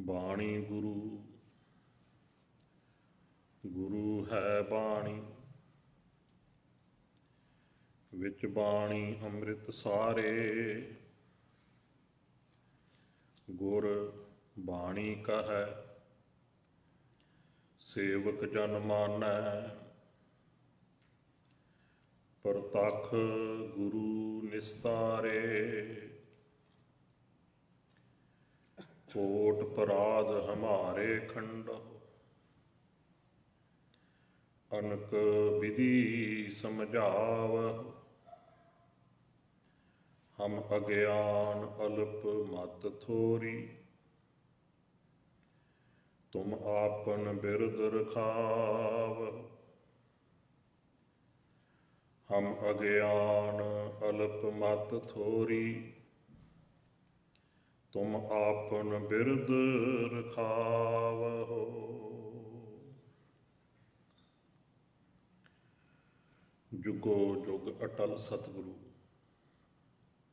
ਬਾਣੀ ਗੁਰੂ ਗੁਰੂ ਹੈ ਬਾਣੀ, ਵਿੱਚ ਬਾਣੀ ਅੰਮ੍ਰਿਤ ਸਾਰੇ। ਗੁਰ ਬਾਣੀ ਕਹੈ ਸੇਵਕ ਜਨ ਮਾਨੈ, ਪ੍ਰਤੱਖ ਗੁਰੂ ਨਿਸਤਾਰੇ। ਕੋਟ ਪਰਾਧ ਹਮਾਰੇ ਖੰਡਹੁ, ਅਨਕ ਵਿਧि ਸਮਝਾਵਹੁ। ਹਮ ਅਗਿਆਨ ਅਲਪ ਮਤ ਥੋਰੀ, ਤੁਮ ਆਪਨ ਬਿਰਦ ਰਖਾਵਹੁ। ਹਮ ਅਗਿਆਨ ਅਲਪ ਮਤ ਥੋਰੀ, ਤੁਮ ਆਪਨ ਬਿਰਦ ਰਖਾਵਹੁ। ਜੁਗੋ ਜੁਗ ਅਟਲ ਸਤਿਗੁਰੂ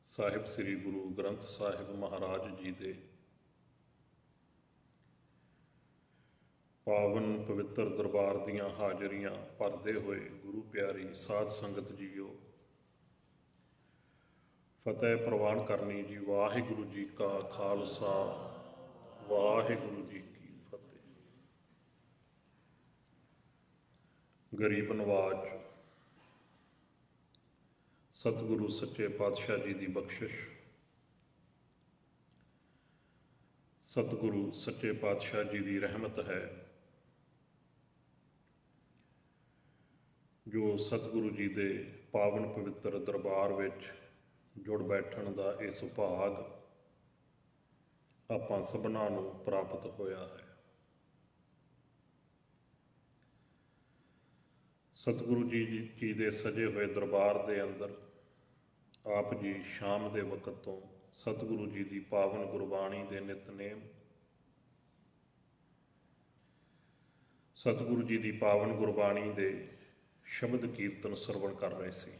ਸਾਹਿਬ ਸ੍ਰੀ ਗੁਰੂ ਗ੍ਰੰਥ ਸਾਹਿਬ ਮਹਾਰਾਜ ਜੀ ਦੇ ਪਾਵਨ ਪਵਿੱਤਰ ਦਰਬਾਰ ਦੀਆਂ ਹਾਜ਼ਰੀਆਂ ਭਰਦੇ ਹੋਏ ਗੁਰੂ ਪਿਆਰੀ ਸਾਧ ਸੰਗਤ ਜੀਓ, ਫਤਿਹ ਪ੍ਰਵਾਨ ਕਰਨੀ ਜੀ। ਵਾਹਿਗੁਰੂ ਜੀ ਕਾ ਖਾਲਸਾ, ਵਾਹਿਗੁਰੂ ਜੀ ਕੀ ਫਤਿਹ। ਗਰੀਬ ਨਵਾਜ ਸਤਿਗੁਰੂ ਸੱਚੇ ਪਾਤਸ਼ਾਹ ਜੀ ਦੀ ਬਖਸ਼ਿਸ਼, ਸਤਿਗੁਰੂ ਸੱਚੇ ਪਾਤਸ਼ਾਹ ਜੀ ਦੀ ਰਹਿਮਤ ਹੈ ਜੋ ਸਤਿਗੁਰੂ ਜੀ ਦੇ ਪਾਵਨ ਪਵਿੱਤਰ ਦਰਬਾਰ ਵਿੱਚ ਜੁੜ ਬੈਠਣ ਦਾ ਇਹ ਸੁਭਾਗ ਆਪਾਂ ਸਭਨਾਂ ਨੂੰ ਪ੍ਰਾਪਤ ਹੋਇਆ ਹੈ। ਸਤਿਗੁਰੂ ਜੀ ਦੇ ਸਜੇ ਹੋਏ ਦਰਬਾਰ ਦੇ ਅੰਦਰ ਆਪ ਜੀ ਸ਼ਾਮ ਦੇ ਵਕਤ ਤੋਂ ਸਤਿਗੁਰੂ ਜੀ ਦੀ ਪਾਵਨ ਗੁਰਬਾਣੀ ਦੇ ਨਿਤਨੇਮ, ਸਤਿਗੁਰੂ ਜੀ ਦੀ ਪਾਵਨ ਗੁਰਬਾਣੀ ਦੇ ਸ਼ਬਦ ਕੀਰਤਨ ਸਰਵਣ ਕਰ ਰਹੇ ਸੀ।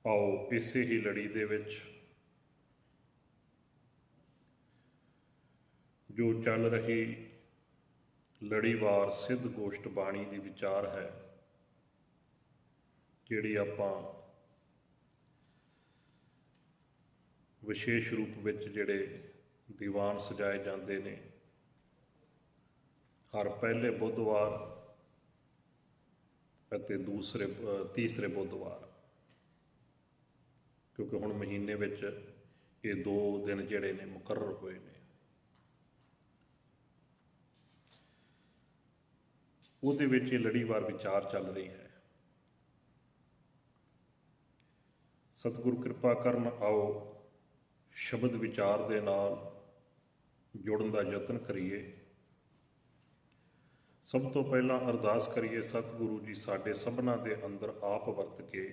ਆਓ ਇਸੇ ਹੀ ਲੜੀ ਦੇ ਵਿੱਚ ਜੋ ਚੱਲ ਰਹੀ ਲੜੀਵਾਰ ਸਿੱਧ ਗੋਸ਼ਟ ਬਾਣੀ ਦੀ ਵਿਚਾਰ ਹੈ, ਜਿਹੜੀ ਆਪਾਂ ਵਿਸ਼ੇਸ਼ ਰੂਪ ਵਿੱਚ ਜਿਹੜੇ ਦੀਵਾਨ ਸਜਾਏ ਜਾਂਦੇ ਨੇ ਹਰ ਪਹਿਲੇ ਬੁੱਧਵਾਰ ਅਤੇ ਤੀਸਰੇ ਬੁੱਧਵਾਰ, ਕਿਉਂਕਿ ਹੁਣ ਮਹੀਨੇ ਵਿੱਚ ਇਹ 2 ਦਿਨ ਜਿਹੜੇ ਨੇ ਮੁਕਰਰ ਹੋਏ ਨੇ, ਉਹਦੇ ਵਿੱਚ ਇਹ ਲੜੀਵਾਰ ਵਿਚਾਰ ਚੱਲ ਰਹੀ ਹੈ। ਸਤਿਗੁਰੂ ਕਿਰਪਾ ਕਰਨ, ਆਓ ਸ਼ਬਦ ਵਿਚਾਰ ਦੇ ਨਾਲ ਜੁੜਨ ਦਾ ਯਤਨ ਕਰੀਏ। ਸਭ ਤੋਂ ਪਹਿਲਾਂ ਅਰਦਾਸ ਕਰੀਏ, ਸਤਿਗੁਰੂ ਜੀ ਸਾਡੇ ਸਭਨਾਂ ਦੇ ਅੰਦਰ ਆਪ ਵਰਤ ਕੇ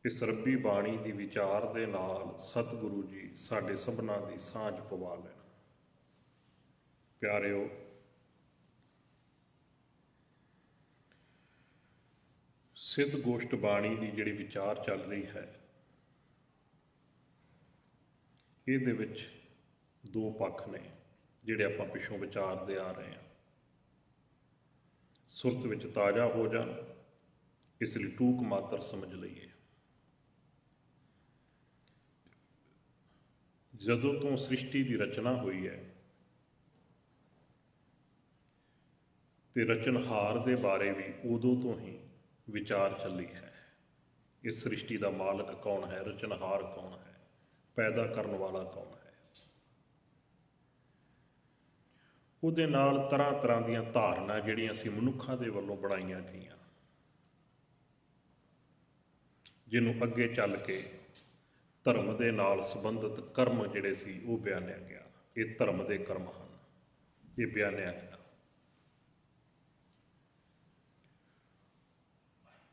ਇਸ ਰੱਬੀ ਬਾਣੀ ਦੀ ਵਿਚਾਰ ਦੇ ਨਾਲ ਸਤਿਗੁਰੂ ਜੀ ਸਾਡੇ ਸਭਨਾਂ ਦੀ ਸਾਂਝ ਪਵਾ ਲੈਣ। ਪਿਆਰਿਓ, ਸਿੱਧ ਗੋਸ਼ਟ ਬਾਣੀ ਦੀ ਜਿਹੜੀ ਵਿਚਾਰ ਚੱਲ ਰਹੀ ਹੈ, ਇਹਦੇ ਵਿੱਚ 2 ਪੱਖ ਨੇ ਜਿਹੜੇ ਆਪਾਂ ਪਿੱਛੋਂ ਵਿਚਾਰਦੇ ਆ ਰਹੇ ਹਾਂ। ਸੁਰਤ ਵਿੱਚ ਤਾਜ਼ਾ ਹੋ ਜਾਣ, ਇਸ ਲਈ ਟੂਕ ਮਾਤਰ ਸਮਝ ਲਈਏ। ਜਦੋਂ ਤੋਂ ਸ੍ਰਿਸ਼ਟੀ ਦੀ ਰਚਨਾ ਹੋਈ ਹੈ ਤੇ ਰਚਨਹਾਰ ਦੇ ਬਾਰੇ ਵੀ ਉਦੋਂ ਤੋਂ ਹੀ ਵਿਚਾਰ ਚੱਲੀ ਹੈ। ਇਸ ਸ੍ਰਿਸ਼ਟੀ ਦਾ ਮਾਲਕ ਕੌਣ ਹੈ, ਰਚਨਹਾਰ ਕੌਣ ਹੈ, ਪੈਦਾ ਕਰਨ ਵਾਲਾ ਕੌਣ ਹੈ। ਉਹਦੇ ਨਾਲ ਤਰ੍ਹਾਂ ਤਰ੍ਹਾਂ ਦੀਆਂ ਧਾਰਨਾ ਜਿਹੜੀਆਂ ਅਸੀਂ ਮਨੁੱਖਾਂ ਦੇ ਵੱਲੋਂ ਬਣਾਈਆਂ ਗਈਆਂ, ਜਿਹਨੂੰ ਅੱਗੇ ਚੱਲ ਕੇ ਧਰਮ ਦੇ ਨਾਲ ਸੰਬੰਧਿਤ ਕਰਮ ਜਿਹੜੇ ਸੀ ਉਹ ਬਿਆਨਿਆ ਗਿਆ। ਇਹ ਧਰਮ ਦੇ ਕਰਮ ਹਨ, ਇਹ ਬਿਆਨਿਆ ਗਿਆ।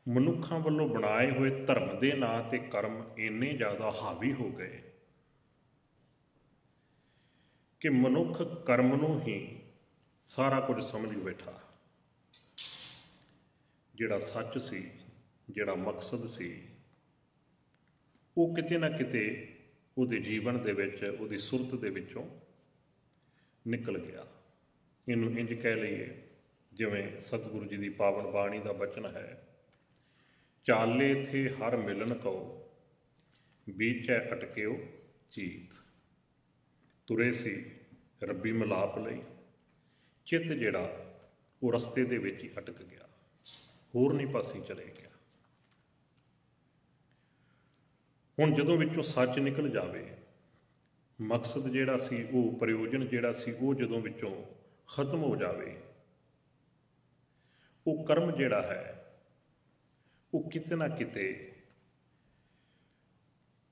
ਮਨੁੱਖਾਂ ਵੱਲੋਂ ਬਣਾਏ ਹੋਏ ਧਰਮ ਦੇ ਨਾਂ 'ਤੇ ਕਰਮ ਇੰਨੇ ਜ਼ਿਆਦਾ ਹਾਵੀ ਹੋ ਗਏ ਕਿ ਮਨੁੱਖ ਕਰਮ ਨੂੰ ਹੀ ਸਾਰਾ ਕੁਝ ਸਮਝ ਬੈਠਾ। ਜਿਹੜਾ ਸੱਚ ਸੀ, ਜਿਹੜਾ ਮਕਸਦ ਸੀ, ਉਹ ਕਿਤੇ ਨਾ ਕਿਤੇ ਉਹਦੇ ਜੀਵਨ ਦੇ ਵਿੱਚ, ਉਹਦੀ ਸੁਰਤ ਦੇ ਵਿੱਚੋਂ ਨਿਕਲ ਗਿਆ। ਇਹਨੂੰ ਇੰਜ ਕਹਿ ਲਈਏ ਜਿਵੇਂ ਸਤਿਗੁਰੂ ਜੀ ਦੀ ਪਾਵਨ ਬਾਣੀ ਦਾ ਬਚਨ ਹੈ, ਚਾਲੇ ਥੇ ਹਰ ਮਿਲਨ ਕਉ, ਬੀਚੈ ਅਟਕਿਓ ਚੀਤ। ਤੁਰੇ ਸੀ ਰੱਬੀ ਮਿਲਾਪ ਲਈ, ਚਿੱਤ ਜਿਹੜਾ ਉਹ ਰਸਤੇ ਦੇ ਵਿੱਚ ਹੀ ਅਟਕ ਗਿਆ, ਹੋਰ ਨਹੀਂ ਪਾਸੇ ਚਲੇ ਗਿਆ। ਹੁਣ ਜਦੋਂ ਵਿੱਚੋਂ ਸੱਚ ਨਿਕਲ ਜਾਵੇ, ਮਕਸਦ ਜਿਹੜਾ ਸੀ, ਉਹ ਪ੍ਰਯੋਜਨ ਜਿਹੜਾ ਸੀ, ਉਹ ਜਦੋਂ ਵਿੱਚੋਂ ਖਤਮ ਹੋ ਜਾਵੇ, ਉਹ ਕਰਮ ਜਿਹੜਾ ਹੈ ਉਹ ਕਿਤੇ ਨਾ ਕਿਤੇ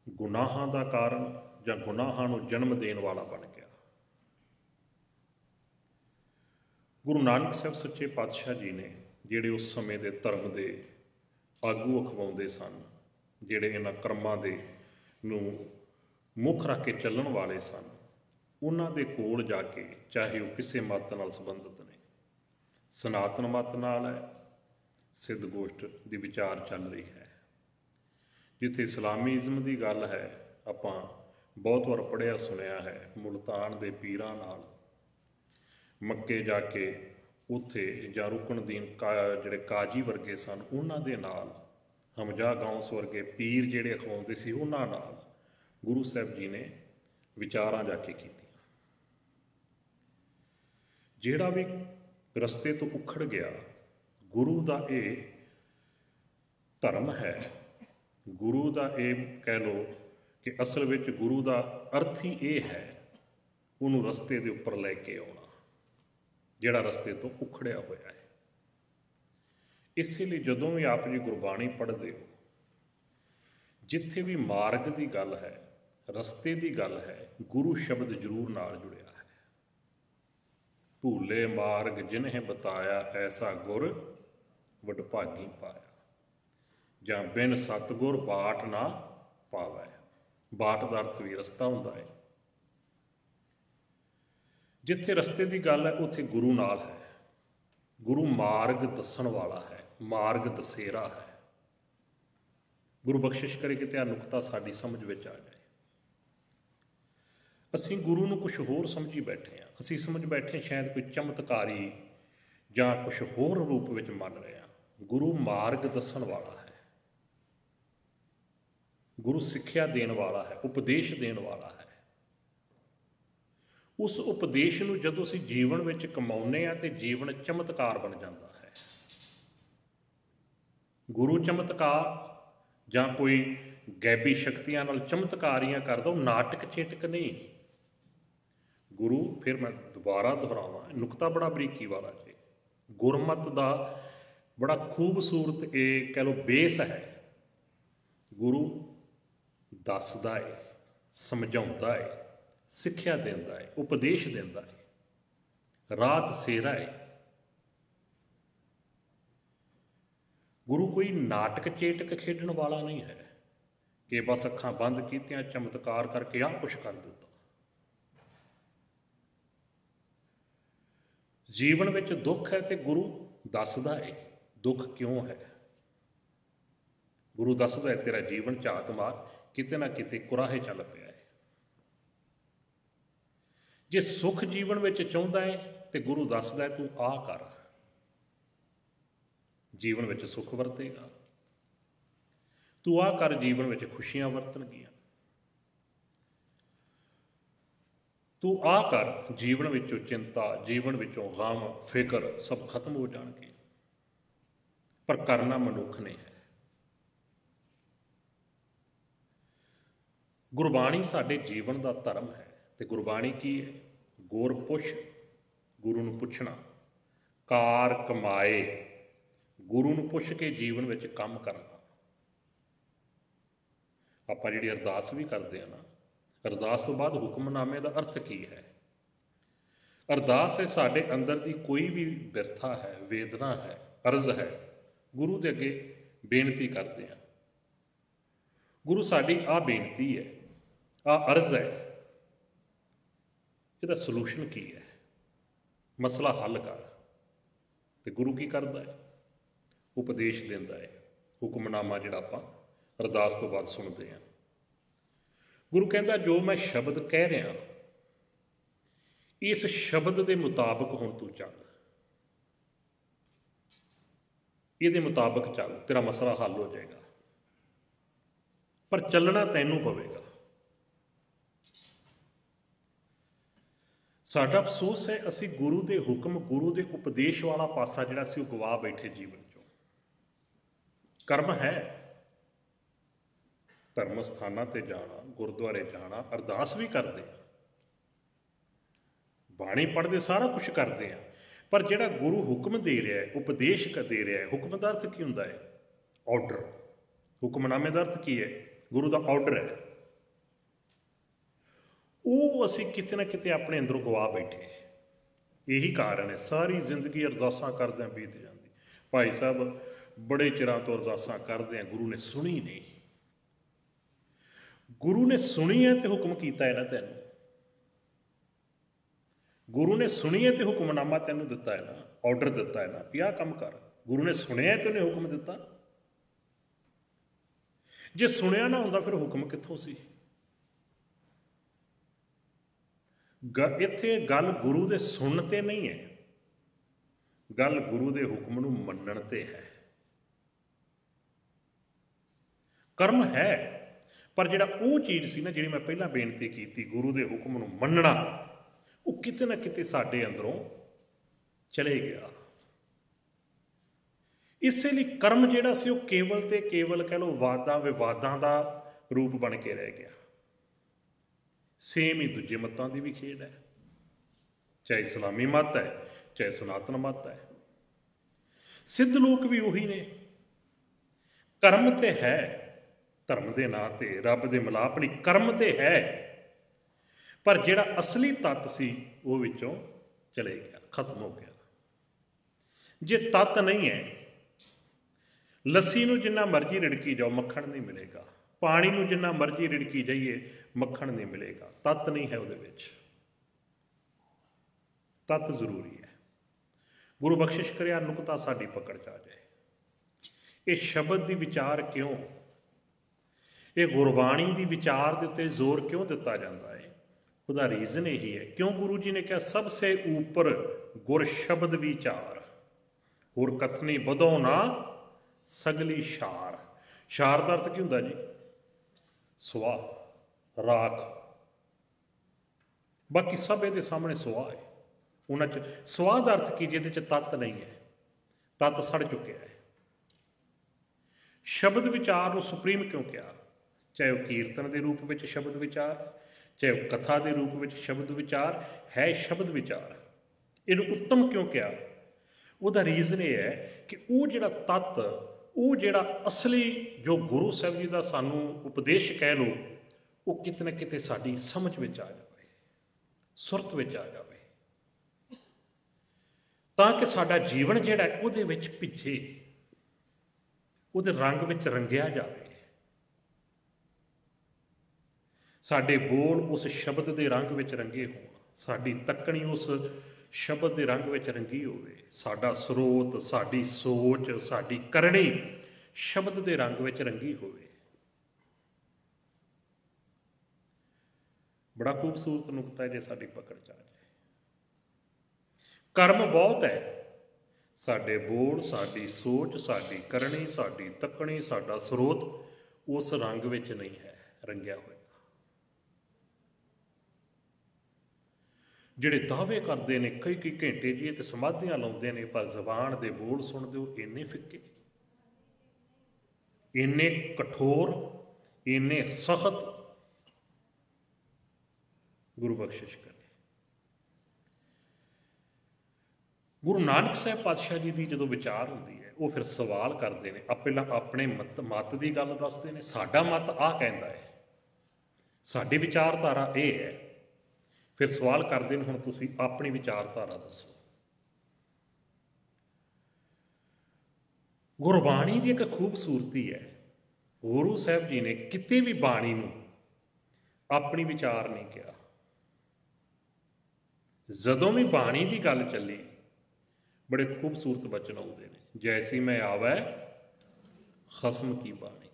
ਗੁਨਾਹਾਂ ਦਾ ਕਾਰਨ ਜਾਂ ਗੁਨਾਹਾਂ ਨੂੰ ਜਨਮ ਦੇਣ ਵਾਲਾ ਬਣ ਗਿਆ। ਗੁਰੂ ਨਾਨਕ ਸਾਹਿਬ ਸੱਚੇ ਪਾਤਸ਼ਾਹ ਜੀ ਨੇ, ਜਿਹੜੇ ਉਸ ਸਮੇਂ ਦੇ ਧਰਮ ਦੇ ਆਗੂ ਅਖਵਾਉਂਦੇ ਸਨ, ਜਿਹੜੇ ਇਹਨਾਂ ਕਰਮਾਂ ਦੇ ਨੂੰ ਮੁੱਖ ਰੱਖ ਕੇ ਚੱਲਣ ਵਾਲੇ ਸਨ, ਉਹਨਾਂ ਦੇ ਕੋਲ ਜਾ ਕੇ, ਚਾਹੇ ਉਹ ਕਿਸੇ ਮੱਤ ਨਾਲ ਸੰਬੰਧਿਤ ਨੇ, ਸਨਾਤਨ ਮੱਤ ਨਾਲ ਹੈ, ਸਿੱਧ ਗੋਸ਼ਟ ਦੀ ਵਿਚਾਰ ਚੱਲ ਰਹੀ ਹੈ, ਜਿੱਥੇ ਇਸਲਾਮੀਜ਼ਮ ਦੀ ਗੱਲ ਹੈ, ਆਪਾਂ ਬਹੁਤ ਵਾਰ ਪੜ੍ਹਿਆ ਸੁਣਿਆ ਹੈ, ਮੁਲਤਾਨ ਦੇ ਪੀਰਾਂ ਨਾਲ ਮੱਕੇ ਜਾ ਕੇ ਉੱਥੇ, ਜਾਂ ਰੁਕਨਦੀਨ ਜਿਹੜੇ ਕਾਜੀ ਵਰਗੇ ਸਨ, ਉਹਨਾਂ ਦੇ ਨਾਲ, ਹਮਜਾ ਗੌਸ ਵਰਗੇ ਪੀਰ ਜਿਹੜੇ ਅਖਵਾਉਂਦੇ ਸੀ, ਉਹਨਾਂ ਨਾਲ ਗੁਰੂ ਸਾਹਿਬ ਜੀ ਨੇ ਵਿਚਾਰਾਂ ਜਾ ਕੇ ਕੀਤੀਆਂ। ਜਿਹੜਾ ਵੀ ਰਸਤੇ ਤੋਂ ਉਖੜ ਗਿਆ, ਗੁਰੂ ਦਾ ਇਹ ਧਰਮ ਹੈ, ਗੁਰੂ ਦਾ ਇਹ ਕਹਿ ਲਓ ਕਿ ਅਸਲ ਵਿੱਚ ਗੁਰੂ ਦਾ ਅਰਥ ਹੀ ਇਹ ਹੈ, ਉਹਨੂੰ ਰਸਤੇ ਦੇ ਉੱਪਰ ਲੈ ਕੇ ਆਉਣਾ, ਜਿਹੜਾ ਰਸਤੇ ਤੋਂ ਉਖੜਿਆ ਹੋਇਆ ਹੈ। ਇਸੇ ਲਈ ਜਦੋਂ ਵੀ ਆਪ ਜੀ ਗੁਰਬਾਣੀ ਪੜ੍ਹਦੇ ਹੋ, ਜਿੱਥੇ ਵੀ ਮਾਰਗ ਦੀ ਗੱਲ ਹੈ, ਰਸਤੇ ਦੀ ਗੱਲ ਹੈ, ਗੁਰੂ ਸ਼ਬਦ ਜ਼ਰੂਰ ਨਾਲ ਜੁੜਿਆ ਹੈ। ਭੂਲੇ ਮਾਰਗ ਜਿਨਹਿ ਬਤਾਇਆ, ਐਸਾ ਗੁਰ ਵਡਭਾਗੀ ਪਾਇਆ, ਜਾਂ ਬਿਨ ਸਤਿਗੁਰ ਬਾਟ ਨਾ ਪਾਵੈ। ਬਾਟ ਦਾ ਅਰਥ ਵੀ ਰਸਤਾ ਹੁੰਦਾ ਹੈ। ਜਿੱਥੇ ਰਸਤੇ ਦੀ ਗੱਲ ਹੈ, ਉੱਥੇ ਗੁਰੂ ਨਾਲ ਹੈ। ਗੁਰੂ ਮਾਰਗ ਦੱਸਣ ਵਾਲਾ ਹੈ, ਮਾਰਗ ਦਸੇਰਾ ਹੈ। ਗੁਰੂ ਬਖਸ਼ਿਸ਼ ਕਰੇ ਕਿ ਇਹ ਨੁਕਤਾ ਸਾਡੀ ਸਮਝ ਵਿੱਚ ਆ ਜਾਏ। ਅਸੀਂ ਗੁਰੂ ਨੂੰ ਕੁਛ ਹੋਰ ਸਮਝੀ ਬੈਠੇ ਹਾਂ। ਅਸੀਂ ਸਮਝ ਬੈਠੇ ਸ਼ਾਇਦ ਕੋਈ ਚਮਤਕਾਰੀ ਜਾਂ ਕੁਛ ਹੋਰ ਰੂਪ ਵਿੱਚ ਮੰਨ ਰਹੇ ਹਾਂ। ਗੁਰੂ ਮਾਰਗ ਦੱਸਣ ਵਾਲਾ ਹੈ, ਗੁਰੂ ਸਿੱਖਿਆ ਦੇਣ ਵਾਲਾ ਹੈ, ਉਪਦੇਸ਼ ਦੇਣ ਵਾਲਾ ਹੈ। ਉਸ ਉਪਦੇਸ਼ ਨੂੰ ਜਦੋਂ ਅਸੀਂ ਜੀਵਨ ਵਿੱਚ ਕਮਾਉਂਦੇ ਹਾਂ ਤੇ ਜੀਵਨ ਚਮਤਕਾਰ ਬਣ ਜਾਂਦਾ ਹੈ। ਗੁਰੂ ਚਮਤਕਾਰ ਜਾਂ ਕੋਈ ਗੈਬੀ ਸ਼ਕਤੀਆਂ ਨਾਲ ਚਮਤਕਾਰੀਆਂ ਕਰਦਾ, ਉਹ ਨਾਟਕ ਚੇਟਕ ਨਹੀਂ। ਗੁਰੂ, ਫਿਰ ਮੈਂ ਦੁਬਾਰਾ ਦੁਹਰਾਵਾਂ, ਨੁਕਤਾ ਬੜਾ ਬਰੀਕੀ ਵਾਲਾ ਜੀ। ਗੁਰਮਤ ਦਾ ਬੜਾ ਖੂਬਸੂਰਤ ਇਹ ਕਹਿ ਲਓ ਬੇਸ ਹੈ। ਗੁਰੂ ਦੱਸਦਾ ਹੈ, ਸਮਝਾਉਂਦਾ ਹੈ, ਸਿੱਖਿਆ ਦਿੰਦਾ ਹੈ, ਉਪਦੇਸ਼ ਦਿੰਦਾ ਹੈ, ਰਾਹ ਦਸੇਰਾ ਹੈ। ਗੁਰੂ ਕੋਈ ਨਾਟਕ ਚੇਟਕ ਖੇਡਣ ਵਾਲਾ ਨਹੀਂ ਹੈ ਕਿ ਬਸ ਅੱਖਾਂ ਬੰਦ ਕੀਤੀਆਂ ਚਮਤਕਾਰ ਕਰਕੇ ਆਹ ਕੁਛ ਕਰ ਦਿੱਤਾ। ਜੀਵਨ ਵਿੱਚ ਦੁੱਖ ਹੈ ਤੇ ਗੁਰੂ ਦੱਸਦਾ ਹੈ ਦੁੱਖ ਕਿਉਂ ਹੈ। ਗੁਰੂ ਦੱਸਦਾ ਹੈ ਤੇਰਾ ਜੀਵਨ ਝਾਤ ਮਾਰ, ਕਿਤੇ ਨਾ ਕਿਤੇ ਕੁਰਾਹੇ ਚੱਲ ਪਿਆ ਹੈ। ਜੇ ਸੁੱਖ ਜੀਵਨ ਵਿੱਚ ਚਾਹੁੰਦਾ ਹੈ ਤੇ ਗੁਰੂ ਦੱਸਦਾ ਹੈ ਤੂੰ ਆਹ ਕਰ, ਜੀਵਨ ਵਿੱਚ ਸੁੱਖ ਵਰਤੇਗਾ। ਤੂੰ ਆਹ ਕਰ, ਜੀਵਨ ਵਿੱਚ ਖੁਸ਼ੀਆਂ ਵਰਤਣਗੀਆਂ। ਤੂੰ ਆਹ ਕਰ, ਜੀਵਨ ਵਿੱਚੋਂ ਚਿੰਤਾ, ਜੀਵਨ ਵਿੱਚੋਂ ਗਮ, ਫਿਕਰ ਸਭ ਖਤਮ ਹੋ ਜਾਣਗੇ। ਪਰ ਕਰਨਾ ਮਨੁੱਖ ਨੇ ਹੈ। ਗੁਰਬਾਣੀ ਸਾਡੇ ਜੀਵਨ ਦਾ ਧਰਮ ਹੈ। ਤੇ ਗੁਰਬਾਣੀ ਕੀ ਹੈ? ਗੁਰ ਪੁੱਛ, ਗੁਰੂ ਨੂੰ ਪੁੱਛਣਾ। ਕਾਰ ਕਮਾਏ, ਗੁਰੂ ਨੂੰ ਪੁੱਛ ਕੇ ਜੀਵਨ ਵਿੱਚ ਕੰਮ ਕਰਨਾ। ਆਪਾਂ ਜਿਹੜੀ ਅਰਦਾਸ ਵੀ ਕਰਦੇ ਹਾਂ ਨਾ, ਅਰਦਾਸ ਤੋਂ ਬਾਅਦ ਹੁਕਮਨਾਮੇ ਦਾ ਅਰਥ ਕੀ ਹੈ? ਅਰਦਾਸ ਹੈ ਸਾਡੇ ਅੰਦਰ ਦੀ ਕੋਈ ਵੀ ਬਿਰਥਾ ਹੈ, ਵੇਦਨਾ ਹੈ, ਅਰਜ਼ ਹੈ, ਗੁਰੂ ਦੇ ਅੱਗੇ ਬੇਨਤੀ ਕਰਦੇ ਹਾਂ। ਗੁਰੂ ਸਾਡੀ ਆਹ ਬੇਨਤੀ ਹੈ, ਆਹ ਅਰਜ਼ ਹੈ, ਇਹਦਾ ਸਲੂਸ਼ਨ ਕੀ ਹੈ? ਮਸਲਾ ਹੱਲ ਕਰ। ਤੇ ਗੁਰੂ ਕੀ ਕਰਦਾ ਹੈ? ਉਪਦੇਸ਼ ਦਿੰਦਾ ਹੈ। ਹੁਕਮਨਾਮਾ ਜਿਹੜਾ ਆਪਾਂ ਅਰਦਾਸ ਤੋਂ ਬਾਅਦ ਸੁਣਦੇ ਹਾਂ। गुरु कहता जो मैं शब्द कह रहा इस शब्द के मुताबिक हुण तू चल, ये मुताबिक चल, तेरा मसला हल हो जाएगा। पर चलना तैनू पवेगा। साडा अफसोस है असी गुरु के हुक्म, गुरु के उपदेश वाला पासा जिहड़ा सी गवा बैठे जीवन चो। कर्म है, धर्म स्थानां ते जाना, गुरुद्वारे जाना, अरदास भी करते हैं, बाणी पढ़ते, सारा कुछ करते हैं, पर जिहड़ा गुरु हुक्म दे रहा है, उपदेश दे रहा है, हुक्म का अर्थ की हुंदा है? ऑर्डर। हुक्मनामे का अर्थ की है? गुरु का ऑर्डर है। वो असी किते ना किते अपने अंदरों गवा बैठे। यही कारण है सारी जिंदगी अरदासां करदे बीत जाती। भाई साहब बड़े चिरां तो अरदासां करदे हैं, गुरु ने सुनी नहीं। गुरु ने सुनी है तो हुक्म किया है ना तैनूं, गुरु ने सुनी है तो हुक्मनामा तैनूं दिता है ना, ऑर्डर दिता है ना, यह काम कर। गुरु ने सुनिया तो उन्हें हुक्म दिता। जे सुनिया ना हुंदा फिर हुक्म कित्थों सी? इत्थे गल गुरु दे सुनन ते नहीं है, गल गुरु दे हुक्म नूं मन्नण ते है। कर्म है, पर जिहड़ा वो चीज़ सी ना, जिहड़ी मैं पहला बेनती की, गुरु दे हुक्म नूं मन्नणा, वो किते ना किते साडे अंदरों चले गया। इसे लिए कर्म जिहड़ा सी वो केवल ते केवल कह लो वादां विवादां दा रूप बन के रह गया। सेम ही दूजे मतां की भी खेड है, चाहे इस्लामी मत है चाहे सनातन मत है। सिद्ध लोग भी उही ने। कर्म ते है, धर्म के नां ते रब के मिलाप लई कर्म ते है, पर जिहड़ा असली तत्त सी वो विचों चले गया, खत्म हो गया। जे तत्त नहीं है, लस्सी नूं जिन्ना मर्जी रिड़की जाओ मक्खण नहीं मिलेगा, पानी नूं जिन्ना मर्जी रिड़की जाइए मक्खण नहीं मिलेगा। तत्त नहीं है उहदे विच, तत्त जरूरी है। गुरु बख्शिश करे नुकता साडी पकड़ च आ जाए। ये शब्द की विचार क्यों, ये गुरबाणी की विचार के उत्ते जोर क्यों दिता जाता है? उसका रीजन यही है, क्यों गुरु जी ने कहा सबसे ऊपर गुर शब्द विचार, गुर कथनी बधो ना सगली शार। शार का अर्थ की हुंदा जी? सुआ, राख। बाकी सब ये सामने सुआ है। उन्होंने सुआ का अर्थ की जिहदे च तत्त नहीं है, तत्त सड़ चुके है। शब्द विचार को सुप्रीम क्यों कहा? चाहे वह कीर्तन के रूप में शब्द विचार, चाहे वह कथा के रूप में शब्द विचार है, शब्द विचार। इन्हूं उत्तम क्यों कहा? उसका रीजन ये है कि वो जिहड़ा तत्त, वो जिहड़ा असली जो गुरु साहब जी का सानू उपदेश कह लो, वो किते ना किते साडी समझ में आ जाए, सुरत में आ जाए, ताकि साडा जीवन जिहड़ा उहदे विच भिजे, उहदे रंग विच रंगिया जाए। साडे बोल उस शब्द के रंग विच रंगे होण, साडी तकनी उस शब्द के रंग विच रंगी होवे, साडा स्रोत, साडी सोच, साडी करनी शब्द के रंग विच रंगी होवे। बड़ा खूबसूरत नुकता है जे साडी पकड़ च आ जाए। कर्म बहुत है, साडे बोल, साडी सोच, साडी करनी, साडी तकनी, साडा स्रोत उस रंग विच नहीं है रंगिया होया। जिहड़े दावे करते हैं कई कई घंटे जी तो समाधियां लाउंदे हैं, पर जबान के बोल सुनते हो इन्ने फिक्के, इन्ने कठोर, इन्ने सख्त। गुरु बख्शिश करे। गुरु नानक साहब पातशाह जी की जो विचार होती है, वो फिर सवाल करते हैं। पहला अपने मत की गल दसते हैं, साडा मत आ कहता है, साडी विचारधारा ये है। फिर सवाल करते हैं, हुण तुसीं अपनी विचारधारा दसो। गुरबाणी की एक खूबसूरती है, गुरु साहब जी ने किते भी बाणी नूं अपनी विचार नहीं किया। जदों भी बाणी की गल चली, बड़े खूबसूरत बचन आउंदे ने, जैसी मैं आवै खसम की बाणी।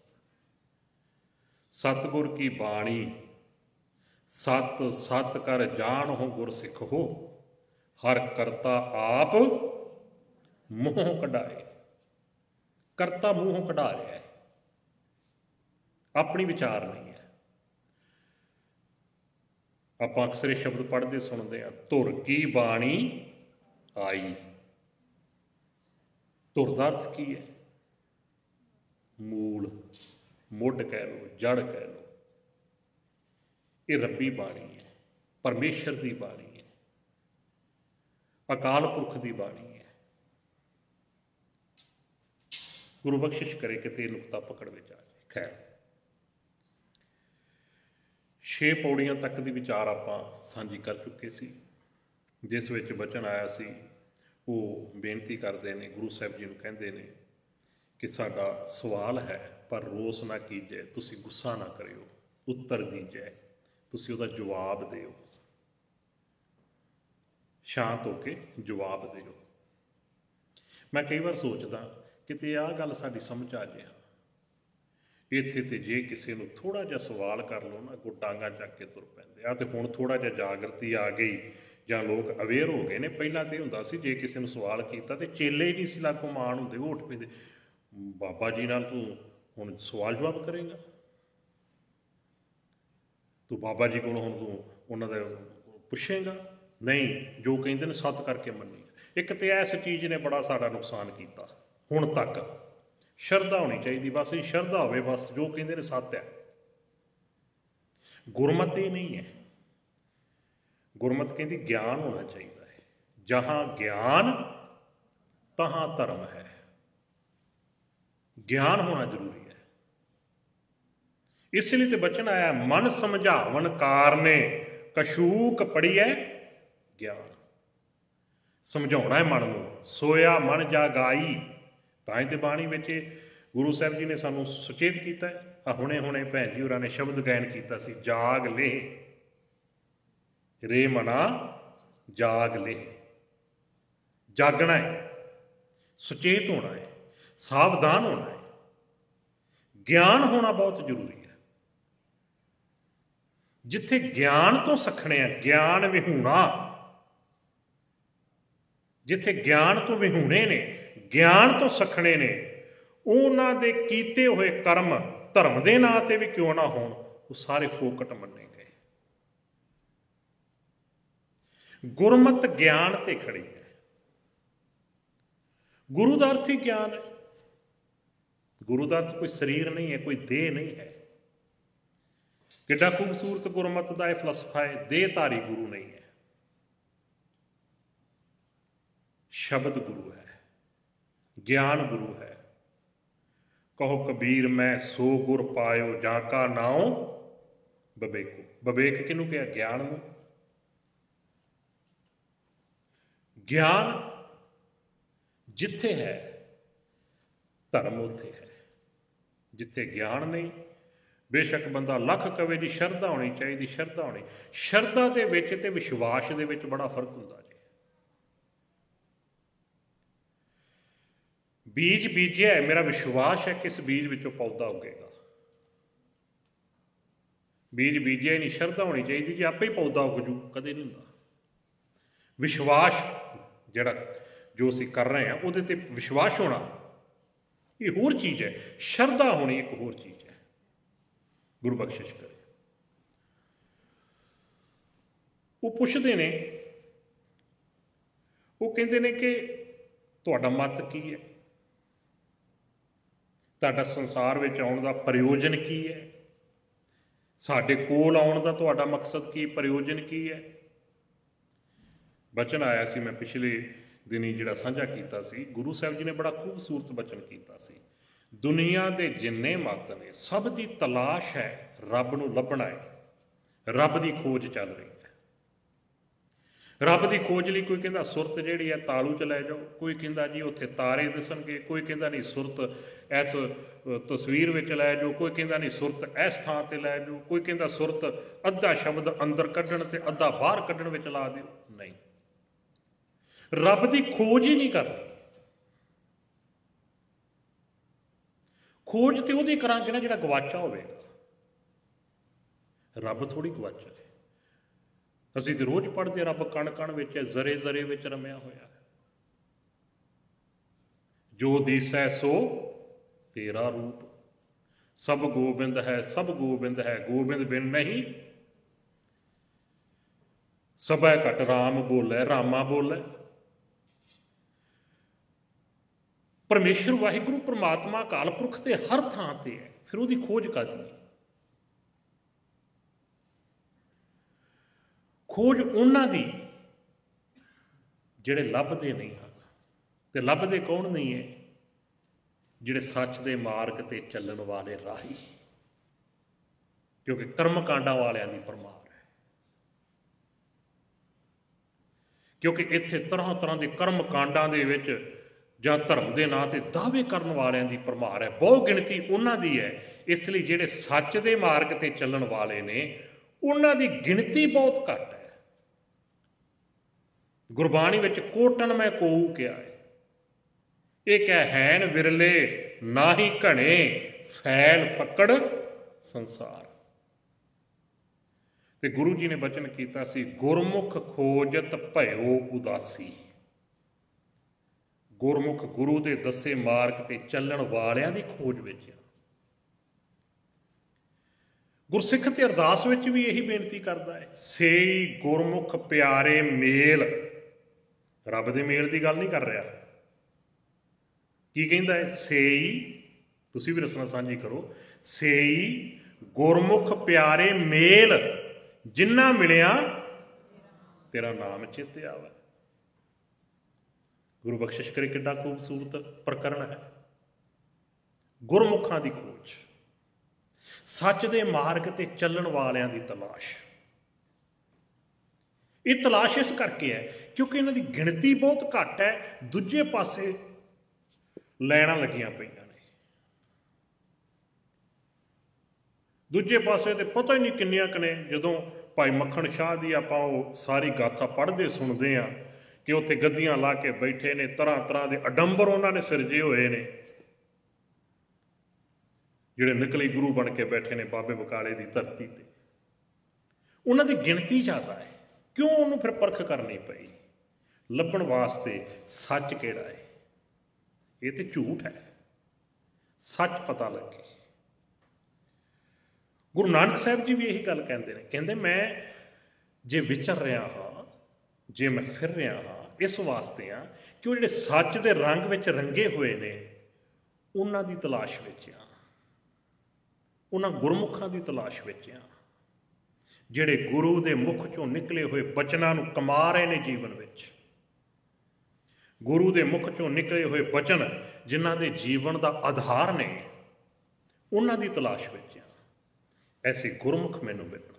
सतगुर की बाणी सत सत कर जान हो गुर सिख हो, हर करता आप मूँह कढ़ाए। करता मूँह कढ़ा रहा है, अपनी विचार नहीं है। आप अक्सर ये शब्द पढ़ते सुनते हैं, धुर की बाणी आई। धुर का अर्थ की है? मूल, मुढ़ कह लो, जड़ कह लो। ये रब्बी बाणी है, परमेश्वर की बाणी है, अकाल पुरख की बाणी है। गुरु बख्शिश करे कि नुकता पकड़ में आ जाए। खैर, 6 पौड़ियां तक की विचार आपां सांझी कर चुके सी। जिस विच बचन आया सी वो बेनती करते हैं, गुरु साहब जी नूं कहंदे ने कि साडा सवाल है पर रोस ना कीजिए, तुसी गुस्सा ना करियो, उत्तर दीजिए, तुसी उहदा जवाब दिओ, शांत होके जवाब दिओ। मैं कई बार सोचदा कि आह गल साडी समझ आ जाए। इत्थे ते जे किसी नूं थोड़ा जिहा सवाल कर लो ना, कोई टांगा चक के तुर पैंदे आ। ते हुण थोड़ा जिहा जागृति आ गई ਜਾਂ लोग अवेयर हो गए ने। ਪਹਿਲਾਂ तो ਹੁੰਦਾ ਸੀ जे किसी ਨੂੰ सवाल किया तो चेले ही नहीं ਸੀ ਲਾਗੋਂ ਮਾਣ ਹੁੰਦੇ, ਉਹ ਉੱਠ ਪੈਂਦੇ, ਬਾਬਾ ਜੀ ਨਾਲ ਤੂੰ ਹੁਣ ਸਵਾਲ ਜਵਾਬ ਕਰੇਗਾ, ਤੂੰ ਬਾਬਾ ਜੀ ਕੋਲੋਂ ਹੁਣ ਤੂੰ ਉਹਨਾਂ ਦਾ ਪੁੱਛੇਗਾ? ਨਹੀਂ, ਜੋ ਕਹਿੰਦੇ ਨੇ ਸੱਤ ਕਰਕੇ ਮੰਨੀ। ਇੱਕ ਤੇ ਇਸ ਚੀਜ਼ ਨੇ ਬੜਾ ਸਾਡਾ ਨੁਕਸਾਨ ਕੀਤਾ ਹੁਣ ਤੱਕ। ਸ਼ਰਧਾ ਹੋਣੀ ਚਾਹੀਦੀ, ਬਸ ਇਹ ਸ਼ਰਧਾ ਹੋਵੇ, ਬਸ ਜੋ ਕਹਿੰਦੇ ਨੇ ਸੱਤ ਹੈ। ਗੁਰਮਤਿ ਨਹੀਂ ਹੈ। गुरमत कहती ज्ञान होना चाहिए है, जहाँ ज्ञान तहाँ धर्म है। ज्ञान होना जरूरी है। इसलिए तो बचन आया, मन समझावन कारने कशूक पढ़िए ज्ञान। समझाना है मन को, सोया मन जागाई। तां ते बाणी में गुरु साहब जी ने सानू सुचेत किया है। हुणे हुणे भैन जी होरां ने शब्द गायन किया सी, जाग ले रे मना जाग ले। जागना है, सुचेत होना है, सावधान होना है। ज्ञान होना बहुत जरूरी है। जिथे ज्ञान तो सखने हैं, ज्ञान विहूणा, जिथे ज्ञान तो विहूणे ने, ज्ञान तो सखने ने, उन्हां दे कीते हुए कर्म धर्म दे नां ते भी क्यों ना होण, वो सारे फोकट मन्ने गए। गुरमत ज्ञान ते खड़ी है। गुरु का अर्थ ही ज्ञान है। गुरु का अर्थ कोई शरीर नहीं है, कोई देह नहीं है। कितना खूबसूरत गुरमत का यह फलसफा है, देहधारी गुरु नहीं है, शब्द गुरु है, ज्ञान गुरु है। कहो कबीर मैं सो गुर पायो, जाका नाओ बबेको। बबेक किनू कहा? ज्ञान नूं। ज्ञान जिथे है धर्म उथे है, जिथे ज्ञान नहीं, बेशक बंदा लख कवे जी शरधा होनी चाहिए, शरधा होनी। शरधा दे विच ते विश्वास दे विच बड़ा फर्क हुंदा जी। बीज बीजिया है, मेरा विश्वास है कि इस बीज विचों पौधा उगेगा। बीज बीजिया ही नहीं, शरधा होनी चाहिए जी, आपे ही पौधा उग जू, कदे नहीं हुंदा। विश्वास जिहड़ा जो असीं कर रहे हैं उहदे ते विश्वास होना ये होर चीज़ है, शरधा होनी एक होर चीज़ है। गुरु बख्शिश करे। वो पुछदे ने, वो कहंदे ने कि तुहाडा मत की है, तुहाडा संसार विच आउण दा प्रयोजन की है, साडे कोल आउण दा तुहाडा मकसद की, प्रयोजन की है। बचन आया सी, मैं पिछले दिनी जिहड़ा साझा कीता सी, गुरु साहब जी ने बड़ा खूबसूरत बचन कीता सी, दुनिया दे जिन्ने मत ने सब दी तलाश है, रब नूं लभना है, रब दी खोज चल रही है। रब दी खोज लई कोई कहंदा सुरत जिहड़ी है तालू च लै जाओ, कोई कहंदा जी उत्थे तारे दिसणगे, कोई कहंदा नहीं सुरत इस तस्वीर विच लै जाओ, कोई कहंदा नहीं सुरत इस थां ते लै जाओ, कोई कहंदा सुरत अद्धा शब्द अंदर कड्ढण ते अद्धा बाहर कड्ढण विच ला दिओ। नहीं, रब की खोज ही नहीं करनी। खोज तो वो करांगे ना जिहड़ा गवाचा होवेगा, रब थोड़ी गवाचा है। ਅਸੀਂ ਤੇ ਰੋਜ਼ ਪੜ੍ਹਦੇ, ਰੱਬ ਕਣ ਕਣ ਵਿੱਚ ਹੈ, ਜ਼ਰੇ ਜ਼ਰੇ ਵਿੱਚ ਰਮਿਆ ਹੋਇਆ ਹੈ। ਜੋ ਦੀਸੈ ਸੋ ਤੇਰਾ ਰੂਪ, ਸਭ ਗੋਬਿੰਦ ਹੈ, ਸਭ ਗੋਬਿੰਦ ਹੈ, ਗੋਬਿੰਦ ਬਿਨ ਨਹੀਂ। ਸਭੈ ਘਟ ਰਾਮ ਬੋਲੇ, ਰਾਮਾ ਬੋਲੇ। ਪਰਮੇਸ਼ਰ ਵਾਹਿਗੁਰੂ ਪਰਮਾਤਮਾ ਅਕਾਲ ਪੁਰਖ ਤੇ ਹਰ ਥਾਂ ਤੇ ਹੈ, ਫਿਰ ਉਹਦੀ ਖੋਜ ਕਰਨੀ। ਖੋਜ ਉਹਨਾਂ ਦੀ ਜਿਹੜੇ ਲੱਭਦੇ ਨਹੀਂ ਹਨ। ਤੇ ਲੱਭਦੇ ਕੌਣ ਨਹੀਂ ਹੈ? ਜਿਹੜੇ ਸੱਚ ਦੇ ਮਾਰਗ ਤੇ ਚੱਲਣ ਵਾਲੇ ਰਾਹੀ, ਕਿਉਂਕਿ ਕਰਮ ਕਾਂਡਾਂ ਵਾਲਿਆਂ ਦੀ ਪਰਮਾਰ ਹੈ। ਕਿਉਂਕਿ ਇੱਥੇ ਤਰ੍ਹਾਂ ਤਰ੍ਹਾਂ ਦੇ ਕਰਮ ਕਾਂਡਾਂ ਦੇ ਵਿੱਚ ਜਾਂ ਧਰਮ ਦੇ ਨਾਂ ਤੇ ਦਾਅਵੇ ਕਰਨ ਵਾਲਿਆਂ ਦੀ ਪਰਮਾਰ ਹੈ, ਬਹੁ ਗਿਣਤੀ ਉਹਨਾਂ ਦੀ ਹੈ। ਇਸ ਲਈ ਜਿਹੜੇ ਸੱਚ ਦੇ ਮਾਰਗ ਤੇ ਚੱਲਣ ਵਾਲੇ ਨੇ ਉਹਨਾਂ ਦੀ ਗਿਣਤੀ ਬਹੁਤ ਘੱਟ ਹੈ। ਗੁਰਬਾਣੀ ਵਿੱਚ ਕੋਟਨ ਮੈਂ ਕੋਊ ਕਿਹਾ ਹੈ, ਇਹ ਕਹਿ ਹੈਨ ਵਿਰਲੇ ਨਾਹੀ ਘਣੇ, ਫੈਲ ਫੱਕੜ ਸੰਸਾਰ। ਤੇ ਗੁਰੂ ਜੀ ਨੇ ਬਚਨ ਕੀਤਾ ਸੀ, ਗੁਰਮੁਖ ਖੋਜਤ ਭਇਓ ਉਦਾਸੀ। ਗੁਰਮੁਖ ਗੁਰੂ ਦੇ ਦੱਸੇ ਮਾਰਗ ਤੇ ਚੱਲਣ ਵਾਲਿਆਂ ਦੀ ਖੋਜ ਵਿੱਚ। ਗੁਰਸਿੱਖ ਤੇ ਅਰਦਾਸ ਵਿੱਚ ਵੀ ਇਹੀ ਬੇਨਤੀ ਕਰਦਾ ਹੈ, ਸੇਈ ਗੁਰਮੁਖ ਪਿਆਰੇ ਮੇਲ। ਰੱਬ ਦੇ ਮੇਲ ਦੀ ਗੱਲ ਨਹੀਂ ਕਰ ਰਿਹਾ। ਕੀ ਕਹਿੰਦਾ ਹੈ? ਸੇਈ, ਤੁਸੀਂ ਵੀ ਰਸਨਾ ਸਾਂਝੀ ਕਰੋ, ਸੇਈ ਗੁਰਮੁਖ ਪਿਆਰੇ ਮੇਲ, ਜਿੰਨਾ ਮਿਲਿਆ ਤੇਰਾ ਨਾਮ ਚੇਤੇ ਆਵੇ। ਗੁਰੂ ਬਖਸ਼ਿਸ਼ ਕਰੇ, ਕਿੱਡਾ ਖੂਬਸੂਰਤ ਪ੍ਰਕਰਨ ਹੈ। ਗੁਰਮੁਖਾਂ ਦੀ ਖੋਜ, ਸੱਚ ਦੇ ਮਾਰਗ ਤੇ ਚੱਲਣ ਵਾਲਿਆਂ ਦੀ ਤਲਾਸ਼। ਇਹ ਤਲਾਸ਼ ਇਸ ਕਰਕੇ ਹੈ ਕਿਉਂਕਿ ਇਹਨਾਂ ਦੀ ਗਿਣਤੀ ਬਹੁਤ ਘੱਟ ਹੈ। ਦੂਜੇ ਪਾਸੇ ਲਾਈਨਾਂ ਲੱਗੀਆਂ ਪਈਆਂ ਨੇ, ਦੂਜੇ ਪਾਸੇ ਤੇ ਪਤਾ ਹੀ ਨਹੀਂ ਕਿੰਨੀਆਂ ਕੁ ਨੇ। ਜਦੋਂ ਭਾਈ ਮੱਖਣ ਸ਼ਾਹ ਦੀ ਆਪਾਂ ਉਹ ਸਾਰੀ ਗਾਥਾ ਪੜ੍ਹਦੇ ਸੁਣਦੇ ਹਾਂ ਕਿ ਉੱਥੇ ਗੱਦੀਆਂ ਲਾ ਕੇ ਬੈਠੇ ਨੇ, ਤਰ੍ਹਾਂ ਤਰ੍ਹਾਂ ਦੇ ਅਡੰਬਰ ਉਹਨਾਂ ਨੇ ਸਿਰਜੇ ਹੋਏ ਨੇ, ਜਿਹੜੇ ਨਕਲੀ ਗੁਰੂ ਬਣ ਕੇ ਬੈਠੇ ਨੇ ਬਾਬੇ ਬਕਾਲੇ ਦੀ ਧਰਤੀ ਤੇ। ਉਹਨਾਂ ਦੀ ਗਿਣਤੀ ਜ਼ਿਆਦਾ ਹੈ। ਕਿਉਂ? ਉਹਨੂੰ ਫਿਰ ਪਰਖ ਕਰਨੀ ਪਈ, ਲੱਭਣ ਵਾਸਤੇ ਸੱਚ ਕਿਹੜਾ ਹੈ। ਇਹ ਤੇ ਝੂਠ ਹੈ, ਸੱਚ ਪਤਾ ਲੱਗੇ। ਗੁਰੂ ਨਾਨਕ ਸਾਹਿਬ ਜੀ ਵੀ ਇਹੀ ਗੱਲ ਕਹਿੰਦੇ ਨੇ, ਕਹਿੰਦੇ ਮੈਂ ਜੇ ਵਿਚਰ ਰਿਹਾ ਹਾਂ, ਜੇ ਮੈਂ ਫਿਰ ਰਿਹਾ ਹਾਂ, ਇਸ ਵਾਸਤੇ ਆ ਕਿ ਉਹ ਜਿਹੜੇ ਸੱਚ ਦੇ ਰੰਗ ਵਿੱਚ ਰੰਗੇ ਹੋਏ ਨੇ ਉਹਨਾਂ ਦੀ ਤਲਾਸ਼ ਵਿੱਚ ਆ, ਉਹਨਾਂ ਗੁਰਮੁਖਾਂ ਦੀ ਤਲਾਸ਼ ਵਿੱਚ ਆ, ਜਿਹੜੇ ਗੁਰੂ ਦੇ ਮੁਖ ਚੋਂ ਨਿਕਲੇ ਹੋਏ ਬਚਨਾਂ ਨੂੰ ਕਮਾ ਰਹੇ ਨੇ ਜੀਵਨ ਵਿੱਚ। ਗੁਰੂ ਦੇ ਮੁਖ ਚੋਂ ਨਿਕਲੇ ਹੋਏ ਬਚਨ ਜਿਨ੍ਹਾਂ ਦੇ ਜੀਵਨ ਦਾ ਆਧਾਰ ਨੇ, ਉਹਨਾਂ ਦੀ ਤਲਾਸ਼ ਵਿੱਚ ਆ। ਐਸੇ ਗੁਰਮੁਖ ਮੈਨੂੰ ਮਿਲਣ,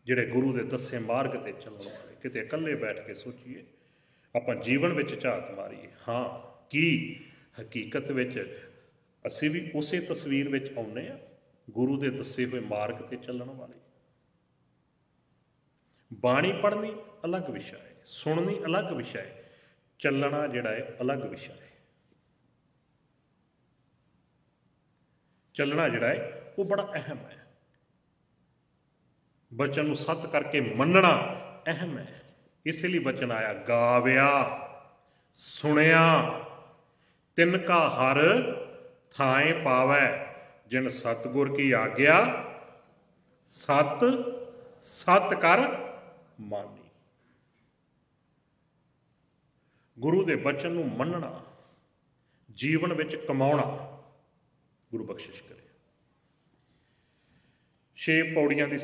ਜਿਹੜੇ ਗੁਰੂ ਦੇ ਦੱਸੇ ਮਾਰਗ ਤੇ ਚੱਲਣ ਵਾਲੇ। ਕਿਤੇ ਇਕੱਲੇ ਬੈਠ ਕੇ ਸੋਚੀਏ, ਆਪਾਂ ਜੀਵਨ ਵਿੱਚ ਝਾਤ ਮਾਰੀਏ, ਹਾਂ ਕੀ ਹਕੀਕਤ ਵਿੱਚ ਅਸੀਂ ਵੀ ਉਸੇ ਤਸਵੀਰ ਵਿੱਚ ਆਉਂਦੇ ਹਾਂ, ਗੁਰੂ ਦੇ ਦੱਸੇ ਹੋਏ ਮਾਰਗ ਤੇ ਚੱਲਣ ਵਾਲੇ। ਬਾਣੀ ਪੜ੍ਹਨੀ ਅਲੱਗ ਵਿਸ਼ਾ ਹੈ, ਸੁਣਨੀ ਅਲੱਗ ਵਿਸ਼ਾ ਹੈ, ਚੱਲਣਾ ਜਿਹੜਾ ਹੈ ਅਲੱਗ ਵਿਸ਼ਾ ਹੈ। ਚੱਲਣਾ ਜਿਹੜਾ ਹੈ ਉਹ ਬੜਾ ਅਹਿਮ ਹੈ। ਬਚਨ ਨੂੰ ਸੱਤ ਕਰਕੇ ਮੰਨਣਾ ਅਹਿਮ ਹੈ। ਇਸੇ ਲਈ ਬਚਨ ਆਇਆ, ਗਾਵਿਆ ਸੁਣਿਆ ਤਿਨ ਕਾ ਹਰ ਥਾਏ ਪਾਵੈ, ਜਿਨ ਸਤਿਗੁਰ ਕੀ ਆਗਿਆ ਸਤ ਸਤ ਕਰ ਮਾਨੀ। ਗੁਰੂ ਦੇ ਬਚਨ ਨੂੰ ਮੰਨਣਾ, ਜੀਵਨ ਵਿੱਚ ਕਮਾਉਣਾ, ਗੁਰੂ ਬਖਸ਼ਿਸ਼ ਕਰੇ। 6 ਪੌੜੀਆਂ ਦੀ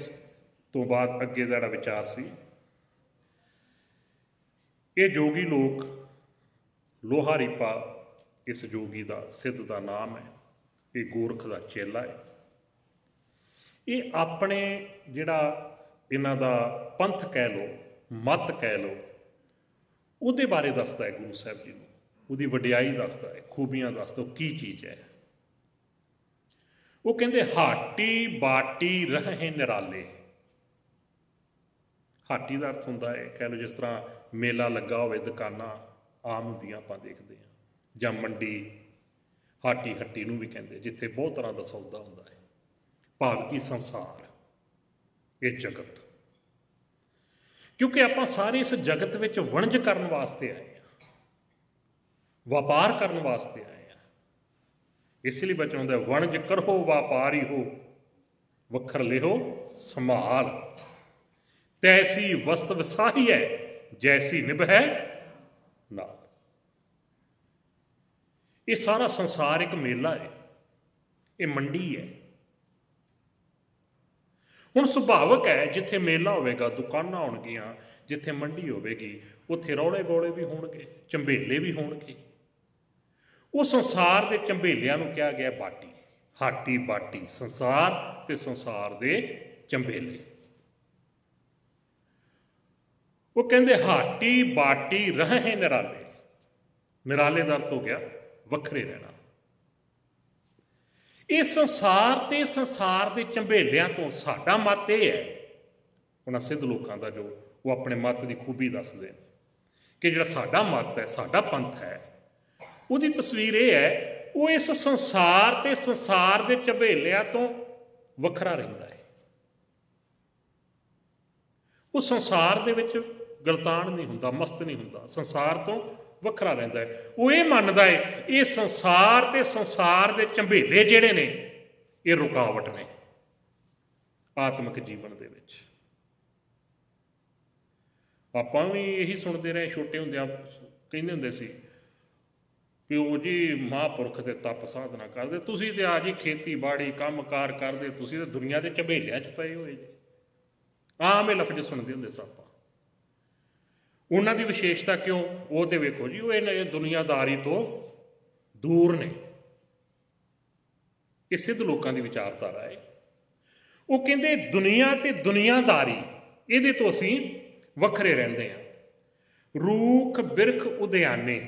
ਤੋਂ ਬਾਅਦ ਅੱਗੇ ਦਾ ਜਿਹੜਾ ਵਿਚਾਰ ਸੀ, ਇਹ ਜੋਗੀ ਲੋਕ, ਲੋਹਾ ਰੀਪਾ ਇਸ ਜੋਗੀ ਦਾ ਸਿੱਧ ਦਾ ਨਾਮ ਹੈ, ਇਹ ਗੋਰਖ ਦਾ ਚੇਲਾ ਹੈ। ਇਹ ਆਪਣੇ ਜਿਹੜਾ ਇਹਨਾਂ ਦਾ ਪੰਥ ਕਹਿ ਲਓ, ਮਤ ਕਹਿ ਲਓ, ਉਹਦੇ ਬਾਰੇ ਦੱਸਦਾ ਹੈ ਗੁਰੂ ਸਾਹਿਬ ਜੀ ਨੂੰ, ਉਹਦੀ ਵਡਿਆਈ ਦੱਸਦਾ ਹੈ, ਖੂਬੀਆਂ ਦੱਸਦਾ, ਉਹ ਕੀ ਚੀਜ਼ ਹੈ। ਉਹ ਕਹਿੰਦੇ ਹਾਟੀ ਬਾਟੀ ਰਹੇ ਨਿਰਾਲੇ। ਹਾਟੀ ਦਾ ਅਰਥ ਹੁੰਦਾ ਹੈ, ਕਹਿ ਲਓ ਜਿਸ ਤਰ੍ਹਾਂ ਮੇਲਾ ਲੱਗਾ ਹੋਵੇ, ਦੁਕਾਨਾਂ ਆਮ ਹੁੰਦੀਆਂ ਆਪਾਂ ਦੇਖਦੇ ਹਾਂ, ਜਾਂ ਮੰਡੀ, ਹਾਟੀ ਹੱਟੀ ਨੂੰ ਵੀ ਕਹਿੰਦੇ, ਜਿੱਥੇ ਬਹੁਤ ਤਰ੍ਹਾਂ ਦਾ ਸੌਦਾ ਹੁੰਦਾ ਹੈ। ਭਾਵ ਕਿ ਸੰਸਾਰ, ये जगत, क्योंकि आप सारे इस जगत में वणज करने वास्ते आए हैं, व्यापार करने वास्ते आए हैं। इसलिए बचन होंगे वणज करो व्यापारी हो, वखर लिहो संभाल, तैसी वस्त वसाही है जैसी निभ है नाल। ये सारा संसार एक मेला है, ये मंडी है। हुण सुभावक है जिथे मेला होवेगा दुकानां होणगियां, जिथे मंडी होवेगी उत्थे रौले गौले भी होणगे, झंबेले भी होणगे। वो संसार के झंबेलियां नूं कहा गया बाटी, हाटी बाटी, संसार ते संसार दे झंबेले। वो कहते हाटी बाटी रहे निराले, निराले का अर्थ हो गया वखरे रहना। ये संसार ते संसार के झंबेलियां तो साडा मत यह है, उन्होंने सिद्ध लोगों का जो वो अपने मत की खूबी दसते हैं कि जो साडा मत है, साडा पंथ है, उसकी तस्वीर ये है वो इस संसार ते संसार के झंबेलियां तो वखरा रहिंदा है। वो संसार दे विच गलतान नहीं हुंदा, मस्त नहीं हुंदा, संसार तो वखरा रहिंदा है। वो ये मनदा है ये संसार ते संसार के झंबेले जिहड़े ने ये रुकावट ने आत्मिक जीवन दे विच। आपां भी यही सुनते रहे, छोटे हुंदिआं कहंदे हुंदे सी पिओ जी महापुरख के तप साधना करते, तुसीं ते आ जी खेती बाड़ी काम कार करते, तुसीं ते दुनिया के झंबेलियां च पए होए जी। आम ये लफ्ज सुनते होंगे सां आपां। उन्हां दी विशेषता क्यों, वो तो वेखो जी वो ये दुनियादारी तो दूर ने। ये सिद्ध लोगों की विचारधारा है। वो कहते दुनिया ते दुनियादारी ये तो असीं वखरे रहिंदे हां। रूख बिरख उद्याने,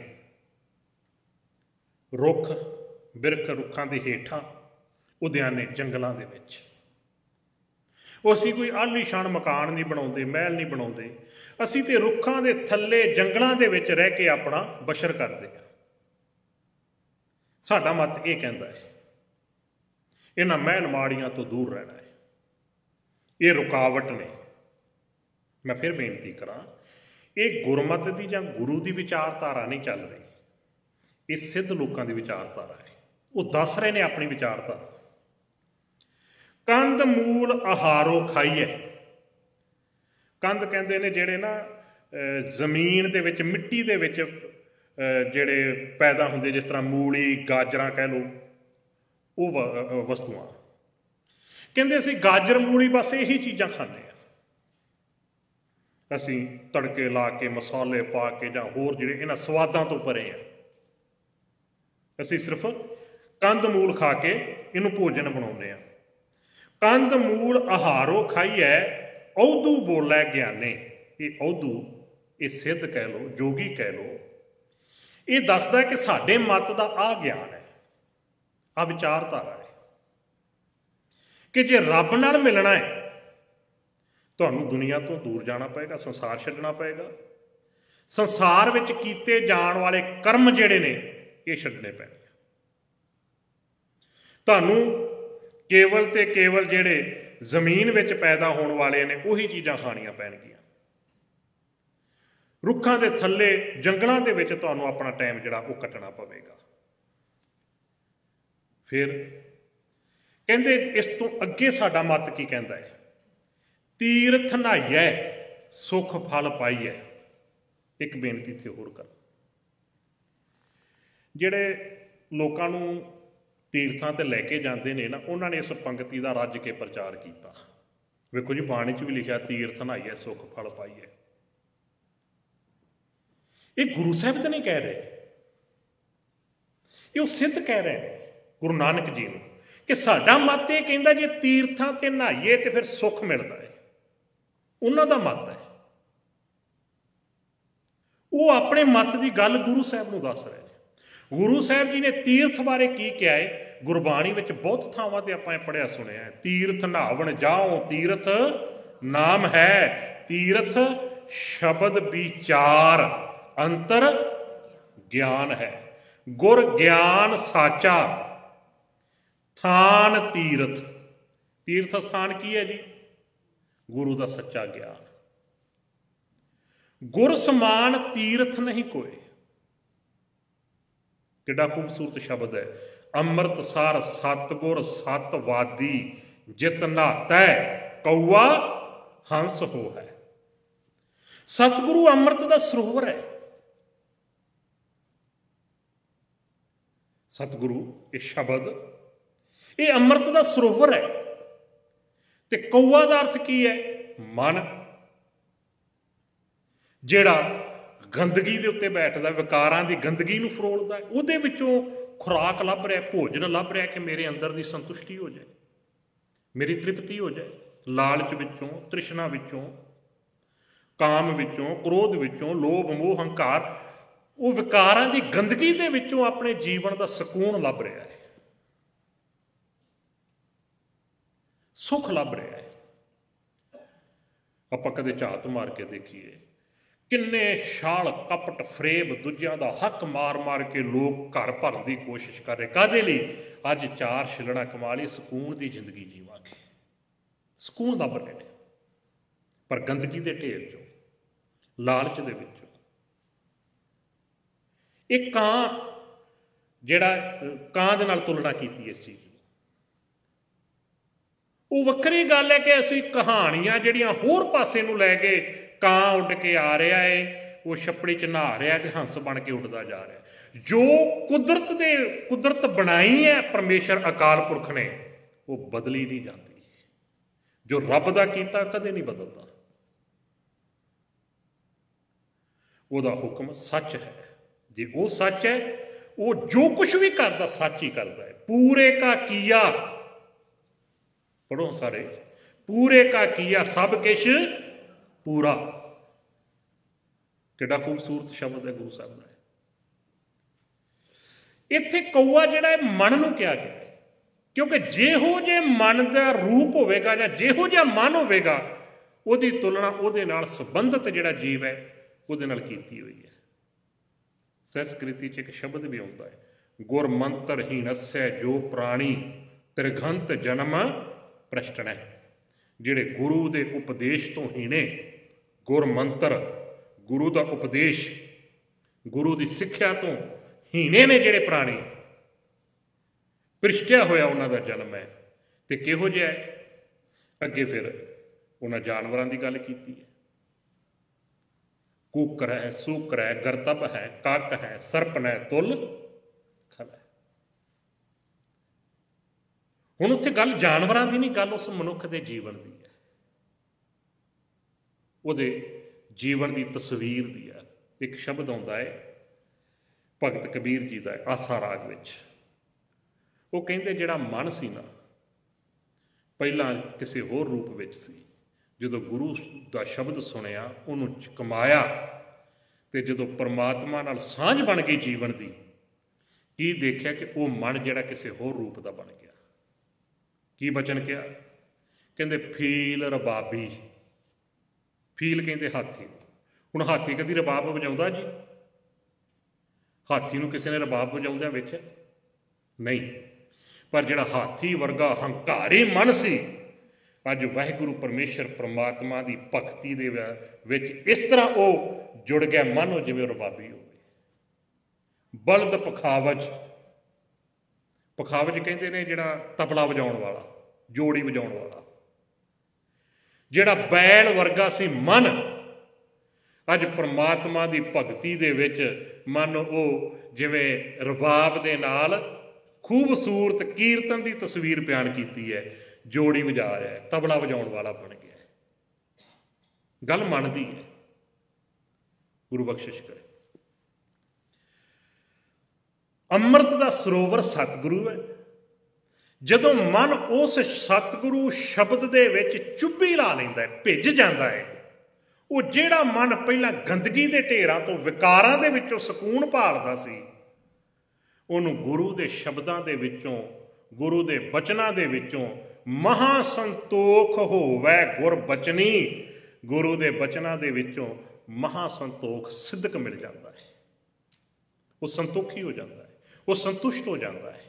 रुख बिरख रुखां दे हेठां, उद्याने जंगलों के विच। वो असीं कोई आलीशान मकान नहीं बनाउंदे, महल नहीं बनाउंदे, असीं ते रुखां दे थल्ले जंगलों के विच रह के अपना बशर करते हैं। साडा मत ये कहता है इन्हां महल माड़ियां तो दूर रहना है, ये रुकावट ने। मैं फिर बेनती करा, ये गुरमत की जां गुरु की विचारधारा नहीं चल रही, ये सिद्ध लोगों की विचारधारा है। वो दस रहे ने अपनी विचारधारा। कंद मूल आहारो खाइए, कंद कहते हैं जेड़े ना जमीन दे विच मिट्टी दे विच जेड़े पैदा होंदे, जिस तरह मूली गाजर कह लो, वो वस्तुआं कहते असीं गाजर मूली बस यही चीज़ां खाने हैं। असीं तड़के ला के मसाले पा के जां होर जिहड़े इन्हां स्वादां तो परे हैं, असीं सिर्फ कंद मूल खा के इनू भोजन बनाउंदे हैं। कंद मूल आहारो खाइए औदू बोलै ज्ञाने, ये औदू ये सिद्ध कह लो, जोगी कह लो, ये दसदा है कि साडे मत का आ ज्ञान है, आ विचारधारा है कि जे रब नाल मिलना है तुहानूं दुनिया तो दूर जाना पएगा, संसार छड्डना पएगा। संसार विच कीते जाण वाले कर्म जिहड़े ने ये छड्डने पैणे। तुहानूं केवल ते केवल जिहड़े जमीन विच पैदा होने वाले ने उही चीज़ां खाणियां पैणगियां। रुखां दे थल्ले जंगलों के विच तुहानूं अपना टाइम जिहड़ा वो कट्टना पवेगा। फिर कहंदे इस तो अगे साडा मत की कहंदा है, तीरथ नहाइए सुख फल पाइए। एक बेनती थे होर कर, जिहड़े लोकां नूं तीर्थां ते लैके जाते हैं ना, उन्होंने इस पंक्ति का रज के प्रचार किया। वेखो जी बाणी च भी लिखा तीर्थ नहाइए सुख फल पाइए। ये गुरु साहब तो नहीं कह रहे, ये सिद्ध कह रहे हैं गुरु नानक जी ने कि साडा मत ये कहता जे तीर्थां ते नहाइए तो फिर सुख मिलता है। उन्हों का मत है, वो अपने मत की गल गुरु साहब नूं दस रहे हैं। गुरु साहब जी ने तीर्थ बारे की क्या है, गुरबाणी में बहुत थावां ते आपां पढ़िया सुनिया, तीर्थ नहावन जाओ तीर्थ नाम है, तीर्थ शब्द विचार अंतर ज्ञान है, गुर ज्ञान साचा थान तीर्थ। तीर्थ स्थान की है जी, गुरु का सच्चा ज्ञान। गुर समान तीर्थ नहीं कोई, कितना खूबसूरत शब्द है। अमृतसर सतगुर सतवादी, जित नहातै कौआ हंस हो है। सतगुरु अमृत का सरोवर है। सतगुरु ये शब्द ये अमृत का सरोवर है। ते कौआ का अर्थ की है? मन, जिहड़ा गंदगी के उत्ते बैठदा, विकारां की गंदगी नूं फरोलदा है, उहदे विचों खुराक लभ रहा, भोजन लभ रहा कि मेरे अंदर की संतुष्टि हो जाए, मेरी तृप्ति हो जाए। लालच विचों, तृष्णा विचों, काम विचों, क्रोध विचों, लोभ मोह हंकार, वो विकारां की गंदगी दे विचों अपने जीवन का सुकून लभ रहा है, सुख लभ रहा है। आपां कदे झात मार के देखिए, किन्ने छाल कपट फरेब दूजियां दा हक मार मार के लोग घर भरन की कोशिश कर रहे। काहदे लई? अज चार छिलड़ा कमा ली, सुकून की जिंदगी जीवांगे, सुकून लभ रहे हैं। पर गंदगी के ढेर चों, लालच दे विचों। एक कां, जिहड़ा कां दे नाल तुलना कीती इस चीज़, वो वक्री गल है कि असीं कहानियां जिहड़ियां होर पासे नूं लै गए। कां उड़ के आ रहा है, वो छप्पड़ी च नहा रहा है तो हंस बन के उड़ता जा रहा है। जो कुदरत बनाई है परमेश्वर अकाल पुरख ने, वो बदली नहीं जाती। जो रब दा कीता कदे नहीं बदलता। ਉਹਦਾ हुक्म सच है। जे वो सच है, वो जो कुछ भी करता सच ही करता है। पूरे का किया, पढ़ो सारे, पूरे का किया सब किश पूरा। कितना खूबसूरत शब्द है गुरु साहब का। इत्थे कौआ जिहड़ा मन नूं क्या गया, क्योंकि जेहो जे मन का रूप होवेगा जां जेहो जिहा मन होवेगा, उहदी तुलना उहदे नाल संबंधित जिहड़ा जीव है उहदे नाल कीती हुई है। संस्कृति च एक शब्द भी आता है, गुरमंत्र हीनस्य जो प्राणी त्रिघंत जन्म प्रश्टन है। जिहड़े गुरु के उपदेश तो हीने, गुरमंत्र गुरु का उपदेश, गुरु की सिक्ख्या तो हीने ने जिहड़े प्राणी, भ्रिष्टिया होया उन्हां दा जन्म है। तो किहो जिहा है? अगे फिर उन्हां जानवरां दी गल कीती है। कुकर है, सूकर है, गरतब है, कक है, सरपन है, तुल खल है। हुण उत्थे गल जानवरां दी नहीं, गल उस मनुख के जीवन की है, उहदे जीवन की तस्वीर दी है। एक शब्द आउंदा है भगत कबीर जी का आसा राग विच, वो कहिंदे जिहड़ा मन सी ना पहलां किसी होर रूप विच सी, जदों गुरु का शब्द सुनिया, उन्होंने कमाया, तो जदों परमात्मा नाल सांझ बन गई जीवन की, की देखिया कि वह मन जिहड़ा किसी होर रूप का बन गया। की बचन किया? कहते फील रबाबी। फील कहते हाथी। हुण हाथी कभी रबाब वजाउंदा जी? हाथी नूं किसी ने रबाब वजाउंदा वेखिया नहीं। पर जिहड़ा हाथी वर्गा हंकारी मन सी, अज वाहिगुरू परमेश्वर परमात्मा की भगती दे विच इस तरह वो जुड़ गया, मन हो जिवें रबाबी हो। बलद पखावज, पखावज कहते हैं जिहड़ा तबला वजाउण वाला, जोड़ी वजाउण वाला। जिहड़ा बैल वर्गा सी मन, अज परमात्मा की भगती दे विच मन वो जिवें रबाब दे नाल खूबसूरत कीर्तन की तस्वीर बयान की है, जोड़ी वजा रहा है, तबला वजाउण वाला बन गया है। गल मन दी है। गुरु बख्शिश करे। अमृत का सरोवर सतगुरु है। जदों मन उस सतगुरु शब्द दे विच चुप्पी ला लैंदा है, भिज जाता है, वो जिहड़ा मन पहला गंदगी के ढेरां तो विकारां दे विचों सुकून भालदा सी, उहनूं गुरु के शब्दां दे विचों, गुरु के बचनां दे विचों महासंतोख होवै गुर बचनी। गुरु के बचनां दे विचों महासंतोख सिद्धक मिल जाता है। वो संतोखी हो जाता है, वो संतुष्ट हो जाता है,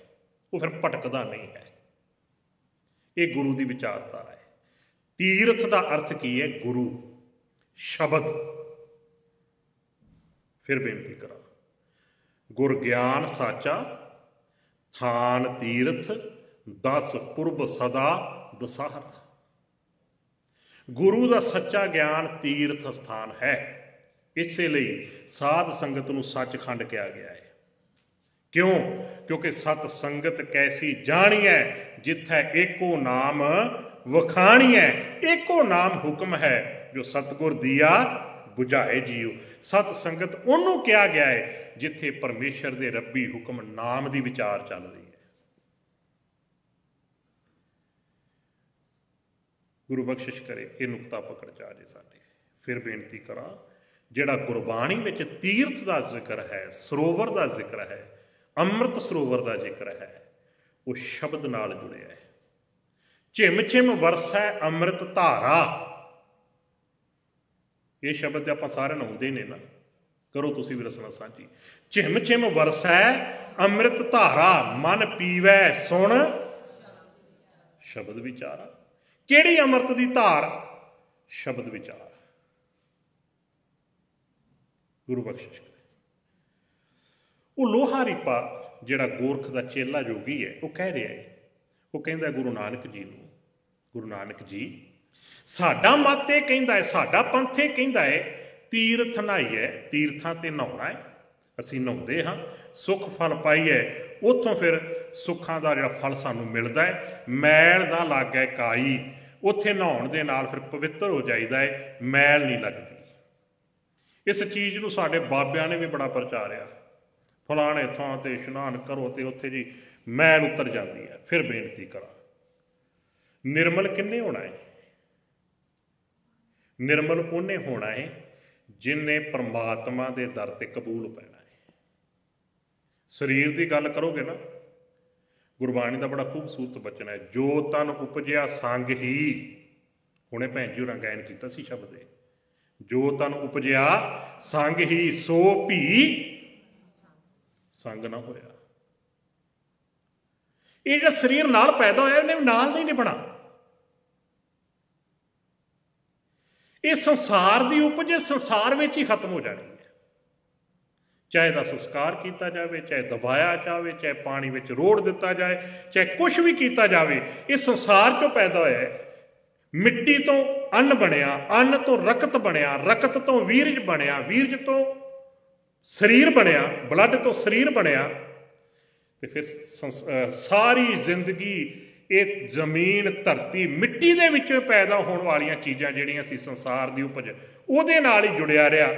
वो फिर भटकदा नहीं है। ये गुरु की विचारधारा है। तीर्थ का अर्थ की है गुरु शब्द। फिर बेनती करा, गुर ज्ञान साचा थान तीर्थ 10 पुरब सदा दसाहरा। गुरु का सच्चा ज्ञान तीर्थ स्थान है, इसलिए साध संगत नूं सचखंड कहा गया है। क्यों? क्योंकि सत संगत कैसी जानिए जिथे एको नाम वखाणिए। एको नाम हुक्म है जो सतगुर दिया बुझाए जीओ। सत संगत उन्होंने कहा गया है जिथे परमेश्वर के रब्बी हुक्म नाम की विचार चल रही है। गुरु बख्शिश करे ये नुकता पकड़ च आ जाए साडे। फिर बेनती करा, जिहड़ा गुरबाणी में तीर्थ का जिक्र है, सरोवर का जिक्र है, अमृत सरोवर का जिक्र है, वो शब्द नाल जुड़िया है। झिम झिम वरसै अमृत धारा, ये शब्द आप सारे आउंदे ने ना, करो तुसी भी रसना साझी। झिम झिम वरसै अमृत धारा, मन पीवै सुन शब्द विचारा। केड़ी अमृत की धार? शब्द विचार। गुरु बख्शिश करे। वो लोहा रिपा जिहड़ा गोरख का चेला योगी है, वो कह रहा है, वो कहता है गुरु नानक जी नूं, गुरु नानक जी साडा मत ये कहता है, साडा पंथ ये कहता है तीर्थ नहाइए, तीर्थां ते नहाउणा है, असीं नहाउंदे हाँ, सुख फल पाइए, उत्थों फिर सुखां दा जिहड़ा फल सानूं मिलदा है, मैल ना लागे काई, उत्थे नहाउण दे नाल फिर पवित्र हो जाइदा है, मैल नहीं लगदी। इस चीज़ नूं साडे बाबिਆਂ ने भी बड़ा प्रचारिया, फलाने थां ते इशनान करो तो उत्थे जी मैल उतर जाती है। फिर बेनती करा, निर्मल किन्ने होना है? निर्मल उन्हें होना है जिन्हें परमात्मा के दर ते कबूल पैना है। शरीर की गल करोगे ना, गुरबाणी का बड़ा खूबसूरत बचन है, जो तन उपजिया संग ही, हुणे भैन जी होरां गायन किया सी शब्द है, जो तन उपजिया संग ही सो भी संग ना होया। ये जो शरीर नाल पैदा होया इन्हें नाल नहीं निभना। ये संसार की उपज संसार में ही खत्म हो जानी है, चाहे दा संस्कार किया जाए, चाहे दबाया जाए, चाहे पानी में रोड़ दिता जाए, चाहे कुछ भी किया जाए, ये संसार चो पैदा होया है। मिट्टी तो अन्न बनया, अन्न तो रकत बनया, रकत तो वीरज बनया, वीरज तो शरीर बनया, ब्लड तो शरीर बनया, तो फिर सारी जिंदगी ये जमीन धरती मिट्टी दे विचों पैदा होने वाली चीज़ां जिहड़ियां सी संसार की उपज, उहदे नाल ही जुड़िया रहा,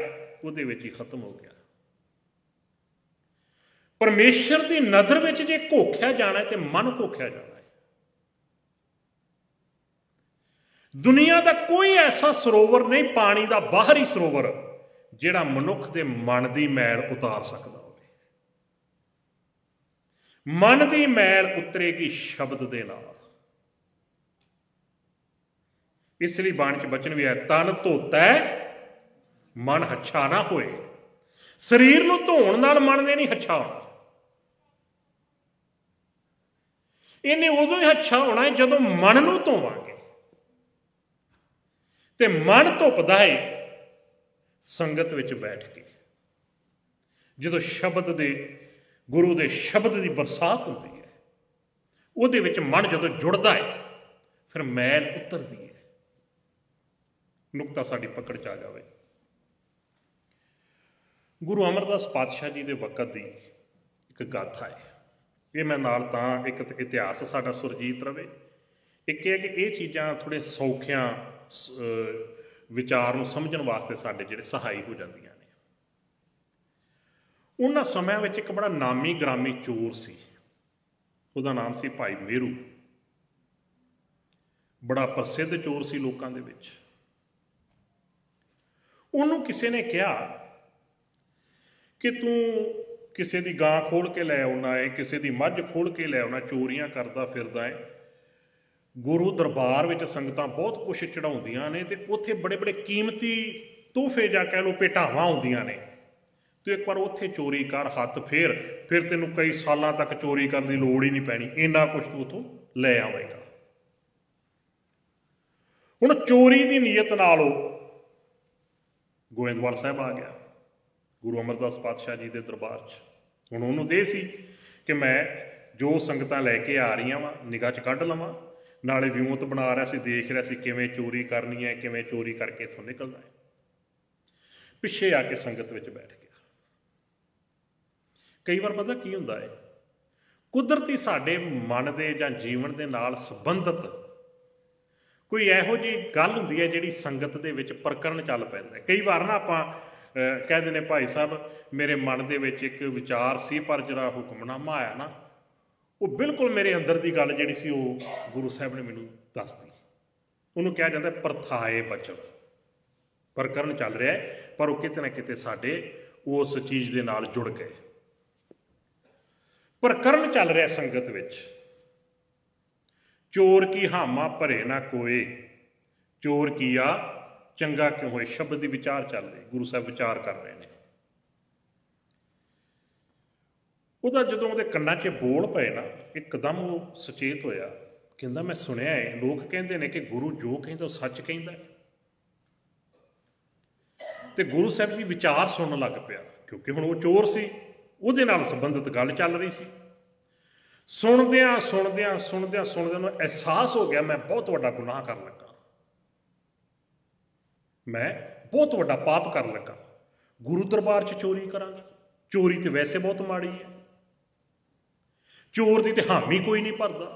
उहदे विच ही खत्म हो गया। परमेश्वर की नज़र में जे घोख्या जाना है तो मन घोख्या जाना है। दुनिया का कोई ऐसा सरोवर नहीं, पानी का बाहरी सरोवर, जिहड़ा मनुख के मन की मैल उतार सकता हो। मन की मैल उतरेगी शब्द के नाल। इसलिए बाणी च बचन भी है, तन धोता मन हच्छा ना होए। शरीर नूं धोण नाल मन ने नहीं हच्छा होना, इन्हें उदों ही हच्छा होना है जदों मन नूं धोवांगे। ते मन धुपदा है संगत विच बैठ के, जदों शब्द दे गुरु के शब्द की बरसात होती है, उहदे विच मन जदों जुड़दा है फिर मैल उतरदी है। नुकता साडी पकड़ च आ जाए। गुरु अमरदास पातशाह जी के वक़्त की एक गाथा है, ये मैं नाल तां एक इतिहास साडा सुरजीत रवे, एक है कि ये चीज़ां थोड़े सौखियां विचार नूं समझण वास्ते साडे जिहड़े सहाई हो जांदियां ने। उन्हां समयां विच एक बड़ा नामी ग्रामी चोर सी, उहदा नाम सी भाई मेरू। बड़ा प्रसिद्ध चोर सी लोकां दे विच। उन्होंने किसी ने कहा कि तू किसी की गां खोल के लै आउना है, किसी की मझ खोल के लै आउना, चोरियां करदा फिरदा है। गुरु दरबार में संगतां बहुत कुछ चढ़ाउंदियां ने, तो उत्थे बड़े बड़े कीमती तोहफे जा कह लो भेटावां आउंदियां ने। तो एक बार उत्थे चोरी कर, हथ फिर तेनों कई सालों तक चोरी करने की लोड़ ही नहीं पैनी, इन्ना कुछ तू उतों लै आवेगा। ਹੁਣ ਚੋਰੀ ਦੀ ਨੀਅਤ ਨਾਲ ਉਹ ਗੋਇੰਦਵਾਲ ਸਾਹਿਬ ਆ ਗਿਆ ਗੁਰੂ ਅਮਰਦਾਸ ਪਾਤਸ਼ਾਹ ਜੀ ਦੇ ਦਰਬਾਰ 'ਚ। ਹੁਣ ਉਹਨੂੰ ਤੇ ਸੀ ਕਿ ਮੈਂ ਜੋ ਸੰਗਤਾਂ ਲੈ ਕੇ ਆ ਰਹੀਆਂ ਵਾ ਨਿਗਾਹ 'ਚ ਕੱਢ ਲਵਾਂ, ਨਾਲੇ ਵਿਉਂਤ ਬਣਾ ਰਿਹਾ ਸੀ, ਦੇਖ ਰਿਹਾ ਸੀ ਕਿਵੇਂ ਚੋਰੀ ਕਰਨੀ ਹੈ, ਕਿਵੇਂ ਚੋਰੀ ਕਰਕੇ ਇੱਥੋਂ ਨਿਕਲਣਾ ਹੈ। ਪਿੱਛੇ ਆ ਕੇ ਸੰਗਤ ਵਿੱਚ ਬੈਠ ਗਿਆ। ਕਈ ਵਾਰ ਪਤਾ ਕੀ ਹੁੰਦਾ ਹੈ, ਕੁਦਰਤੀ ਸਾਡੇ ਮਨ ਦੇ ਜਾਂ ਜੀਵਨ ਦੇ ਨਾਲ ਸੰਬੰਧਿਤ ਕੋਈ ਇਹੋ ਜਿਹੀ ਗੱਲ ਹੁੰਦੀ ਹੈ ਜਿਹੜੀ ਸੰਗਤ ਦੇ ਵਿੱਚ ਪ੍ਰਕਰਨ ਚੱਲ ਪੈਂਦਾ। ਕਈ ਵਾਰ ਨਾ ਆਪਾਂ ਕਹਿੰਦੇ ਨੇ ਭਾਈ ਸਾਹਿਬ ਮੇਰੇ ਮਨ ਦੇ ਵਿੱਚ ਇੱਕ ਵਿਚਾਰ ਸੀ, ਪਰ ਜਿਹੜਾ ਹੁਕਮਨਾਮਾ ਆਇਆ ਨਾ ਉਹ ਬਿਲਕੁਲ ਮੇਰੇ ਅੰਦਰ ਦੀ ਗੱਲ ਜਿਹੜੀ ਸੀ ਉਹ ਗੁਰੂ ਸਾਹਿਬ ਨੇ ਮੈਨੂੰ ਦੱਸਦੀ। ਉਹਨੂੰ ਕਿਹਾ ਜਾਂਦਾ ਪ੍ਰਥਾਏ ਬਚਨ। ਪ੍ਰਕਰਨ ਚੱਲ ਰਿਹਾ ਪਰ ਉਹ ਕਿਤੇ ਨਾ ਕਿਤੇ ਸਾਡੇ ਉਸ ਚੀਜ਼ ਦੇ ਨਾਲ ਜੁੜ ਗਏ। ਪ੍ਰਕਰਨ ਚੱਲ ਰਿਹਾ ਸੰਗਤ ਵਿੱਚ, ਚੋਰ ਕੀ ਹਾਮਾ ਭਰੇ ਨਾ ਕੋਏ, ਚੋਰ ਕੀਆ ਚੰਗਾ ਕਿਉਂ ਹੋਏ, ਸ਼ਬਦ ਦੀ ਵਿਚਾਰ ਚੱਲ ਰਹੀ। ਗੁਰੂ ਸਾਹਿਬ ਵਿਚਾਰ ਕਰ ਰਹੇ ਨੇ। ਉਹਦਾ ਜਦੋਂ ਉਹਦੇ ਕੰਨਾਂ 'ਚ ਬੋਲ ਪਏ ਨਾ, ਇੱਕਦਮ ਉਹ ਸੁਚੇਤ ਹੋਇਆ। ਕਹਿੰਦਾ ਮੈਂ ਸੁਣਿਆ ਹੈ ਲੋਕ ਕਹਿੰਦੇ ਨੇ ਕਿ ਗੁਰੂ ਜੋ ਕਹਿੰਦਾ ਉਹ ਸੱਚ ਕਹਿੰਦਾ। ਤੇ ਗੁਰੂ ਸਾਹਿਬ ਜੀ ਵਿਚਾਰ ਸੁਣਨ ਲੱਗ ਪਿਆ, ਕਿਉਂਕਿ ਹੁਣ ਉਹ ਚੋਰ ਸੀ, ਉਹਦੇ ਨਾਲ ਸੰਬੰਧਿਤ ਗੱਲ ਚੱਲ ਰਹੀ ਸੀ। ਸੁਣਦਿਆਂ ਸੁਣਦਿਆਂ ਸੁਣਦਿਆਂ ਸੁਣਦਿਆਂ ਨੂੰ ਅਹਿਸਾਸ ਹੋ ਗਿਆ ਮੈਂ ਬਹੁਤ ਵੱਡਾ ਗੁਨਾਹ ਕਰਨ ਲੱਗਾ, ਮੈਂ ਬਹੁਤ ਵੱਡਾ ਪਾਪ ਕਰਨ ਲੱਗਾ। ਗੁਰੂ ਦਰਬਾਰ 'ਚ ਚੋਰੀ ਕਰਾਂਗਾ, ਚੋਰੀ ਤੇ ਵੈਸੇ ਬਹੁਤ ਮਾੜੀ ਹੈ, ਚੋਰ ਦੀ ਤੇ ਹਾਮੀ ਕੋਈ ਨਹੀਂ ਭਰਦਾ।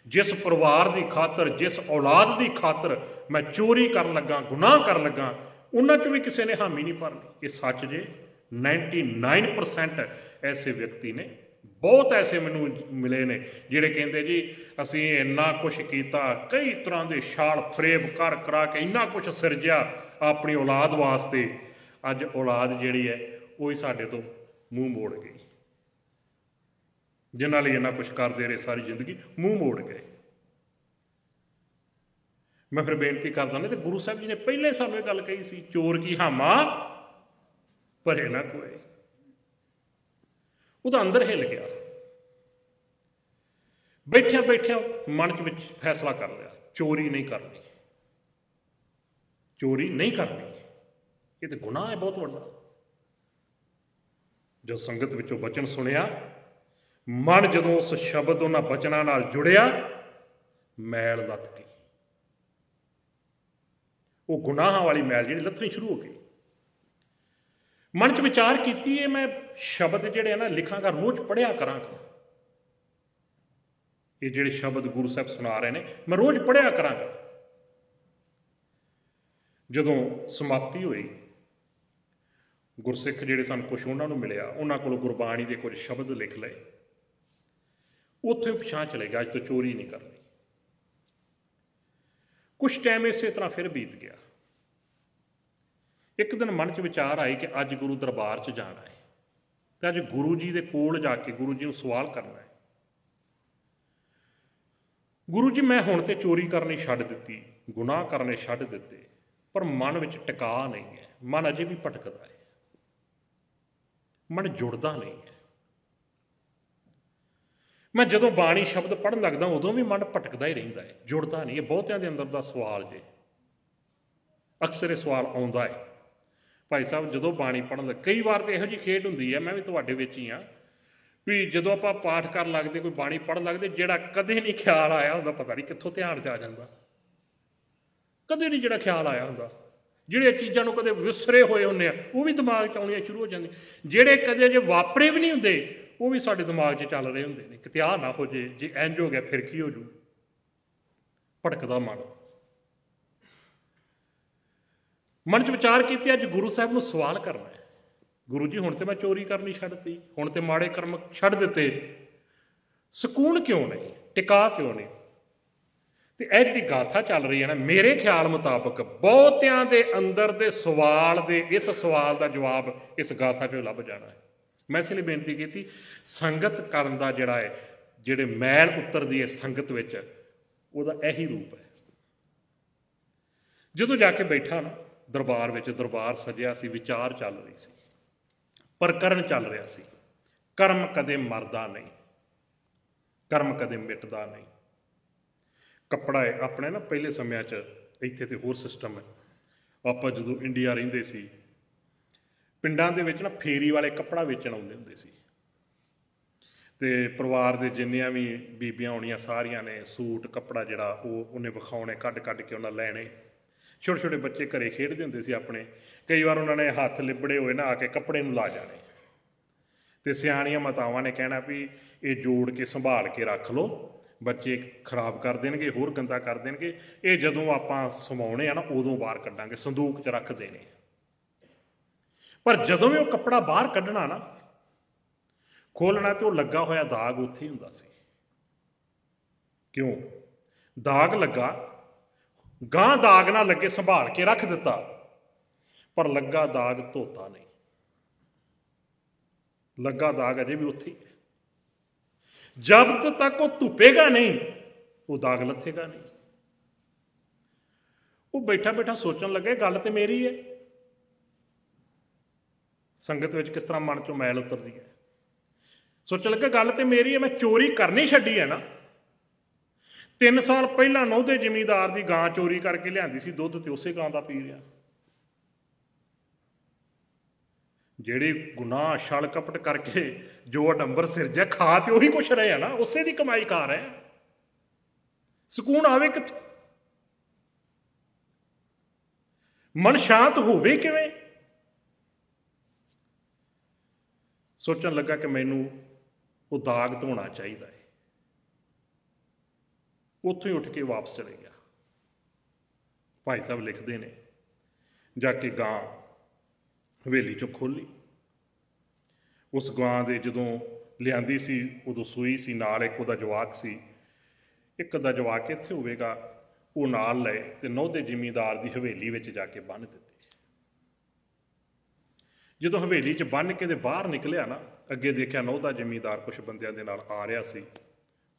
ਜਿਸ ਪਰਿਵਾਰ ਦੀ ਖਾਤਰ, ਜਿਸ ਔਲਾਦ ਦੀ ਖਾਤਰ ਮੈਂ ਚੋਰੀ ਕਰਨ ਲੱਗਾ, ਗੁਨਾਹ ਕਰਨ ਲੱਗਾ, ਉਹਨਾਂ 'ਚ ਵੀ ਕਿਸੇ ਨੇ ਹਾਮੀ ਨਹੀਂ ਭਰਨੀ। ਇਹ ਸੱਚ ਜੇ 99% ਐਸੇ ਵਿਅਕਤੀ ਨੇ, ਬਹੁਤ ਐਸੇ ਮੈਨੂੰ ਮਿਲੇ ਨੇ ਜਿਹੜੇ ਕਹਿੰਦੇ ਜੀ ਅਸੀਂ ਇੰਨਾ ਕੁਛ ਕੀਤਾ, ਕਈ ਤਰ੍ਹਾਂ ਦੇ ਛਾਲ ਫਰੇਬ ਕਰ ਕਰਾ ਕੇ ਇੰਨਾ ਕੁਛ ਸਿਰਜਿਆ ਆਪਣੀ ਔਲਾਦ ਵਾਸਤੇ, ਅੱਜ ਔਲਾਦ ਜਿਹੜੀ ਹੈ ਉਹ ਹੀ ਸਾਡੇ ਤੋਂ ਮੂੰਹ ਮੋੜ ਗਈ। ਜਿਨ੍ਹਾਂ ਲਈ ਇੰਨਾ ਕੁਛ ਕਰਦੇ ਰਹੇ ਸਾਰੀ ਜ਼ਿੰਦਗੀ, ਮੂੰਹ ਮੋੜ ਗਏ। ਮੈਂ ਫਿਰ ਬੇਨਤੀ ਕਰਦਾ ਨਾ, ਤੇ ਗੁਰੂ ਸਾਹਿਬ ਜੀ ਨੇ ਪਹਿਲੇ ਸਾਨੂੰ ਇਹ ਗੱਲ ਕਹੀ ਸੀ, ਚੋਰ ਕੀ ਹਾਮਾ ਭਰੇ ਨਾ ਕੋਏ। ਉਹਦਾ ਅੰਦਰ ਹਿੱਲ ਗਿਆ। ਬੈਠਿਆ ਬੈਠਿਆ ਮਨ 'ਚ ਵਿੱਚ ਫੈਸਲਾ ਕਰ ਲਿਆ, ਚੋਰੀ ਨਹੀਂ ਕਰਨੀ, ਚੋਰੀ ਨਹੀਂ ਕਰਨੀ, ਇਹ ਤੇ ਗੁਨਾਹ ਹੈ ਬਹੁਤ ਵੱਡਾ। ਜੋ ਸੰਗਤ ਵਿੱਚੋਂ ਬਚਨ ਸੁਣਿਆ, ਮਨ ਜਦੋਂ ਉਸ ਸ਼ਬਦ ਉਹਨਾਂ ਬਚਨਾਂ ਨਾਲ ਜੁੜਿਆ, ਮੈਲ ਲੱਥ ਗਈ। ਉਹ ਗੁਨਾਹਾਂ ਵਾਲੀ ਮੈਲ ਜਿਹੜੀ ਲੱਥਣੀ ਸ਼ੁਰੂ ਹੋ ਗਈ। ਮਨ 'ਚ ਵਿਚਾਰ ਕੀਤੀ ਇਹ ਮੈਂ ਸ਼ਬਦ ਜਿਹੜੇ ਆ ਨਾ ਲਿਖਾਂਗਾ, ਰੋਜ਼ ਪੜ੍ਹਿਆ ਕਰਾਂਗਾ। ਇਹ ਜਿਹੜੇ ਸ਼ਬਦ ਗੁਰੂ ਸਾਹਿਬ ਸੁਣਾ ਰਹੇ ਨੇ ਮੈਂ ਰੋਜ਼ ਪੜ੍ਹਿਆ ਕਰਾਂਗਾ। ਜਦੋਂ ਸਮਾਪਤੀ ਹੋਈ, ਗੁਰਸਿੱਖ ਜਿਹੜੇ ਸਨ ਕੁਛ ਉਹਨਾਂ ਨੂੰ ਮਿਲਿਆ, ਉਹਨਾਂ ਕੋਲੋਂ ਗੁਰਬਾਣੀ ਦੇ ਕੁਝ ਸ਼ਬਦ ਲਿਖ ਲਏ, ਉੱਥੇ ਪਿਛਾਂ ਚਲੇ ਗਿਆ, ਅੱਜ ਤੋਂ ਚੋਰੀ ਨਹੀਂ ਕਰਨੀ। ਕੁਛ ਟਾਈਮ ਇਸੇ ਤਰ੍ਹਾਂ ਫਿਰ ਬੀਤ ਗਿਆ। ਇੱਕ ਦਿਨ ਮਨ 'ਚ ਵਿਚਾਰ ਆਏ ਕਿ ਅੱਜ ਗੁਰੂ ਦਰਬਾਰ 'ਚ ਜਾਣਾ ਹੈ ਤੇ ਅੱਜ ਗੁਰੂ ਜੀ ਦੇ ਕੋਲ ਜਾ ਕੇ ਗੁਰੂ ਜੀ ਨੂੰ ਸਵਾਲ ਕਰਨਾ ਹੈ, ਗੁਰੂ ਜੀ ਮੈਂ ਹੁਣ ਤੇ ਚੋਰੀ ਕਰਨੀ ਛੱਡ ਦਿੱਤੀ, ਗੁਨਾਹ ਕਰਨੇ ਛੱਡ ਦਿੱਤੇ, ਪਰ ਮਨ ਵਿੱਚ ਟਿਕਾ ਨਹੀਂ ਹੈ, ਮਨ ਅਜੇ ਵੀ ਭਟਕਦਾ ਹੈ, ਮਨ ਜੁੜਦਾ ਨਹੀਂ ਹੈ। ਮੈਂ ਜਦੋਂ ਬਾਣੀ ਸ਼ਬਦ ਪੜ੍ਹਨ ਲੱਗਦਾ ਉਦੋਂ ਵੀ ਮਨ ਭਟਕਦਾ ਹੀ ਰਹਿੰਦਾ ਹੈ, ਜੁੜਦਾ ਨਹੀਂ। ਇਹ ਬਹੁਤਿਆਂ ਦੇ ਅੰਦਰ ਦਾ ਸਵਾਲ ਜੇ, ਅਕਸਰ ਇਹ ਸਵਾਲ ਆਉਂਦਾ ਹੈ। ਭਾਈ ਸਾਹਿਬ ਜਦੋਂ ਬਾਣੀ ਪੜ੍ਹਨ ਲੱਗ, ਕਈ ਵਾਰ ਤਾਂ ਇਹੋ ਜਿਹੀ ਖੇਡ ਹੁੰਦੀ ਹੈ, ਮੈਂ ਵੀ ਤੁਹਾਡੇ ਵਿੱਚ ਹੀ ਹਾਂ, ਵੀ ਜਦੋਂ ਆਪਾਂ ਪਾਠ ਕਰਨ ਲੱਗਦੇ, ਕੋਈ ਬਾਣੀ ਪੜ੍ਹਨ ਲੱਗਦੇ, ਜਿਹੜਾ ਕਦੇ ਨਹੀਂ ਖਿਆਲ ਆਇਆ ਹੁੰਦਾ, ਪਤਾ ਨਹੀਂ ਕਿੱਥੋਂ ਧਿਆਨ 'ਚ ਆ ਜਾਂਦਾ, ਕਦੇ ਨਹੀਂ ਜਿਹੜਾ ਖਿਆਲ ਆਇਆ ਹੁੰਦਾ। ਜਿਹੜੀਆਂ ਚੀਜ਼ਾਂ ਨੂੰ ਕਦੇ ਵਿਸਰੇ ਹੋਏ ਹੁੰਦੇ ਆ ਉਹ ਵੀ ਦਿਮਾਗ 'ਚ ਆਉਣੀਆਂ ਸ਼ੁਰੂ ਹੋ ਜਾਂਦੀਆਂ, ਜਿਹੜੇ ਕਦੇ ਜੇ ਵਾਪਰੇ ਵੀ ਨਹੀਂ ਹੁੰਦੇ ਉਹ ਵੀ ਸਾਡੇ ਦਿਮਾਗ 'ਚ ਚੱਲ ਰਹੇ ਹੁੰਦੇ ਨੇ। ਕਿਤੇ ਆਹ ਨਾ ਹੋ ਜੇ, ਜੇ ਇੰਝ ਹੋ ਗਿਆ ਫਿਰ ਕੀ ਹੋ ਜੂ, ਭਟਕਦਾ ਮਨ 'ਚ ਵਿਚਾਰ ਕੀਤੇ ਅੱਜ ਗੁਰੂ ਸਾਹਿਬ ਨੂੰ ਸਵਾਲ ਕਰਨਾ ਹੈ, ਗੁਰੂ ਜੀ ਹੁਣ ਤੇ ਮੈਂ ਚੋਰੀ ਕਰਨੀ ਛੱਡਤੀ, ਹੁਣ ਤੇ ਮਾੜੇ ਕਰਮ ਛੱਡ ਦਿੱਤੇ, ਸਕੂਨ ਕਿਉਂ ਨਹੀਂ, ਟਿਕਾ ਕਿਉਂ ਨਹੀਂ? ਤੇ ਇਹ ਜਿਹੜੀ ਗਾਥਾ ਚੱਲ ਰਹੀ ਹੈ ਨਾ, ਮੇਰੇ ਖਿਆਲ ਮੁਤਾਬਕ ਬਹੁਤਿਆਂ ਦੇ ਅੰਦਰ ਦੇ ਸਵਾਲ ਦੇ, ਇਸ ਸਵਾਲ ਦਾ ਜਵਾਬ ਇਸ ਗਾਥਾ 'ਚੋਂ ਲੱਭ ਜਾਣਾ ਹੈ। ਮੈਂ ਇਸ ਲਈ ਬੇਨਤੀ ਕੀਤੀ, ਸੰਗਤ ਕਰਨ ਦਾ ਜਿਹੜਾ ਹੈ, ਜਿਹੜੇ ਮੈਲ ਉਤਰਦੀ ਹੈ ਸੰਗਤ ਵਿੱਚ, ਉਹਦਾ ਇਹੀ ਰੂਪ ਹੈ। ਜਦੋਂ ਜਾ ਕੇ ਬੈਠਾ ਨਾ ਦਰਬਾਰ ਵਿੱਚ, ਦਰਬਾਰ ਸਜਿਆ ਸੀ, ਵਿਚਾਰ ਚੱਲ ਰਹੀ ਸੀ, ਪ੍ਰਕਰਨ ਚੱਲ ਰਿਹਾ ਸੀ। ਕਰਮ ਕਦੇ ਮਰਦਾ ਨਹੀਂ, ਕਰਮ ਕਦੇ ਮਿਟਦਾ ਨਹੀਂ। ਕੱਪੜਾ ਆਪਣੇ ਨਾ ਪਹਿਲੇ ਸਮਿਆਂ 'ਚ ਇੱਥੇ ਤੇ ਹੋਰ ਸਿਸਟਮ ਹੈ। ਆਪਾਂ ਜਦੋਂ ਇੰਡੀਆ ਰਹਿੰਦੇ ਸੀ, ਪਿੰਡਾਂ ਦੇ ਵਿੱਚ ਨਾ ਫੇਰੀ ਵਾਲੇ ਕੱਪੜਾ ਵੇਚਣ ਆਉਂਦੇ ਹੁੰਦੇ ਸੀ, ਅਤੇ ਪਰਿਵਾਰ ਦੇ ਜਿੰਨੀਆਂ ਵੀ ਬੀਬੀਆਂ ਹੋਣੀਆਂ ਸਾਰੀਆਂ ਨੇ ਸੂਟ ਕੱਪੜਾ ਜਿਹੜਾ ਉਹਨੇ ਵਿਖਾਉਣੇ, ਕੱਢ ਕੱਢ ਕੇ ਉਹਨਾਂ ਲੈਣੇ। ਛੋਟੇ ਛੋਟੇ ਬੱਚੇ ਘਰੇ ਖੇਡਦੇ ਹੁੰਦੇ ਸੀ ਆਪਣੇ, ਕਈ ਵਾਰ ਉਹਨਾਂ ਨੇ ਹੱਥ ਲਿਬੜੇ ਹੋਏ ਨਾ ਆ ਕੇ ਕੱਪੜੇ ਨੂੰ ਲਾ ਜਾਣੇ, ਅਤੇ ਸਿਆਣੀਆਂ ਮਾਤਾਵਾਂ ਨੇ ਕਹਿਣਾ ਵੀ ਇਹ ਜੋੜ ਕੇ ਸੰਭਾਲ ਕੇ ਰੱਖ ਲਓ, ਬੱਚੇ ਖਰਾਬ ਕਰ ਦੇਣਗੇ, ਹੋਰ ਗੰਦਾ ਕਰ ਦੇਣਗੇ, ਇਹ ਜਦੋਂ ਆਪਾਂ ਸਵਾਉਣੇ ਆ ਨਾ ਉਦੋਂ ਬਾਹਰ ਕੱਢਾਂਗੇ, ਸੰਦੂਕ 'ਚ ਰੱਖ ਦੇਣੇ। ਪਰ ਜਦੋਂ ਵੀ ਉਹ ਕੱਪੜਾ ਬਾਹਰ ਕੱਢਣਾ ਨਾ, ਖੋਲ੍ਹਣਾ, ਤੇ ਉਹ ਲੱਗਾ ਹੋਇਆ ਦਾਗ ਉੱਥੇ ਹੀ ਹੁੰਦਾ ਸੀ। ਕਿਉਂ? ਦਾਗ ਲੱਗਾ, ਗਾਂ ਦਾਗ ਨਾ ਲੱਗੇ ਸੰਭਾਲ ਕੇ ਰੱਖ ਦਿੱਤਾ, ਪਰ ਲੱਗਾ ਦਾਗ ਧੋਤਾ ਨਹੀਂ, ਲੱਗਾ ਦਾਗ ਅਜੇ ਵੀ ਉੱਥੇ ਹੀ ਹੈ। ਜਦ ਤੱਕ ਉਹ ਧੁੱਪੇਗਾ ਨਹੀਂ ਉਹ ਦਾਗ ਲੱਥੇਗਾ ਨਹੀਂ। ਉਹ ਬੈਠਾ ਬੈਠਾ ਸੋਚਣ ਲੱਗੇ ਗੱਲ ਤੇ ਮੇਰੀ ਹੈ। ਸੰਗਤ ਵਿੱਚ ਕਿਸ ਤਰ੍ਹਾਂ ਮਨ ਚੋਂ ਮੈਲ ਉਤਰਦੀ ਹੈ। ਸੋਚਣ ਲੱਗਾ ਗੱਲ ਤੇ ਮੇਰੀ ਹੈ, ਮੈਂ ਚੋਰੀ ਕਰਨੀ ਛੱਡੀ ਹੈ ਨਾ। 3 ਸਾਲ ਪਹਿਲਾਂ ਨੌਦੇ ਜ਼ਿਮੀਂਦਾਰ ਦੀ ਗਾਂ ਚੋਰੀ ਕਰਕੇ ਲਿਆਂਦੀ ਸੀ ਦੁੱਧ, ਤੇ ਉਸੇ ਗਾਂ ਦਾ ਪੀ ਰਿਹਾ। ਜਿਹੜੀ ਗੁਨਾਹ ਛਲ ਕਪਟ ਕਰਕੇ ਜੋ ਅਡੰਬਰ ਸਿਰਜਿਆ, ਖਾ ਤੇ ਉਹੀ ਕੁਛ ਰਹੇ ਆ ਨਾ, ਉਸੇ ਦੀ ਕਮਾਈ ਖਾ ਰਹੇ। ਸਕੂਨ ਆਵੇ ਕਿੱਥੋਂ? ਮਨ ਸ਼ਾਂਤ ਹੋਵੇ ਕਿਵੇਂ? ਸੋਚਣ ਲੱਗਾ ਕਿ ਮੈਨੂੰ ਉਹ ਦਾਗ ਧੋਣਾ ਚਾਹੀਦਾ ਹੈ। ਉੱਥੋਂ ਹੀ ਉੱਠ ਕੇ ਵਾਪਸ ਚਲੇ ਗਿਆ। ਭਾਈ ਸਾਹਿਬ ਲਿਖਦੇ ਨੇ, ਜਾ ਕੇ ਗਾਂ ਹਵੇਲੀ 'ਚੋਂ ਖੋਲ੍ਹੀ। ਉਸ ਗਾਂ ਦੇ ਜਦੋਂ ਲਿਆਂਦੀ ਸੀ ਉਦੋਂ ਸੂਈ ਸੀ, ਨਾਲ ਇੱਕ ਉਹਦਾ ਜਵਾਕ ਸੀ। ਇੱਕ ਅੱਧਾ ਜਵਾਕ ਇੱਥੇ ਹੋਵੇਗਾ, ਉਹ ਨਾਲ ਲਏ ਅਤੇ ਨੌਦੇ ਜ਼ਿਮੀਂਦਾਰ ਦੀ ਹਵੇਲੀ ਵਿੱਚ ਜਾ ਕੇ ਬੰਨ੍ਹ ਦਿੱਤੇ। ਜਦੋਂ ਹਵੇਲੀ 'ਚ ਬੰਨ੍ਹ ਕੇ ਤੇ ਬਾਹਰ ਨਿਕਲਿਆ ਨਾ, ਅੱਗੇ ਦੇਖਿਆ ਨੌਦਾ ਜ਼ਿਮੀਂਦਾਰ ਕੁਛ ਬੰਦਿਆਂ ਦੇ ਨਾਲ ਆ ਰਿਹਾ ਸੀ।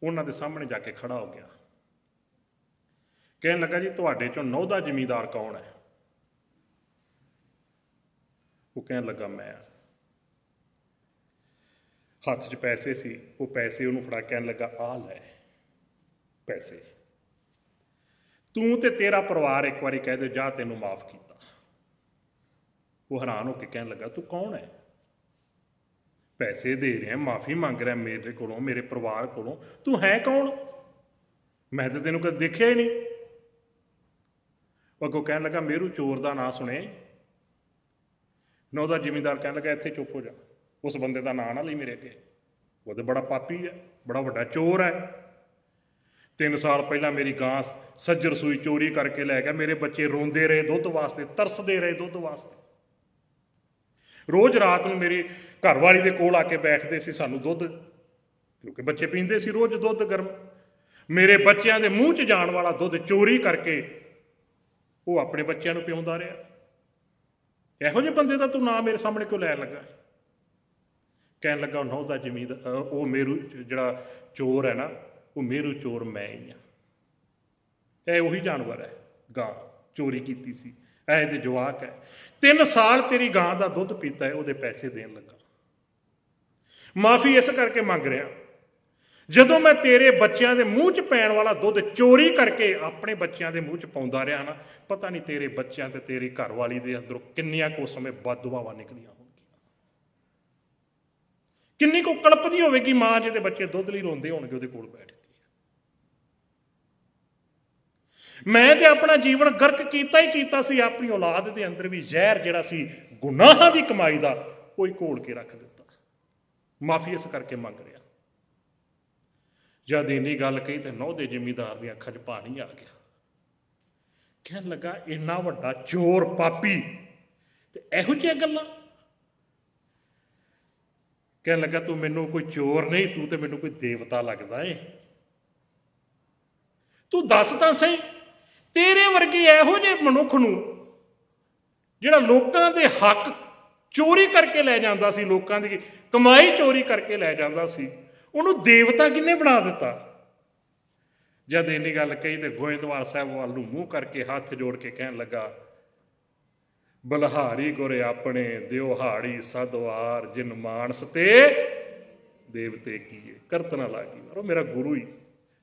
ਉਹਨਾਂ ਦੇ ਸਾਹਮਣੇ ਜਾ ਕੇ ਖੜਾ ਹੋ ਗਿਆ। ਕਹਿਣ ਲੱਗਾ, ਜੀ ਤੁਹਾਡੇ 'ਚੋਂ ਨੌਦਾ ਜ਼ਿਮੀਂਦਾਰ ਕੌਣ ਹੈ? ਉਹ ਕਹਿਣ ਲੱਗਾ, ਮੈਂ। ਹੱਥ 'ਚ ਪੈਸੇ ਸੀ, ਉਹ ਪੈਸੇ ਉਹਨੂੰ ਫੜਾ, ਕਹਿਣ ਲੱਗਾ, ਆਹ ਲੈ ਪੈਸੇ, ਤੂੰ ਤੇ ਤੇਰਾ ਪਰਿਵਾਰ ਇੱਕ ਵਾਰੀ ਕਹਿ ਦੇ ਜਾ ਤੈਨੂੰ ਮਾਫ ਕੀਤਾ। ਉਹ ਹੈਰਾਨ ਹੋ ਕੇ ਕਹਿਣ ਲੱਗਾ, ਤੂੰ ਕੌਣ ਹੈ? ਪੈਸੇ ਦੇ ਰਿਹਾ, ਮਾਫੀ ਮੰਗ ਰਿਹਾ ਮੇਰੇ ਕੋਲੋਂ, ਮੇਰੇ ਪਰਿਵਾਰ ਕੋਲੋਂ, ਤੂੰ ਹੈ ਕੌਣ? ਮੈਂ ਤਾਂ ਤੈਨੂੰ ਕਦੇ ਦੇਖਿਆ ਹੀ ਨਹੀਂ। ਉਹ ਅੱਗੋਂ ਕਹਿਣ ਲੱਗਾ, ਮੇਰੂ ਚੋਰ ਦਾ ਨਾਂ ਸੁਣੇ? ਨੌਦਾ ਜ਼ਿਮੀਂਦਾਰ ਕਹਿਣ ਲੱਗਾ, ਇੱਥੇ ਚੁੱਪ ਹੋ ਜਾ, ਉਸ ਬੰਦੇ ਦਾ ਨਾਂ ਨਾ ਲਈ ਮੇਰੇ ਅੱਗੇ, ਉਹ ਤਾਂ ਬੜਾ ਪਾਪੀ ਹੈ, ਬੜਾ ਵੱਡਾ ਚੋਰ ਹੈ। 3 ਸਾਲ ਪਹਿਲਾਂ ਮੇਰੀ ਗਾਂ ਸੱਜਰ ਸੂਈ ਚੋਰੀ ਕਰਕੇ ਲੈ ਗਿਆ। ਮੇਰੇ ਬੱਚੇ ਰੋਂਦੇ ਰਹੇ ਦੁੱਧ ਵਾਸਤੇ, ਤਰਸਦੇ ਰਹੇ ਦੁੱਧ ਵਾਸਤੇ। ਰੋਜ਼ ਰਾਤ ਨੂੰ ਮੇਰੀ ਘਰਵਾਲੀ ਦੇ ਕੋਲ ਆ ਕੇ ਬੈਠਦੇ ਸੀ ਸਾਨੂੰ ਦੁੱਧ, ਕਿਉਂਕਿ ਬੱਚੇ ਪੀਂਦੇ ਸੀ ਰੋਜ਼ ਦੁੱਧ ਗਰਮ। ਮੇਰੇ ਬੱਚਿਆਂ ਦੇ ਮੂੰਹ 'ਚ ਜਾਣ ਵਾਲਾ ਦੁੱਧ ਚੋਰੀ ਕਰਕੇ ਉਹ ਆਪਣੇ ਬੱਚਿਆਂ ਨੂੰ ਪਿਆਉਂਦਾ ਰਿਹਾ। ਇਹੋ ਜਿਹੇ ਬੰਦੇ ਦਾ ਤੂੰ ਨਾਂ ਮੇਰੇ ਸਾਹਮਣੇ ਕਿਉਂ ਲੈਣ ਲੱਗਾ? ਕਹਿਣ ਲੱਗਾ, ਉਹ ਨੌਦਾ ਜ਼ਿਮੀਂਦਾਰ, ਉਹ ਮੇਰੂ ਜਿਹੜਾ ਚੋਰ ਹੈ ਨਾ, ਉਹ ਮੇਰੂ ਚੋਰ ਮੈਂ ਹੀ ਹਾਂ। ਇਹ ਉਹੀ ਜਾਨਵਰ ਹੈ, ਗਾਂ ਚੋਰੀ ਕੀਤੀ ਸੀ, ਇਹ ਤੇ ਜਵਾਕ ਹੈ। 3 ਸਾਲ ਤੇਰੀ ਗਾਂ ਦਾ ਦੁੱਧ ਪੀਤਾ ਹੈ, ਉਹਦੇ ਪੈਸੇ ਦੇਣ ਲੱਗਾ। ਮਾਫੀ ਇਸ ਕਰਕੇ ਮੰਗ ਰਿਹਾ, ਜਦੋਂ ਮੈਂ ਤੇਰੇ ਬੱਚਿਆਂ ਦੇ ਮੂੰਹ 'ਚ ਪੈਣ ਵਾਲਾ ਦੁੱਧ ਚੋਰੀ ਕਰਕੇ ਆਪਣੇ ਬੱਚਿਆਂ ਦੇ ਮੂੰਹ 'ਚ ਪਾਉਂਦਾ ਰਿਹਾ ਨਾ, ਪਤਾ ਨਹੀਂ ਤੇਰੇ ਬੱਚਿਆਂ ਤੇ ਤੇਰੀ ਘਰਵਾਲੀ ਦੇ ਅੰਦਰੋਂ ਕਿੰਨੀਆਂ ਕੁ ਸਮੇਂ ਬਦਦੁਆਵਾਂ ਨਿਕਲੀਆਂ ਹੋਣਗੀਆਂ। ਕਿੰਨੀ ਕੁ ਕਲਪਦੀ ਹੋਵੇਗੀ ਮਾਂ ਜਿਹਦੇ ਬੱਚੇ ਦੁੱਧ ਲਈ ਰੋਂਦੇ ਹੋਣਗੇ ਉਹਦੇ ਕੋਲ ਬੈਠ ਕੇ। ਮੈਂ ਤੇ ਆਪਣਾ ਜੀਵਨ ਗਰਕ ਕੀਤਾ ਹੀ ਕੀਤਾ ਸੀ, ਆਪਣੀ ਔਲਾਦ ਦੇ ਅੰਦਰ ਵੀ ਜ਼ਹਿਰ ਜਿਹੜਾ ਸੀ ਗੁਨਾਹਾਂ ਦੀ ਕਮਾਈ ਦਾ, ਉਹ ਹੀ ਘੋਲ ਕੇ ਰੱਖ ਦਿੱਤਾ। ਮਾਫੀ ਇਸ ਕਰਕੇ ਮੰਗ ਰਿਹਾ। ਜਦ ਇੰਨੀ ਗੱਲ ਕਹੀ ਤੇ ਨੌਦੇ ਜ਼ਿਮੀਂਦਾਰ ਦੀਆਂ ਅੱਖਾਂ 'ਚ ਪਾਣੀ ਆ ਗਿਆ। ਕਹਿਣ ਲੱਗਾ, ਇੰਨਾ ਵੱਡਾ ਚੋਰ ਪਾਪੀ ਤੇ ਇਹੋ ਜਿਹੀਆਂ ਗੱਲਾਂ? ਕਹਿਣ ਲੱਗਾ, ਤੂੰ ਮੈਨੂੰ ਕੋਈ ਚੋਰ ਨਹੀਂ, ਤੂੰ ਤੇ ਮੈਨੂੰ ਕੋਈ ਦੇਵਤਾ ਲੱਗਦਾ ਏ। ਤੂੰ ਦੱਸ ਤਾਂ ਸਹੀ, ਤੇਰੇ ਵਰਗੇ ਇਹੋ ਜਿਹੇ ਮਨੁੱਖ ਨੂੰ ਜਿਹੜਾ ਲੋਕਾਂ ਦੇ ਹੱਕ ਚੋਰੀ ਕਰਕੇ ਲੈ ਜਾਂਦਾ ਸੀ, ਲੋਕਾਂ ਦੀ ਕਮਾਈ ਚੋਰੀ ਕਰਕੇ ਲੈ ਜਾਂਦਾ ਸੀ, ਉਹਨੂੰ ਦੇਵਤਾ ਕਿਹਨੇ ਬਣਾ ਦਿੱਤਾ? ਜਦ ਇੰਨੀ ਗੱਲ ਕਹੀ ਤੇ ਗੋਇੰਦਵਾਲ ਸਾਹਿਬ ਵੱਲ ਨੂੰ ਮੂੰਹ ਕਰਕੇ ਹੱਥ ਜੋੜ ਕੇ ਕਹਿਣ ਲੱਗਾ, ਬਲਹਾਰੀ ਗੁਰ ਆਪਣੇ ਦਿਓ ਹਾੜੀ ਸਦਵਾਰ, ਜਿਨ ਮਾਨਸ ਤੇ ਦੇਵਤੇ ਕੀਏ। ਕਰਤ ਨਾ ਲਾਗੀ, ਉਹ ਮੇਰਾ ਗੁਰੂ ਹੀ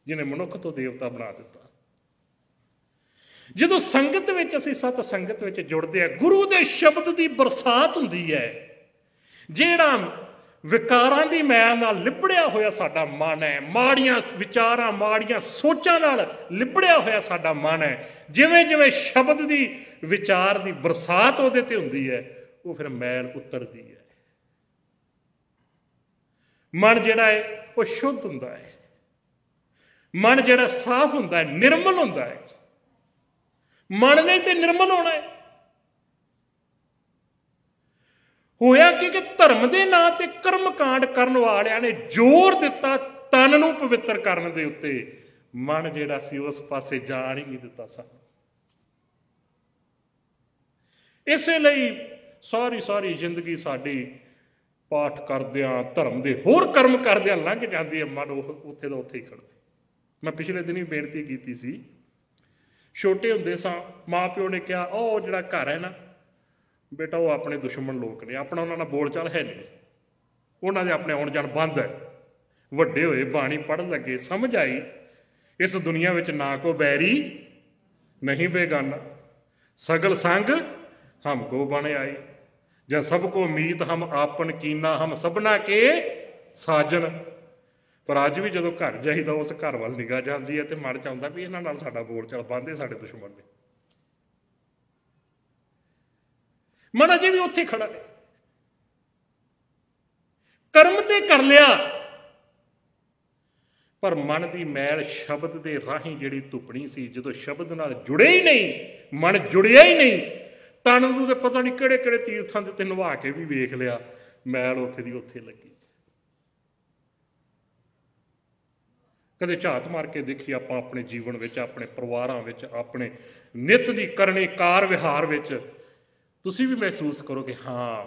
ਜਿਹਨੇ ਮਨੁੱਖ ਤੋਂ ਦੇਵਤਾ ਬਣਾ ਦਿੱਤਾ। ਜਦੋਂ ਸੰਗਤ ਵਿੱਚ ਅਸੀਂ ਸਤ ਸੰਗਤ ਵਿੱਚ ਜੁੜਦੇ ਆ, ਗੁਰੂ ਦੇ ਸ਼ਬਦ ਦੀ ਬਰਸਾਤ ਹੁੰਦੀ ਹੈ। ਜਿਹੜਾ ਵਿਕਾਰਾਂ ਦੀ ਮੈਲ ਨਾਲ ਲਿਬੜਿਆ ਹੋਇਆ ਸਾਡਾ ਮਨ ਹੈ, ਮਾੜੀਆਂ ਵਿਚਾਰਾਂ ਮਾੜੀਆਂ ਸੋਚਾਂ ਨਾਲ ਲਿਬੜਿਆ ਹੋਇਆ ਸਾਡਾ ਮਨ ਹੈ, ਜਿਵੇਂ ਜਿਵੇਂ ਸ਼ਬਦ ਦੀ ਵਿਚਾਰ ਦੀ ਬਰਸਾਤ ਉਹਦੇ ਤੇ ਹੁੰਦੀ ਹੈ, ਉਹ ਫਿਰ ਮੈਲ ਉਤਰਦੀ ਹੈ। ਮਨ ਜਿਹੜਾ ਹੈ ਉਹ ਸ਼ੁੱਧ ਹੁੰਦਾ ਹੈ, ਮਨ ਜਿਹੜਾ ਸਾਫ਼ ਹੁੰਦਾ ਹੈ, ਨਿਰਮਲ ਹੁੰਦਾ ਹੈ। ਮਨ ਨੇ ਤੇ ਨਿਰਮਲ ਹੋਣਾ ਹੈ। ਹੋਇਆ ਕਿ ਧਰਮ ਦੇ ਨਾਂ ਤੇ ਕਰਮ ਕਾਂਡ ਕਰਨ ਵਾਲਿਆਂ ਨੇ ਜ਼ੋਰ ਦਿੱਤਾ ਤਨ ਨੂੰ ਪਵਿੱਤਰ ਕਰਨ ਦੇ ਉੱਤੇ, ਮਨ ਜਿਹੜਾ ਸੀ ਉਸ ਪਾਸੇ ਜਾਣ ਹੀ ਨਹੀਂ ਦਿੱਤਾ ਸਾਨੂੰ। ਇਸੇ ਲਈ ਸਾਰੀ ਜ਼ਿੰਦਗੀ ਸਾਡੀ ਪਾਠ ਕਰਦਿਆਂ ਧਰਮ ਦੇ ਹੋਰ ਕਰਮ ਕਰਦਿਆਂ ਲੰਘ ਜਾਂਦੀ ਹੈ, ਮਨ ਉੱਥੇ ਦਾ ਉੱਥੇ ਹੀ ਖੜ੍ਹਾ। ਮੈਂ ਪਿਛਲੇ ਦਿਨ ਹੀ ਬੇਨਤੀ ਕੀਤੀ ਸੀ, ਛੋਟੇ ਹੁੰਦੇ ਸਾਂ ਮਾਂ ਪਿਓ ਨੇ ਕਿਹਾ ਉਹ ਜਿਹੜਾ ਘਰ ਹੈ ਨਾ ਬੇਟਾ ਉਹ ਆਪਣੇ ਦੁਸ਼ਮਣ ਲੋਕ ਨੇ, ਆਪਣਾ ਉਹਨਾਂ ਨਾਲ ਬੋਲ ਚਾਲ ਹੈ ਨਹੀਂ, ਉਹਨਾਂ ਦੇ ਆਪਣੇ ਆਉਣ ਜਾਣ ਬੰਦ ਹੈ। ਵੱਡੇ ਹੋਏ ਬਾਣੀ ਪੜ੍ਹਨ ਲੱਗੇ, ਸਮਝ ਆਈ ਇਸ ਦੁਨੀਆ ਵਿੱਚ ਨਾ ਕੋ ਬੈਰੀ ਨਹੀਂ ਬੇਗਾਨਾ, ਸਗਲ ਸੰਗ ਹਮ ਕੋ ਬਣ ਆਈ, ਜਾਂ ਸਭ ਕੋ ਮੀਤ ਹਮ ਆਪਨ ਕੀਨਾ, ਹਮ ਸਭਨਾ ਕੇ ਸਾਜਨ। ਪਰ ਅੱਜ ਵੀ ਜਦੋਂ ਘਰ ਜਾਈਦਾ ਉਸ ਘਰ ਵੱਲ ਨਿਗਾਹ ਜਾਂਦੀ ਹੈ ਤੇ ਮਨ ਚ ਆਉਂਦਾ ਵੀ ਇਹਨਾਂ ਨਾਲ ਸਾਡਾ ਬੋਲ ਚਾਲ ਬੰਦ ਹੈ, ਸਾਡੇ ਦੁਸ਼ਮਣ ਨੇ। ਮਨ ਅਜੇ ਵੀ ਉੱਥੇ ਖੜਾ ਹੈ। ਕਰਮ ਤੇ ਕਰ ਲਿਆ, ਪਰ ਮਨ ਦੀ ਮੈਲ ਸ਼ਬਦ ਦੇ ਰਾਹੀਂ ਜਿਹੜੀ ਧੁੱਪਣੀ ਸੀ, ਜਦੋਂ ਸ਼ਬਦ ਨਾਲ ਜੁੜੇ ਹੀ ਨਹੀਂ, ਮਨ ਜੁੜਿਆ ਹੀ ਨਹੀਂ, ਤਨ ਨੂੰ ਤੇ ਪਤਾ ਨਹੀਂ ਕਿਹੜੇ ਕਿਹੜੇ ਤੀਰਥਾਂ ਦੇ ਉੱਤੇ ਨਵਾ ਕੇ ਵੀ ਵੇਖ ਲਿਆ, ਮੈਲ ਉੱਥੇ ਦੀ ਉੱਥੇ ਲੱਗੀ। ਕਦੇ ਝਾਤ ਮਾਰ ਕੇ ਦੇਖੀ ਆਪਾਂ ਆਪਣੇ ਜੀਵਨ ਵਿੱਚ, ਆਪਣੇ ਪਰਿਵਾਰਾਂ ਵਿੱਚ, ਆਪਣੇ ਨਿੱਤ ਦੀ ਕਰਨੀ ਕਾਰ ਵਿਹਾਰ ਵਿੱਚ, ਤੁਸੀਂ ਵੀ ਮਹਿਸੂਸ ਕਰੋਗੇ ਹਾਂ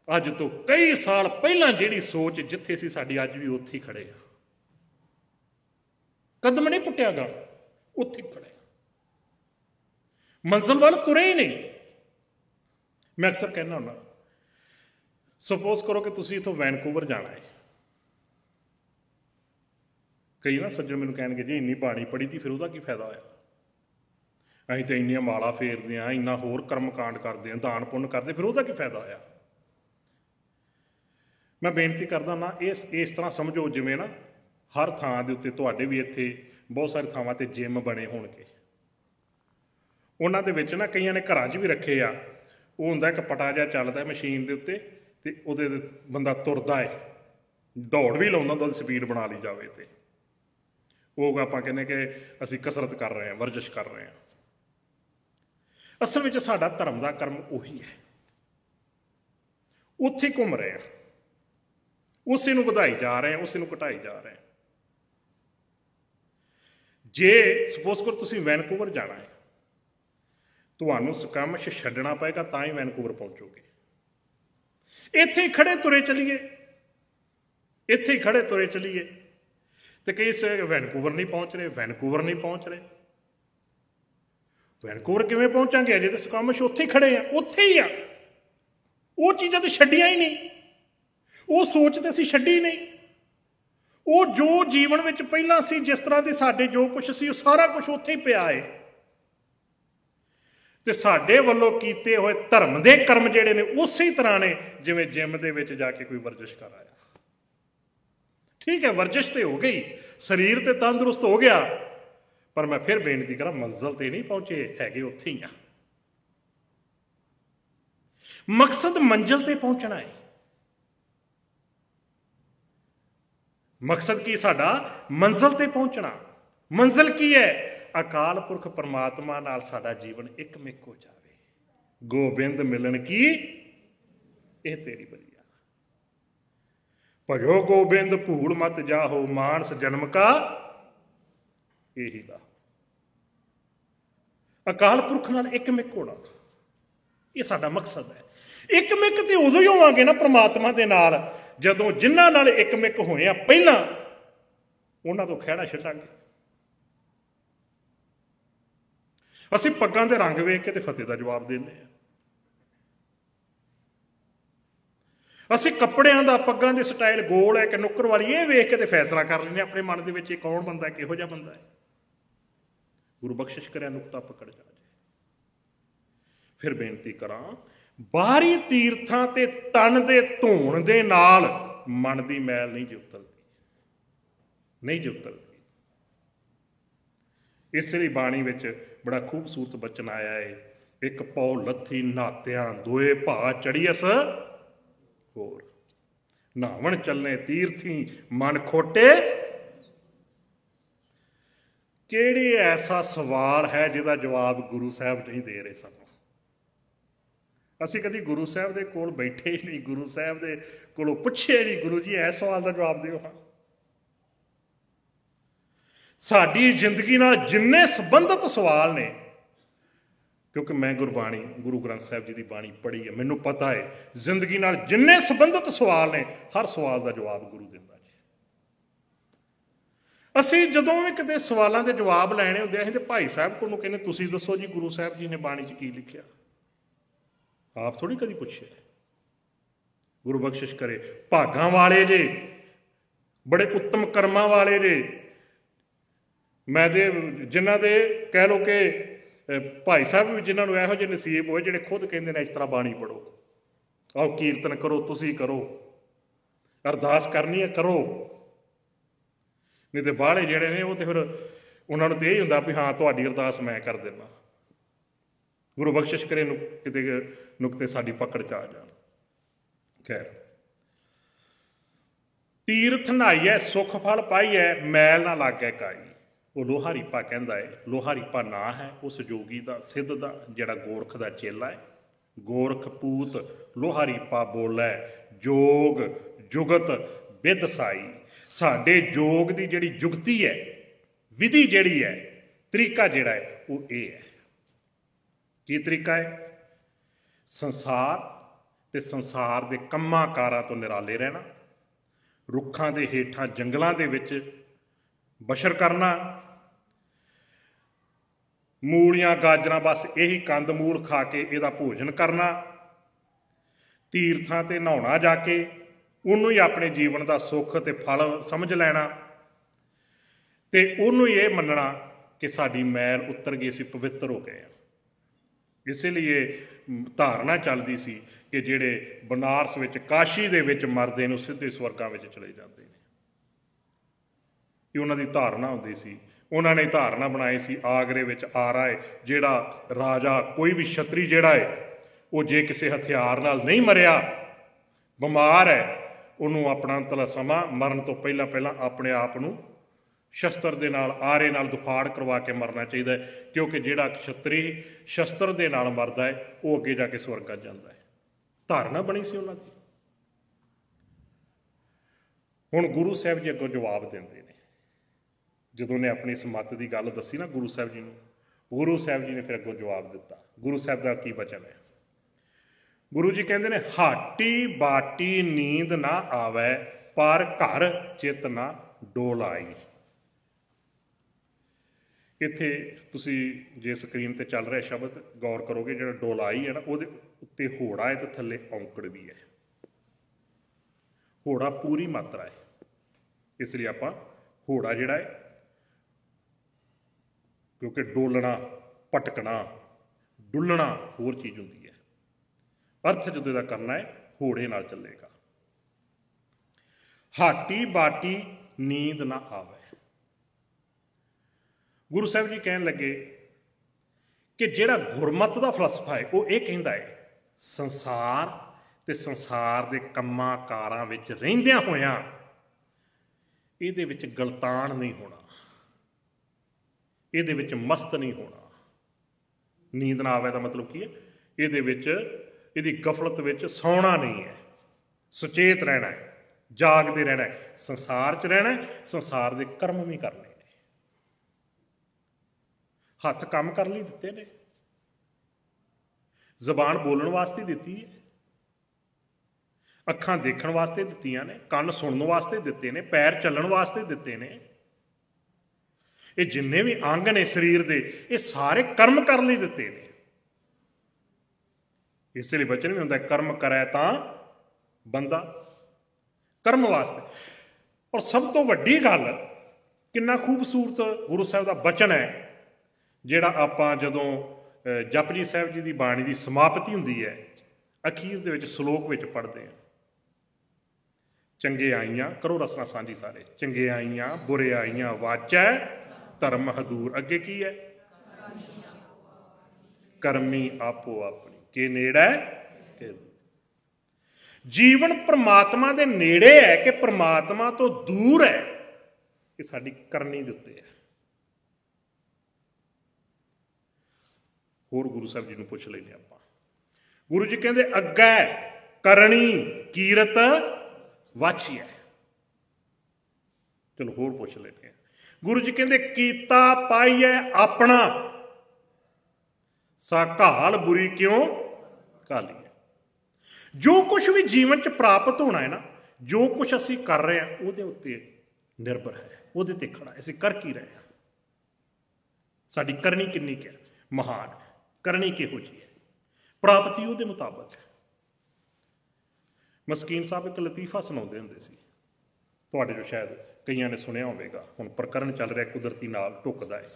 ਅੱਜ ਤੋਂ ਕਈ ਸਾਲ ਪਹਿਲਾਂ ਜਿਹੜੀ ਸੋਚ ਜਿੱਥੇ ਸੀ ਸਾਡੀ ਅੱਜ ਵੀ ਉੱਥੇ ਹੀ ਖੜੇ ਆ। ਕਦਮ ਨਹੀਂ ਪੁੱਟਿਆ ਗਾ, ਉੱਥੇ ਹੀ ਖੜੇ, ਮੰਜ਼ਿਲ ਵੱਲ ਤੁਰੇ ਹੀ ਨਹੀਂ। ਮੈਂ ਅਕਸਰ ਕਹਿੰਦਾ ਹੁੰਦਾ, ਸਪੋਜ਼ ਕਰੋ ਕਿ ਤੁਸੀਂ ਇੱਥੋਂ ਵੈਨਕੂਵਰ ਜਾਣਾ ਹੈ। ਕਈ ਨਾ ਸੱਜਣ ਮੈਨੂੰ ਕਹਿਣਗੇ ਜੀ ਇੰਨੀ ਬਾਣੀ ਪੜ੍ਹੀ ਤੀ ਫਿਰ ਉਹਦਾ ਕੀ ਫਾਇਦਾ ਹੋਇਆ, ਅਸੀਂ ਤਾਂ ਇੰਨੀਆਂ ਮਾਲਾ ਫੇਰਦੇ ਹਾਂ, ਇੰਨਾ ਹੋਰ ਕਰਮ ਕਾਂਡ ਕਰਦੇ ਹਾਂ, ਦਾਨ ਪੁੰਨ ਕਰਦੇ, ਫਿਰ ਉਹਦਾ ਕੀ ਫਾਇਦਾ ਹੋਇਆ। ਮੈਂ ਬੇਨਤੀ ਕਰਦਾ ਨਾ ਇਸ ਤਰ੍ਹਾਂ ਸਮਝੋ ਜਿਵੇਂ ਨਾ ਹਰ ਥਾਂ ਦੇ ਉੱਤੇ, ਤੁਹਾਡੇ ਵੀ ਇੱਥੇ ਬਹੁਤ ਸਾਰੀ ਥਾਵਾਂ 'ਤੇ ਜਿੰਮ ਬਣੇ ਹੋਣਗੇ, ਉਹਨਾਂ ਦੇ ਵਿੱਚ ਨਾ ਕਈਆਂ ਨੇ ਘਰਾਂ 'ਚ ਵੀ ਰੱਖੇ ਆ। ਉਹ ਹੁੰਦਾ ਇੱਕ ਪਟਾ ਜਿਹਾ ਚੱਲਦਾ ਮਸ਼ੀਨ ਦੇ ਉੱਤੇ, ਅਤੇ ਉਹਦੇ ਬੰਦਾ ਤੁਰਦਾ ਹੈ, ਦੌੜ ਵੀ ਲਾਉਂਦਾ ਹੁੰਦਾ, ਸਪੀਡ ਬਣਾ ਲਈ ਜਾਵੇ, ਅਤੇ ਉਹ ਆਪਾਂ ਕਹਿੰਦੇ ਕਿ ਅਸੀਂ ਕਸਰਤ ਕਰ ਰਹੇ ਹਾਂ, ਵਰਜਿਸ਼ ਕਰ ਰਹੇ ਹਾਂ। ਅਸਲ ਵਿੱਚ ਸਾਡਾ ਧਰਮ ਦਾ ਕਰਮ ਉਹੀ ਹੈ, ਉੱਥੇ ਘੁੰਮ ਰਹੇ ਹਾਂ, ਉਸੇ ਨੂੰ ਵਧਾਈ ਜਾ ਰਹੇ ਹਾਂ, ਉਸੇ ਨੂੰ ਘਟਾਈ ਜਾ ਰਹੇ ਹਾਂ। ਜੇ ਸਪੋਜ਼ ਕਰੋ ਤੁਸੀਂ ਵੈਨਕੂਵਰ ਜਾਣਾ ਹੈ, ਤੁਹਾਨੂੰ ਸਕੰਮਿਸ਼ ਛੱਡਣਾ ਪਏਗਾ ਤਾਂ ਹੀ ਵੈਨਕੂਵਰ ਪਹੁੰਚੋਗੇ। ਇੱਥੇ ਹੀ ਖੜੇ ਤੁਰੇ ਚਲੀਏ, ਇੱਥੇ ਹੀ ਖੜੇ ਤੁਰੇ ਚਲੀਏ, ਤੇ ਕਈ ਵੈਨਕੂਵਰ ਨਹੀਂ ਪਹੁੰਚ ਰਹੇ, ਵੈਨਕੂਵਰ ਨਹੀਂ ਪਹੁੰਚ ਰਹੇ। ਵੈਨਕੂਵਰ ਕਿਵੇਂ ਪਹੁੰਚਾਂਗੇ, ਅਜੇ ਤਾਂ ਸਕੰਮਿਸ਼ ਉੱਥੇ ਹੀ ਖੜੇ ਆ, ਉੱਥੇ ਹੀ ਆ। ਉਹ ਚੀਜ਼ਾਂ ਤਾਂ ਛੱਡੀਆਂ ਹੀ ਨਹੀਂ, ਉਹ ਸੋਚ ਤੇ ਅਸੀਂ ਛੱਡੀ ਨਹੀਂ। ਉਹ ਜੋ ਜੀਵਨ ਵਿੱਚ ਪਹਿਲਾਂ ਸੀ, ਜਿਸ ਤਰ੍ਹਾਂ ਦੇ ਸਾਡੇ ਜੋ ਕੁਛ ਸੀ, ਉਹ ਸਾਰਾ ਕੁਛ ਉੱਥੇ ਹੀ ਪਿਆ ਹੈ। ਤੇ ਸਾਡੇ ਵੱਲੋਂ ਕੀਤੇ ਹੋਏ ਧਰਮ ਦੇ ਕਰਮ ਜਿਹੜੇ ਨੇ ਉਸੇ ਤਰ੍ਹਾਂ ਨੇ ਜਿਵੇਂ ਜਿੰਮ ਦੇ ਵਿੱਚ ਜਾ ਕੇ ਕੋਈ ਵਰਜਿਸ਼ ਕਰ ਆਇਆ। ਠੀਕ ਹੈ, ਵਰਜਿਸ਼ ਤੇ ਹੋ ਗਈ, ਸਰੀਰ ਤੇ ਤੰਦਰੁਸਤ ਹੋ ਗਿਆ, ਪਰ ਮੈਂ ਫਿਰ ਬੇਨਤੀ ਕਰਾਂ ਮੰਜ਼ਿਲ ਤੇ ਨਹੀਂ ਪਹੁੰਚੇ ਹੈਗੇ, ਉੱਥੇ ਹੀ ਆ। ਮਕਸਦ ਮੰਜ਼ਿਲ ਤੇ ਪਹੁੰਚਣਾ ਹੈ। ਮਕਸਦ ਕੀ ਸਾਡਾ? ਮੰਜ਼ਿਲ ਤੇ ਪਹੁੰਚਣਾ। ਮੰਜ਼ਿਲ ਕੀ ਹੈ? ਅਕਾਲ ਪੁਰਖ ਪਰਮਾਤਮਾ ਨਾਲ ਸਾਡਾ ਜੀਵਨ ਇੱਕਮਿਕ ਹੋ ਜਾਵੇ। ਗੋਬਿੰਦ ਮਿਲਣ ਕੀ ਇਹ ਤੇਰੀ ਬਲੀਆ, ਭਜੋ ਗੋਬਿੰਦ ਭੂਲ ਮਤ ਜਾਹੋ, ਮਾਨਸ ਜਨਮ ਕਾ ਇਹੀ ਦਾ। ਅਕਾਲ ਪੁਰਖ ਨਾਲ ਇੱਕਮਿਕ ਹੋਣਾ, ਇਹ ਸਾਡਾ ਮਕਸਦ ਹੈ। ਇੱਕਮਿਕ ਤੇ ਉਦੋਂ ਹੀ ਹੋਵਾਂਗੇ ਨਾ ਪਰਮਾਤਮਾ ਦੇ ਨਾਲ, ਜਦੋਂ ਜਿਨ੍ਹਾਂ ਨਾਲ ਇੱਕਮਿਕ ਹੋਏ ਆ ਪਹਿਲਾਂ, ਉਹਨਾਂ ਤੋਂ ਖਹਿੜਾ ਛੱਡਾਂਗੇ। ਅਸੀਂ ਪੱਗਾਂ ਦੇ ਰੰਗ ਵੇਖ ਕੇ ਤੇ ਫਤਿਹ ਦਾ ਜਵਾਬ ਦਿੰਦੇ ਹਾਂ। ਅਸੀਂ ਕੱਪੜਿਆਂ ਦਾ, ਪੱਗਾਂ ਦੇ ਸਟਾਈਲ ਗੋਲ ਹੈ ਕਿ ਨੁੱਕਰ ਵਾਲੀ, ਇਹ ਵੇਖ ਕੇ ਤੇ ਫੈਸਲਾ ਕਰ ਲੈਂਦੇ ਆਪਣੇ ਮਨ ਦੇ ਵਿੱਚ ਇਹ ਕੌਣ ਬੰਦਾ, ਕਿਹੋ ਜਿਹਾ ਬੰਦਾ ਹੈ। ਗੁਰੂ ਬਖਸ਼ਿਸ਼ ਕਰਿਆ ਨੁਕਤਾ ਪਕੜ ਜਾ। फिर बेनती करा, बाहरी तीर्थां ते तन दे धोण दे नाल मन दी मैल नहीं जी उतरदी, नहीं जी उतरदी। इसलिए बाणी विच बड़ा खूबसूरत बचन आया है, एक पौ लत्थी नात्या दोए भा चढ़ीअस होर, नहावन चलने तीर्थी मन खोटे। किहड़ी ऐसा सवाल है जिहदा जवाब गुरु साहब नहीं दे रहे सानूं? ਅਸੀਂ कभी गुरु साहब के कोल बैठे ही नहीं, गुरु साहब के कोलों पुछे नहीं, गुरु जी इस सवाल का जवाब दिओ। हाँ, साडी जिंदगी नाल जिन्ने संबंधित सवाल ने, क्योंकि मैं गुरबाणी गुरु ग्रंथ साहब जी की बाणी पढ़ी है, मैनूं पता है जिंदगी नाल जिन्ने संबंधित सवाल ने हर सवाल का जवाब गुरु दिंदा जी। असीं जदों भी किते सवालों के जवाब लैणे हुंदे असीं ते भाई साहब कोलों कहने तुसीं दसो जी गुरु साहब जी ने बाणी च की लिखिआ, आप थोड़ी कभी पूछे। गुरु बख्शिश करे, भागां वाले जे, बड़े उत्तम कर्मां वाले जे। मैं तो जिन्हां दे कह लो कि भाई साहब भी जिन्होंने यहो ਜਿਹੇ नसीब होए जिहड़े खुद कहते हैं इस तरह बाणी पढ़ो, आओ कीर्तन करो, तुसी करो, अरदास करनी है करो। नहीं तो बाहले जिहड़े ने वो तो फिर उन्होंने तो यही हुंदा भी हाँ तुहाडी अरदास मैं कर देना। गुरु बख्शिश करे किते नुकते साडी पकड़ च आ जाण। खैर, तीर्थ नहाइए सुख फल पाइए मैल ना लागै काई, वो लोहा रीपा कहता है। लोहा रीपा ना है उस जोगी का सिद्ध का जिहड़ा गोरख का चेला है। गोरख पूत लोहा रीपा बोलै जोग जुगत विद साई। साडे जोग की जिहड़ी जुगती है, विधि जिहड़ी है, तरीका जिहड़ा है वो ये है। की तरीका है? संसार ते संसार के कम्मां कारां तो निराले रहना, रुखां दे हेठां जंगलां दे विच बशर करना, मूलियां गाजरां बस यही कंद मूल खा के इहदा भोजन करना, तीर्थां ते नहाउणा जाके उन्होंने ही अपने जीवन का सुख ते फल समझ लेना, ते उन्होंने ये मनना कि साडी मैल उतर गई, असीं पवित्र हो गए हैं। इसलिए धारणा चलती सी कि जिहड़े बनारस विच काशी दे विच मरदे ने सीधे स्वर्गां विच चले जाते हैं। ये उन्हां दी धारणा हुंदी सी। उन्होंने धारणा बनाई सी आगरे विच आरा है, जिहड़ा राजा कोई भी छतरी जिहड़ा है वो जे किसी हथियार नाल नहीं मरिया, बीमार है, उन्होंने अपना अंतला समा मरण तो पहला पहला अपने आप नूं शस्त्र दे नाल आरे नाल दुफाड़ करवा के मरना चाहिए, क्योंकि जिहड़ा क्षत्री शस्त्र दे नाल मरदा है वो अगे जाके स्वर्ग जाता है। धारणा बनी सी उन्हां दी। हुण गुरु साहब जी अगों जवाब देंदे ने। जदों ने अपनी इस मत की गल दसी ना गुरु साहब जी ने, गुरु साहब जी ने फिर अगों जवाब दिता। गुरु साहब का की वचन है? गुरु जी कहते हैं, हाटी बाटी नींद ना आवे पर घर चित ना डोल आई। इत्थे तुसी जे स्क्रीन ते चल रहा शब्द गौर करोगे, जो डोलाई है ना वो उत्ते होड़ा है तो थले औंकड़ भी है। होड़ा पूरी मात्रा है, इसलिए आपां होड़ा जिहड़ा है, क्योंकि डोलना भटकना डुलना होर चीज़ होंदी है। अर्थ जो इहदा करना है होड़े नाल चलेगा। हाटी बाटी नींद ना आवे। गुरु साहब जी कहन लगे कि जिहड़ा गुरमत का फलसफा है वो ये कहता है, संसार ते संसार के कम्मां कारां विच रहिंदियां होइयां इहदे विच गलतान नहीं होना, इहदे विच मस्त नहीं होना। नींद ना आवे का मतलब की है? इहदे विच इहदी गफलत विच सौना नहीं है, सुचेत रहना है, जागते रहना है, संसार च रहना है, संसार के कर्म भी करने ने। हथ काम कर लिए दिते ने, जबान बोलने वास्ते दिती है, अखां देखण वास्ते दित्तियां ने, कन्न सुनने वास्ते दिते ने, पैर चलण वास्ते दिते ने। ये जिन्ने भी अंग ने शरीर के ये सारे कर्म कर लिए दिते ने। इसलिए बचन भी होंदा कर्म करे तां बंदा, कर्म वास्ते। और सब तो वड्डी गल कितना खूबसूरत गुरु साहब का बचन है, जिहड़ा आपां जदों ਜਪਜੀ ਸਾਹਿਬ ਜੀ ਦੀ ਬਾਣੀ ਦੀ ਸਮਾਪਤੀ ਹੁੰਦੀ ਹੈ, ਅਖੀਰ ਦੇ ਵਿੱਚ ਸ਼ਲੋਕ ਵਿੱਚ ਪੜ੍ਹਦੇ ਹਾਂ, ਚੰਗਿਆਈਆਂ ਕਰੋ ਰਸਨਾ ਸਾਂਝੀ ਸਾਰੇ, ਚੰਗਿਆਈਆਂ ਬੁਰਿਆਈਆਂ ਵਾਚੈ ਧਰਮ ਹਦੂਰ। ਅੱਗੇ ਕੀ ਹੈ? ਕਰਮੀ ਆਪੋ ਆਪਣੀ ਕੇ ਨੇੜੇ ਕੇ। ਜੀਵਨ ਪ੍ਰਮਾਤਮਾ ਦੇ ਨੇੜੇ ਹੈ ਕਿ ਪ੍ਰਮਾਤਮਾ ਤੋਂ ਦੂਰ ਹੈ, ਇਹ ਸਾਡੀ ਕਰਨੀ ਦੇ ਉੱਤੇ ਹੈ। ਹੋਰ ਗੁਰੂ ਸਾਹਿਬ ਜੀ ਨੂੰ ਪੁੱਛ ਲੈਂਦੇ ਆਪਾਂ। ਗੁਰੂ ਜੀ ਕਹਿੰਦੇ ਅੱਗੇ ਕਰਨੀ ਕੀਰਤ ਵਾਚੀ ਹੈ। ਚਲੋ ਹੋਰ ਪੁੱਛ ਲੈਂਦੇ ਆ। ਗੁਰੂ ਜੀ ਕਹਿੰਦੇ ਕੀਤਾ ਪਾਈਐ ਆਪਣਾ, ਸਾ ਘਾਲ ਬੁਰੀ ਕਿਉਂ ਘਾਲੀ ਹੈ। ਜੋ ਕੁਛ ਵੀ ਜੀਵਨ 'ਚ ਪ੍ਰਾਪਤ ਹੋਣਾ ਹੈ ਨਾ, ਜੋ ਕੁਛ ਅਸੀਂ ਕਰ ਰਹੇ ਹਾਂ ਉਹਦੇ ਉੱਤੇ ਨਿਰਭਰ ਹੈ, ਉਹਦੇ ਤੇ ਖੜਾ ਹੈ, ਅਸੀਂ ਕਰ ਕੀ ਰਹੇ ਹਾਂ, ਸਾਡੀ ਕਰਨੀ ਕਿੰਨੀ ਕੁ ਹੈ, ਮਹਾਨ ਕਰਨੀ ਕਿਹੋ ਜਿਹੀ ਹੈ, ਪ੍ਰਾਪਤੀ ਉਹਦੇ ਮੁਤਾਬਕ ਹੈ। ਮਸਕੀਨ ਸਾਹਿਬ ਇੱਕ ਲਤੀਫਾ ਸੁਣਾਉਂਦੇ ਹੁੰਦੇ ਸੀ, ਤੁਹਾਡੇ ਜੋ ਸ਼ਾਇਦ ਕਈਆਂ ਨੇ ਸੁਣਿਆ ਹੋਵੇਗਾ। ਹੁਣ ਪ੍ਰਕਰਨ ਚੱਲ ਰਿਹਾ, ਕੁਦਰਤੀ ਨਾਲ ਢੁੱਕਦਾ ਹੈ,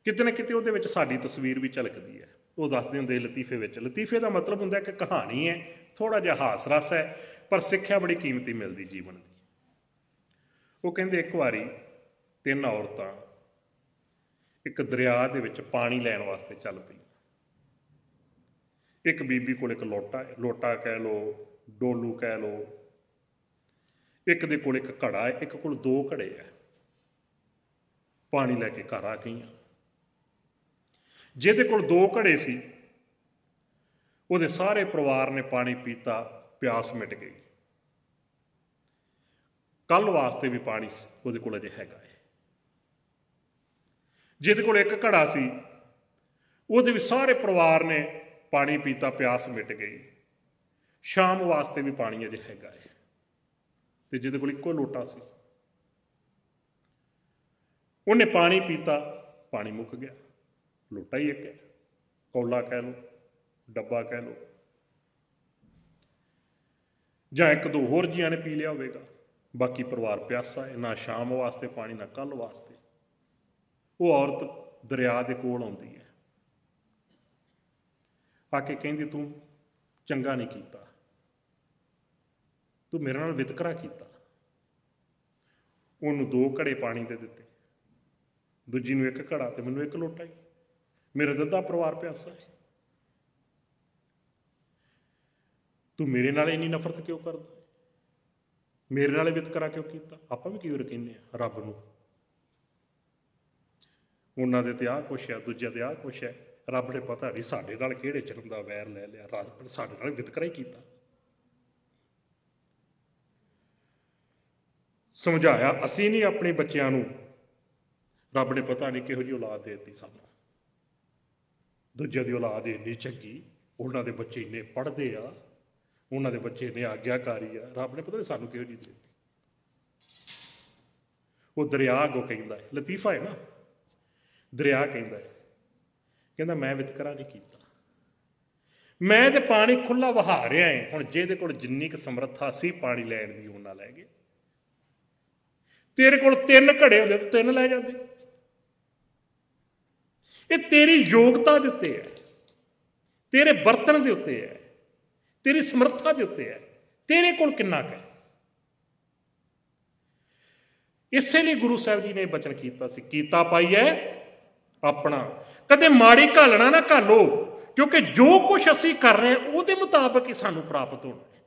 ਕਿਤੇ ਨਾ ਕਿਤੇ ਉਹਦੇ ਵਿੱਚ ਸਾਡੀ ਤਸਵੀਰ ਵੀ ਝਲਕਦੀ ਹੈ। ਉਹ ਦੱਸਦੇ ਹੁੰਦੇ ਲਤੀਫੇ ਵਿੱਚ, ਲਤੀਫੇ ਦਾ ਮਤਲਬ ਹੁੰਦਾ ਕਿ ਕਹਾਣੀ ਹੈ, ਥੋੜ੍ਹਾ ਜਿਹਾ ਹਾਸ ਰਸ ਹੈ, ਪਰ ਸਿੱਖਿਆ ਬੜੀ ਕੀਮਤੀ ਮਿਲਦੀ ਜੀਵਨ ਦੀ। ਉਹ ਕਹਿੰਦੇ ਇੱਕ ਵਾਰੀ 3 ਔਰਤਾਂ ਇੱਕ ਦਰਿਆ ਦੇ ਵਿੱਚ ਪਾਣੀ ਲੈਣ ਵਾਸਤੇ ਚੱਲ ਪਈਆਂ। ਇੱਕ ਬੀਬੀ ਕੋਲ ਇੱਕ ਲੋਟਾ ਹੈ, ਲੋਟਾ ਕਹਿ ਲਓ, ਡੋਲੂ ਕਹਿ ਲਓ, ਇੱਕ ਦੇ ਕੋਲ ਇੱਕ ਘੜਾ ਹੈ, ਇੱਕ ਕੋਲ 2 ਘੜੇ ਹੈ। ਪਾਣੀ ਲੈ ਕੇ ਘਰ ਆ ਗਈਆਂ। ਜਿਹਦੇ ਕੋਲ 2 ਘੜੇ ਸੀ ਉਹਦੇ ਸਾਰੇ ਪਰਿਵਾਰ ਨੇ ਪਾਣੀ ਪੀਤਾ, ਪਿਆਸ ਮਿਟ ਗਈ। ਕੱਲ ਵਾਸਤੇ ਵੀ ਪਾਣੀ ਉਹਦੇ ਕੋਲ ਅਜੇ ਹੈਗਾ ਹੈ। ਜਿਹਦੇ ਕੋਲ ਇੱਕ ਘੜਾ ਸੀ ਉਹਦੇ ਵੀ ਸਾਰੇ ਪਰਿਵਾਰ ਨੇ ਪਾਣੀ ਪੀਤਾ, ਪਿਆਸ ਮਿਟ ਗਈ। ਸ਼ਾਮ ਵਾਸਤੇ ਵੀ ਪਾਣੀ ਅਜੇ ਹੈਗਾ ਹੈ। ਤੇ ਜਿਹਦੇ ਕੋਲ ਇੱਕੋ ਲੋਟਾ ਸੀ ਉਹਨੇ ਪਾਣੀ ਪੀਤਾ, ਪਾਣੀ ਮੁੱਕ ਗਿਆ। ਲੋਟਾ ਹੀ ਇੱਕ ਹੈ, ਕੌਲਾ ਕਹਿ ਲਓ, ਡੱਬਾ ਕਹਿ ਲਓ, ਜਾਂ 1-2 ਹੋਰ ਜੀਆਂ ਨੇ ਪੀ ਲਿਆ ਹੋਵੇਗਾ। ਬਾਕੀ ਪਰਿਵਾਰ ਪਿਆਸਾ ਹੈ, ਨਾ ਸ਼ਾਮ ਵਾਸਤੇ ਪਾਣੀ, ਨਾ ਕੱਲ੍ਹ ਵਾਸਤੇ। ਉਹ ਔਰਤ ਦਰਿਆ ਦੇ ਕੋਲ ਆਉਂਦੀ ਹੈ, ਆ ਕੇ ਕਹਿੰਦੀ ਤੂੰ ਚੰਗਾ ਨਹੀਂ ਕੀਤਾ, ਤੂੰ ਮੇਰੇ ਨਾਲ ਵਿਤਕਰਾ ਕੀਤਾ। ਉਹਨੂੰ 2 ਘੜੇ ਪਾਣੀ ਦੇ ਦਿੱਤੇ, ਦੂਜੀ ਨੂੰ 1 ਘੜਾ ਤੇ ਮੈਨੂੰ 1 ਲੋਟਾ ਹੀ। ਮੇਰਾ ਤਾਂ ਅੱਧਾ ਪਰਿਵਾਰ ਪਿਆਸਾ ਹੈ, ਤੂੰ ਮੇਰੇ ਨਾਲ ਇੰਨੀ ਨਫ਼ਰਤ ਕਿਉਂ ਕਰਦਾ, ਮੇਰੇ ਨਾਲ ਵਿਤਕਰਾ ਕਿਉਂ ਕੀਤਾ। ਆਪਾਂ ਵੀ ਕਈ ਵਾਰ ਕਹਿੰਦੇ ਹਾਂ ਰੱਬ ਨੂੰ, ਉਹਨਾਂ ਦੇ ਤੇ ਆਹ ਕੁਛ ਹੈ, ਦੂਜਿਆਂ ਦੇ ਆਹ ਕੁਛ ਹੈ, ਰੱਬ ਨੇ ਪਤਾ ਨਹੀਂ ਸਾਡੇ ਨਾਲ ਕਿਹੜੇ ਜਨਮ ਦਾ ਵੈਰ ਲੈ ਲਿਆ, ਰੱਬ ਨੇ ਸਾਡੇ ਨਾਲ ਵਿਤਕਰਾ ਹੀ ਕੀਤਾ। ਸਮਝਾਇਆ ਅਸੀਂ ਨਹੀਂ ਆਪਣੇ ਬੱਚਿਆਂ ਨੂੰ, ਰੱਬ ਨੇ ਪਤਾ ਨਹੀਂ ਕਿਹੋ ਜਿਹੀ ਔਲਾਦ ਦੇ ਦਿੱਤੀ ਸਾਨੂੰ। ਦੂਜਿਆਂ ਦੀ ਔਲਾਦ ਇੰਨੀ ਚੰਗੀ, ਉਹਨਾਂ ਦੇ ਬੱਚੇ ਇੰਨੇ ਪੜ੍ਹਦੇ ਆ, ਉਹਨਾਂ ਦੇ ਬੱਚੇ ਇੰਨੇ ਆਗਿਆਕਾਰੀ ਆ, ਰੱਬ ਨੇ ਪਤਾ ਨਹੀਂ ਸਾਨੂੰ ਕਿਹੋ ਜਿਹੀ ਦੇ ਦਿੱਤੀ। ਉਹ ਦਰਿਆ ਅੱਗੋਂ ਕਹਿੰਦਾ ਹੈ, ਲਤੀਫਾ ਹੈ ਨਾ, ਦਰਿਆ ਕਹਿੰਦਾ ਹੈ, ਕਹਿੰਦਾ ਮੈਂ ਵਿਤਕਰਾ ਨਹੀਂ ਕੀਤਾ, ਮੈਂ ਤੇ ਪਾਣੀ ਖੁੱਲ੍ਹਾ ਵਹਾ ਰਿਹਾ ਹੈ। ਹੁਣ ਜਿਹਦੇ ਕੋਲ ਜਿੰਨੀ ਕੁ ਸਮਰੱਥਾ ਸੀ ਪਾਣੀ ਲੈਣ ਦੀ ਉਹਨਾਂ ਲੈ ਗਏ। ਤੇਰੇ ਕੋਲ 3 ਘੜੇ ਹੁੰਦੇ ਤਾਂ 3 ਲੈ ਜਾਂਦੇ। ਇਹ ਤੇਰੀ ਯੋਗਤਾ ਦੇ ਉੱਤੇ ਹੈ, ਤੇਰੇ ਬਰਤਨ ਦੇ ਉੱਤੇ ਹੈ, ਤੇਰੀ ਸਮਰੱਥਾ ਦੇ ਉੱਤੇ ਹੈ, ਤੇਰੇ ਕੋਲ ਕਿੰਨਾ ਕੁ ਹੈ। ਇਸੇ ਲਈ ਗੁਰੂ ਸਾਹਿਬ ਜੀ ਨੇ ਬਚਨ ਕੀਤਾ ਸੀ, ਕੀਤਾ ਪਾਈਐ ਆਪਣਾ। ਕਦੇ ਮਾੜੀ ਘਾਲਣਾ ਨਾ ਘਾਲੋ, ਕਿਉਂਕਿ ਜੋ ਕੁਛ ਅਸੀਂ ਕਰ ਰਹੇ ਹਾਂ ਉਹਦੇ ਮੁਤਾਬਕ ਹੀ ਸਾਨੂੰ ਪ੍ਰਾਪਤ ਹੋਣਾ ਹੈ।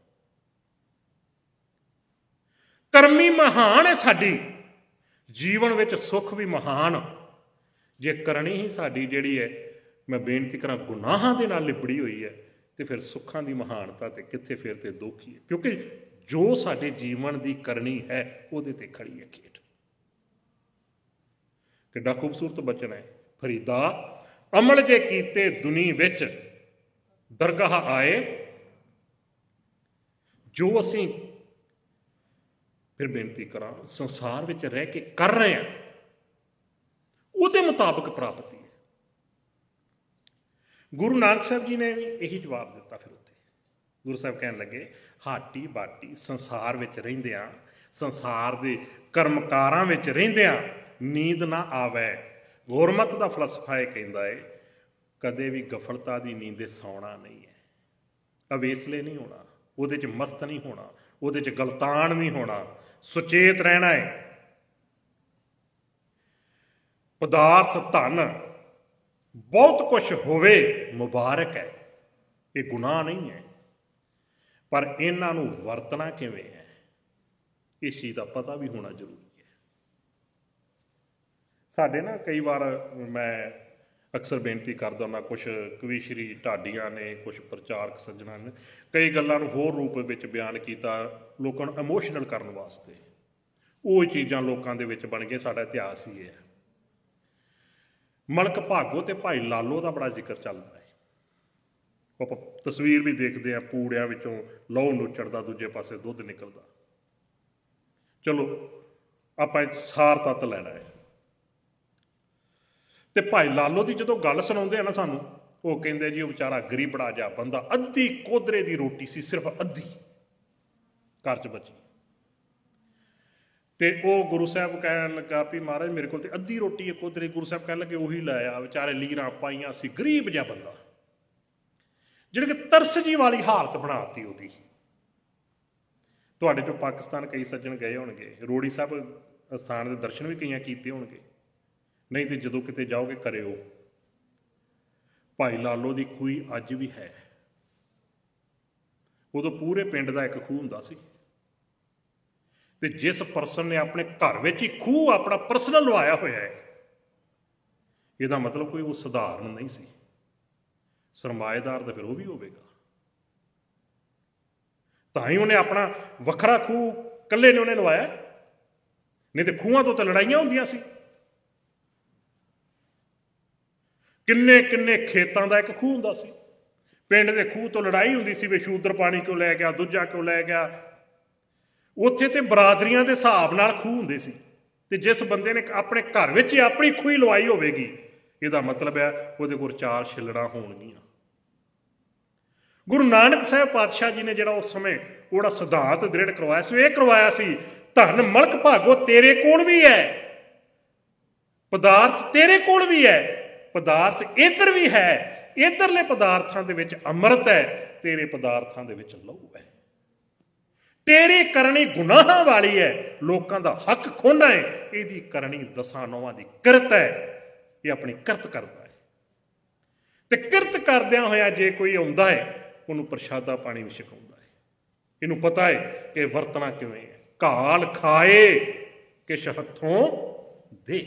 ਕਰਮੀ ਮਹਾਨ ਹੈ ਸਾਡੀ, ਜੀਵਨ ਵਿੱਚ ਸੁੱਖ ਵੀ ਮਹਾਨ। ਜੇ ਕਰਨੀ ਹੀ ਸਾਡੀ ਜਿਹੜੀ ਹੈ, ਮੈਂ ਬੇਨਤੀ ਕਰਾਂ, ਗੁਨਾਹਾਂ ਦੇ ਨਾਲ ਲਿਬੜੀ ਹੋਈ ਹੈ, ਤੇ ਫਿਰ ਸੁੱਖਾਂ ਦੀ ਮਹਾਨਤਾ ਤੇ ਕਿੱਥੇ, ਫਿਰ ਤੇ ਦੁੱਖ ਹੀ ਹੈ। ਕਿਉਂਕਿ ਜੋ ਸਾਡੇ ਜੀਵਨ ਦੀ ਕਰਨੀ ਹੈ ਉਹਦੇ ਤੇ ਖੜੀ ਹੈ ਖੇਡ। ਕਿੱਡਾ ਖੂਬਸੂਰਤ ਬਚਨ ਹੈ। ਫਰੀਦਾ ਅਮਲ ਜੇ ਕੀਤੇ ਦੁਨੀ ਵਿੱਚ ਦਰਗਾਹ ਆਏ। ਜੋ ਅਸੀਂ, ਫਿਰ ਬੇਨਤੀ ਕਰਾਂ, ਸੰਸਾਰ ਵਿੱਚ ਰਹਿ ਕੇ ਕਰ ਰਹੇ ਹਾਂ ਉਹਦੇ ਮੁਤਾਬਕ ਪ੍ਰਾਪਤੀ ਹੈ। ਗੁਰੂ ਨਾਨਕ ਸਾਹਿਬ ਜੀ ਨੇ ਵੀ ਇਹੀ ਜਵਾਬ ਦਿੱਤਾ। ਫਿਰ ਉੱਥੇ ਗੁਰੂ ਸਾਹਿਬ ਕਹਿਣ ਲੱਗੇ, ਹਾਟੀ ਬਾਟੀ ਸੰਸਾਰ ਵਿੱਚ ਰਹਿੰਦਿਆਂ, ਸੰਸਾਰ ਦੇ ਕਰਮਕਾਰਾਂ ਵਿੱਚ ਰਹਿੰਦਿਆਂ ਨੀਂਦ ਨਾ ਆਵੇ, ਗੁਰਮਤਿ ਦਾ ਫਲਸਫਾ ਇਹ ਕਹਿੰਦਾ ਹੈ ਕਦੇ ਵੀ ਗਫਲਤਾ ਦੀ ਨੀਂਦੇ ਸੌਣਾ ਨਹੀਂ ਹੈ, ਅਵੇਸਲੇ ਨਹੀਂ ਹੋਣਾ, ਉਹਦੇ 'ਚ ਮਸਤ ਨਹੀਂ ਹੋਣਾ, ਉਹਦੇ 'ਚ ਗਲਤਾਨ ਨਹੀਂ ਹੋਣਾ, ਸੁਚੇਤ ਰਹਿਣਾ ਹੈ। ਪਦਾਰਥ ਧਨ ਬਹੁਤ ਕੁਛ ਹੋਵੇ ਮੁਬਾਰਕ ਹੈ, ਇਹ ਗੁਨਾਹ ਨਹੀਂ ਹੈ, ਪਰ ਇਹਨਾਂ ਨੂੰ ਵਰਤਣਾ ਕਿਵੇਂ ਹੈ ਇਸ ਚੀਜ਼ ਦਾ ਪਤਾ ਵੀ ਹੋਣਾ ਜ਼ਰੂਰੀ ਹੈ। ਸਾਡੇ ਨਾ ਕਈ ਵਾਰ ਮੈਂ ਅਕਸਰ ਬੇਨਤੀ ਕਰਦਾ ਹੁੰਦਾ, ਕੁਛ ਕਵੀਸ਼ਰੀ ਢਾਡੀਆਂ ਨੇ, ਕੁਛ ਪ੍ਰਚਾਰਕ ਸੱਜਣਾ ਨੇ ਕਈ ਗੱਲਾਂ ਨੂੰ ਹੋਰ ਰੂਪ ਵਿੱਚ ਬਿਆਨ ਕੀਤਾ ਲੋਕਾਂ ਨੂੰ ਇਮੋਸ਼ਨਲ ਕਰਨ ਵਾਸਤੇ, ਉਹ ਚੀਜ਼ਾਂ ਲੋਕਾਂ ਦੇ ਵਿੱਚ ਬਣ ਗਏ। ਸਾਡਾ ਇਤਿਹਾਸ ਹੀ ਹੈ। ਮਲਕ ਭਾਗੋ ਤੇ ਭਾਈ ਲਾਲੋ ਦਾ ਬੜਾ ਜ਼ਿਕਰ ਚੱਲਦਾ ਹੈ। ਆਪਾਂ ਤਸਵੀਰ ਵੀ ਦੇਖਦੇ ਹਾਂ, ਪੂੜਿਆਂ ਵਿੱਚੋਂ ਲਹੂ ਨੁੱਚੜਦਾ, ਦੂਜੇ ਪਾਸੇ ਦੁੱਧ ਨਿਕਲਦਾ। ਚਲੋ ਆਪਾਂ ਸਾਰ ਤੱਤ ਲੈਣਾ ਹੈ। ਤੇ ਭਾਈ ਲਾਲੋ ਦੀ ਜਦੋਂ ਗੱਲ ਸੁਣਾਉਂਦੇ ਆ ਨਾ ਸਾਨੂੰ, ਉਹ ਕਹਿੰਦੇ ਜੀ ਉਹ ਵਿਚਾਰਾ ਗਰੀਬੜਾ ਜਿਹਾ ਬੰਦਾ, ਅੱਧੀ ਕੋਦਰੇ ਦੀ ਰੋਟੀ ਸੀ, ਸਿਰਫ ਅੱਧੀ ਘਰ 'ਚ ਬਚੀ। ਤੇ ਉਹ ਗੁਰੂ ਸਾਹਿਬ ਕਹਿਣ ਲੱਗਾ ਵੀ ਮਹਾਰਾਜ ਮੇਰੇ ਕੋਲ ਤੇ ਅੱਧੀ ਰੋਟੀ ਹੈ ਕੋਦਰੇ। ਗੁਰੂ ਸਾਹਿਬ ਕਹਿਣ ਲੱਗੇ ਉਹੀ ਲੈ ਆ। ਵਿਚਾਰੇ ਲੀਰਾਂ ਪਾਈਆਂ ਸੀ, ਗਰੀਬ ਜਿਹਾ ਬੰਦਾ, ਜਿਹੜੇ ਕਿ ਤਰਸ ਜੀ ਵਾਲੀ ਹਾਲਤ ਬਣਾਤੀ ਉਹਦੀ। ਤੁਹਾਡੇ ਚੋਂ ਪਾਕਿਸਤਾਨ ਕਈ ਸੱਜਣ ਗਏ ਹੋਣਗੇ, ਰੋੜੀ ਸਾਹਿਬ ਅਸਥਾਨ ਦੇ ਦਰਸ਼ਨ ਵੀ ਕਈਆਂ ਕੀਤੇ ਹੋਣਗੇ, ਨਹੀਂ ਤੇ ਜਦੋਂ ਕਿਤੇ ਜਾਓਗੇ ਕਰਿਓ। ਭਾਈ ਲਾਲੋ ਦੀ ਖੂਹੀ ਅੱਜ ਵੀ ਹੈ। ਉਦੋਂ ਪੂਰੇ ਪਿੰਡ ਦਾ ਇੱਕ ਖੂਹ ਹੁੰਦਾ ਸੀ, ਤੇ ਜਿਸ ਪਰਸਨ ਨੇ ਆਪਣੇ ਘਰ ਵਿੱਚ ਹੀ ਖੂਹ ਆਪਣਾ ਪਰਸਨਲ ਲਵਾਇਆ ਹੋਇਆ ਹੈ, ਇਹਦਾ ਮਤਲਬ ਕੋਈ ਉਹ ਸਧਾਰਨ ਨਹੀਂ ਸੀ, ਸਰਮਾਏਦਾਰ ਤਾਂ ਫਿਰ ਉਹ ਵੀ ਹੋਵੇਗਾ। ਤਾਂ ਹੀ ਉਹਨੇ ਆਪਣਾ ਵੱਖਰਾ ਖੂਹ ਇਕੱਲੇ ਨੇ ਉਹਨੇ ਲਵਾਇਆ, ਨਹੀਂ ਤੇ ਖੂਹਾਂ ਤੋਂ ਤਾਂ ਲੜਾਈਆਂ ਹੁੰਦੀਆਂ ਸੀ। ਕਿੰਨੇ ਕਿੰਨੇ ਖੇਤਾਂ ਦਾ ਇੱਕ ਖੂਹ ਹੁੰਦਾ ਸੀ, ਪਿੰਡ ਦੇ ਖੂਹ ਤੋਂ ਲੜਾਈ ਹੁੰਦੀ ਸੀ ਵੀ ਸ਼ੂਦਰ ਪਾਣੀ ਕਿਉਂ ਲੈ ਗਿਆ, ਦੂਜਾ ਕਿਉਂ ਲੈ ਗਿਆ। ਉੱਥੇ ਤੇ ਬਰਾਦਰੀਆਂ ਦੇ ਹਿਸਾਬ ਨਾਲ ਖੂਹ ਹੁੰਦੇ ਸੀ, ਤੇ ਜਿਸ ਬੰਦੇ ਨੇ ਆਪਣੇ ਘਰ ਵਿੱਚ ਹੀ ਆਪਣੀ ਖੂਹੀ ਲਵਾਈ ਹੋਵੇਗੀ, ਇਹਦਾ ਮਤਲਬ ਹੈ ਉਹਦੇ ਕੋਲ 4 ਛਿੱਲੜਾਂ ਹੋਣਗੀਆਂ। ਗੁਰੂ ਨਾਨਕ ਸਾਹਿਬ ਪਾਤਸ਼ਾਹ ਜੀ ਨੇ ਜਿਹੜਾ ਉਸ ਸਮੇਂ ਉਹਦਾ ਸਿਧਾਂਤ ਦ੍ਰਿੜ ਕਰਵਾਇਆ ਸੀ, ਇਹ ਕਰਵਾਇਆ ਸੀ ਧਨ ਮਲਕ ਭਾਗੋ ਤੇਰੇ ਕੋਲ ਵੀ ਹੈ, ਪਦਾਰਥ ਤੇਰੇ ਕੋਲ ਵੀ ਹੈ, ਪਦਾਰਥ ਇੱਧਰ ਵੀ ਹੈ, ਇੱਧਰਲੇ ਪਦਾਰਥਾਂ ਦੇ ਵਿੱਚ ਅੰਮ੍ਰਿਤ ਹੈ, ਤੇਰੇ ਪਦਾਰਥਾਂ ਦੇ ਵਿੱਚ ਲਹੂ ਹੈ। ਤੇਰੀ ਕਰਨੀ ਗੁਨਾਹਾਂ ਵਾਲੀ ਹੈ, ਲੋਕਾਂ ਦਾ ਹੱਕ ਖੋਹਣਾ ਹੈ, ਇਹਦੀ ਕਰਨੀ 10 ਨੌਵਾਂ ਦੀ ਕਿਰਤ ਹੈ, ਇਹ ਆਪਣੀ ਕਿਰਤ ਕਰਦਾ ਹੈ। ਤੇ ਕਿਰਤ ਕਰਦਿਆਂ ਹੋਇਆ ਜੇ ਕੋਈ ਆਉਂਦਾ ਹੈ, ਉਹਨੂੰ ਪ੍ਰਸ਼ਾਦਾ ਪਾਣੀ ਵੀ ਛਕਾਉਂਦਾ ਹੈ। ਇਹਨੂੰ ਪਤਾ ਹੈ ਕਿ ਵਰਤਣਾ ਕਿਵੇਂ ਹੈ। ਘਾਲ ਖਾਏ ਕਿਛ ਹੱਥੋਂ ਦੇ।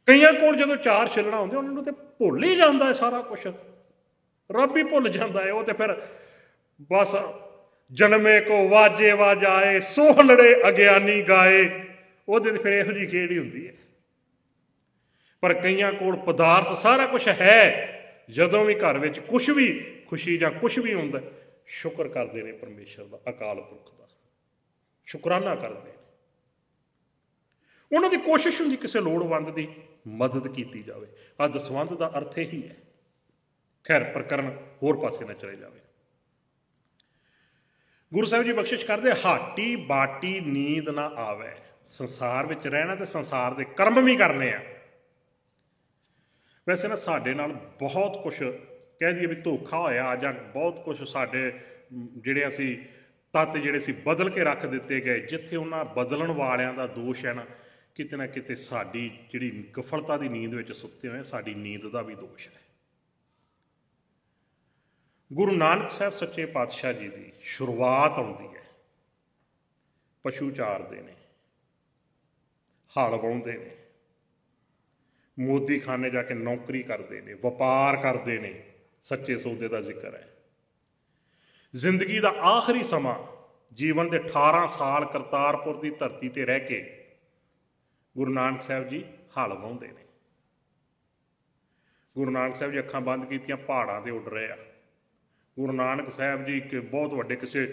ਕਈਆਂ ਕੋਲ ਜਦੋਂ 4 ਛਿੱਲੜਾਂ ਹੁੰਦੀਆਂ, ਉਹਨਾਂ ਨੂੰ ਤੇ ਭੁੱਲ ਹੀ ਜਾਂਦਾ ਹੈ ਸਾਰਾ ਕੁਛ, ਰੱਬ ਹੀ ਭੁੱਲ ਜਾਂਦਾ ਹੈ। ਉਹ ਤੇ ਫਿਰ ਬਸ ਜਨਮੇ ਕੋ ਵਾਜੇ ਵਾਜਾਏ, ਸੋਹਲੜੇ ਅਗਿਆਨੀ ਗਾਏ, ਉਹਦੇ ਤੇ ਫਿਰ ਇਹੋ ਜਿਹੀ ਖੇਡ ਹੀ ਹੁੰਦੀ ਹੈ। ਪਰ ਕਈਆਂ ਕੋਲ ਪਦਾਰਥ ਸਾਰਾ ਕੁਛ ਹੈ, ਜਦੋਂ ਵੀ ਘਰ ਵਿੱਚ ਕੁਛ ਵੀ ਖੁਸ਼ੀ ਜਾਂ ਕੁਛ ਵੀ ਹੁੰਦਾ, ਸ਼ੁਕਰ ਕਰਦੇ ਨੇ ਪਰਮੇਸ਼ਰ ਦਾ, ਅਕਾਲ ਪੁਰਖ ਦਾ ਸ਼ੁਕਰਾਨਾ ਕਰਦੇ ਨੇ। ਉਹਨਾਂ ਦੀ ਕੋਸ਼ਿਸ਼ ਹੁੰਦੀ ਕਿਸੇ ਲੋੜਵੰਦ ਦੀ ਮਦਦ ਕੀਤੀ ਜਾਵੇ। ਆਹ ਦਸਵੰਧ ਦਾ ਅਰਥ ਇਹੀ ਹੈ। ਖੈਰ ਪ੍ਰਕਰਨ ਹੋਰ ਪਾਸੇ ਨਾ ਚਲੇ ਜਾਵੇ। ਗੁਰੂ ਸਾਹਿਬ ਜੀ ਬਖਸ਼ਿਸ਼ ਕਰਦੇ, ਹਾਟੀ ਬਾਟੀ ਨੀਂਦ ਨਾ ਆਵੇ। ਸੰਸਾਰ ਵਿੱਚ ਰਹਿਣਾ ਤੇ ਸੰਸਾਰ ਦੇ ਕਰਮ ਵੀ ਕਰਨੇ ਆ। ਵੈਸੇ ਨਾ ਸਾਡੇ ਨਾਲ ਬਹੁਤ ਕੁਛ ਕਹਿ ਦਈਏ ਵੀ ਧੋਖਾ ਹੋਇਆ, ਜਾਂ ਬਹੁਤ ਕੁਛ ਸਾਡੇ ਜਿਹੜੇ ਅਸੀਂ ਤੱਤ ਜਿਹੜੇ ਸੀ ਬਦਲ ਕੇ ਰੱਖ ਦਿੱਤੇ ਗਏ। ਜਿੱਥੇ ਉਹਨਾਂ ਬਦਲਣ ਵਾਲਿਆਂ ਦਾ ਦੋਸ਼ ਹੈ ਨਾ, ਕਿਤੇ ਨਾ ਕਿਤੇ ਸਾਡੀ ਜਿਹੜੀ ਗਫਲਤਾ ਦੀ ਨੀਂਦ ਵਿੱਚ ਸੁੱਤੇ ਹੋਏ, ਸਾਡੀ ਨੀਂਦ ਦਾ ਵੀ ਦੋਸ਼ ਹੈ। ਗੁਰੂ ਨਾਨਕ ਸਾਹਿਬ ਸੱਚੇ ਪਾਤਸ਼ਾਹ ਜੀ ਦੀ ਸ਼ੁਰੂਆਤ ਆਉਂਦੀ ਹੈ, ਪਸ਼ੂ ਚਾਰਦੇ ਨੇ, ਹਲ ਵਾਹੁੰਦੇ ਨੇ, ਮੋਦੀ ਖਾਨੇ ਜਾ ਕੇ ਨੌਕਰੀ ਕਰਦੇ ਨੇ, ਵਪਾਰ ਕਰਦੇ ਨੇ, ਸੱਚੇ ਸੌਦੇ ਦਾ ਜ਼ਿਕਰ ਹੈ। ਜ਼ਿੰਦਗੀ ਦਾ ਆਖਰੀ ਸਮਾਂ, ਜੀਵਨ ਦੇ 18 ਸਾਲ ਕਰਤਾਰਪੁਰ ਦੀ ਧਰਤੀ ਤੇ ਰਹਿ ਕੇ ਗੁਰੂ ਨਾਨਕ ਸਾਹਿਬ ਜੀ ਹਲ ਵਾਹੁੰਦੇ ਨੇ। ਗੁਰੂ ਨਾਨਕ ਸਾਹਿਬ ਜੀ ਅੱਖਾਂ ਬੰਦ ਕੀਤੀਆਂ, ਪਹਾੜਾਂ 'ਤੇ ਉੱਡ ਰਹੇ ਆ। ਗੁਰੂ ਨਾਨਕ ਸਾਹਿਬ ਜੀ ਇੱਕ ਬਹੁਤ ਵੱਡੇ ਕਿਸੇ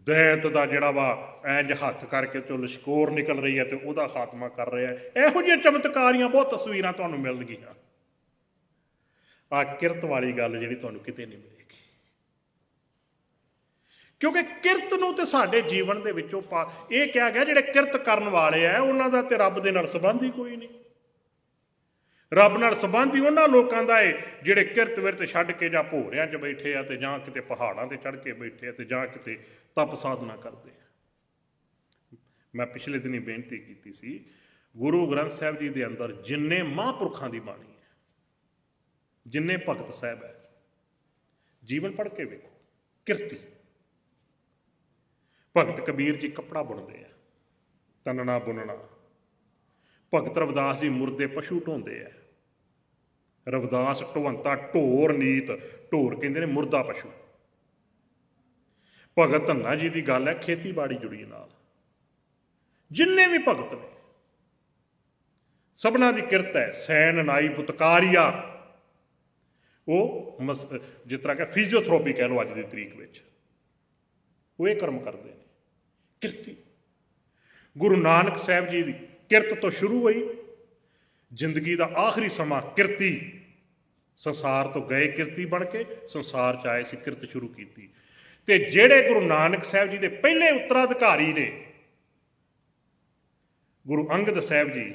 ਦੈਂਤ ਦਾ ਜਿਹੜਾ ਵਾ ਇੰਝ ਹੱਥ ਕਰਕੇ ਚੋਂ ਲਸ਼ਕੋਰ ਨਿਕਲ ਰਹੀ ਹੈ ਤੇ ਉਹਦਾ ਖਾਤਮਾ ਕਰ ਰਿਹਾ। ਇਹੋ ਜਿਹੀਆਂ ਚਮਤਕਾਰੀਆਂ ਬਹੁਤ ਤਸਵੀਰਾਂ ਤੁਹਾਨੂੰ ਮਿਲਣਗੀਆਂ। ਆਹ ਕਿਰਤ ਵਾਲੀ ਗੱਲ ਜਿਹੜੀ ਤੁਹਾਨੂੰ ਕਿਤੇ ਨਹੀਂ ਮਿਲੇਗੀ। क्योंकि किरत नूं ते साडे जीवन दे विचों ये कहा गया जिहड़े किरत करन वाले आ उन्हां दा ते रब दे नाल संबंध ही कोई नहीं। रब नाल संबंध ही उन्हां लोकां दा है जिहड़े किरत विरत छड्ड के जां भोरियां च बैठे आ ते जां किते पहाड़ां ते चढ़ के बैठे आ ते जां किते तप साधना करदे आ। मैं पिछले दिनी बेनती कीती सी, गुरु ग्रंथ साहिब जी दे अंदर जिन्ने महापुरखां दी बाणी है, जिन्ने भगत साहब है, जीवन पढ़ के वेखो। किरती भगत कबीर जी कपड़ा बुनते हैं, तनना बुनना। भगत रविदास जी मुर्दे पशु ढोंदे है। रविदास ढोवंता ढोर नीत, ढोर कहते हैं मुर्दा पशु। भगत धन्ना जी की गल है खेतीबाड़ी जुड़ी नाल। जिन्ने भी भगत ने सबना की किरत है सैन नाई पुतकारिया, वो जिस तरह क्या फिजियोथेरेपी कह लो अज की तरीक में, वो ये कर्म करते हैं किरती। गुरु नानक साहब जी की किरत तो शुरू हुई, जिंदगी का आखिरी समा किरती, संसार तो गए किरती बन के, संसार च आए सी किरत शुरू की। ते जेड़े गुरु नानक साहब जी के पहले उत्तराधिकारी ने, गुरु अंगद साहब जी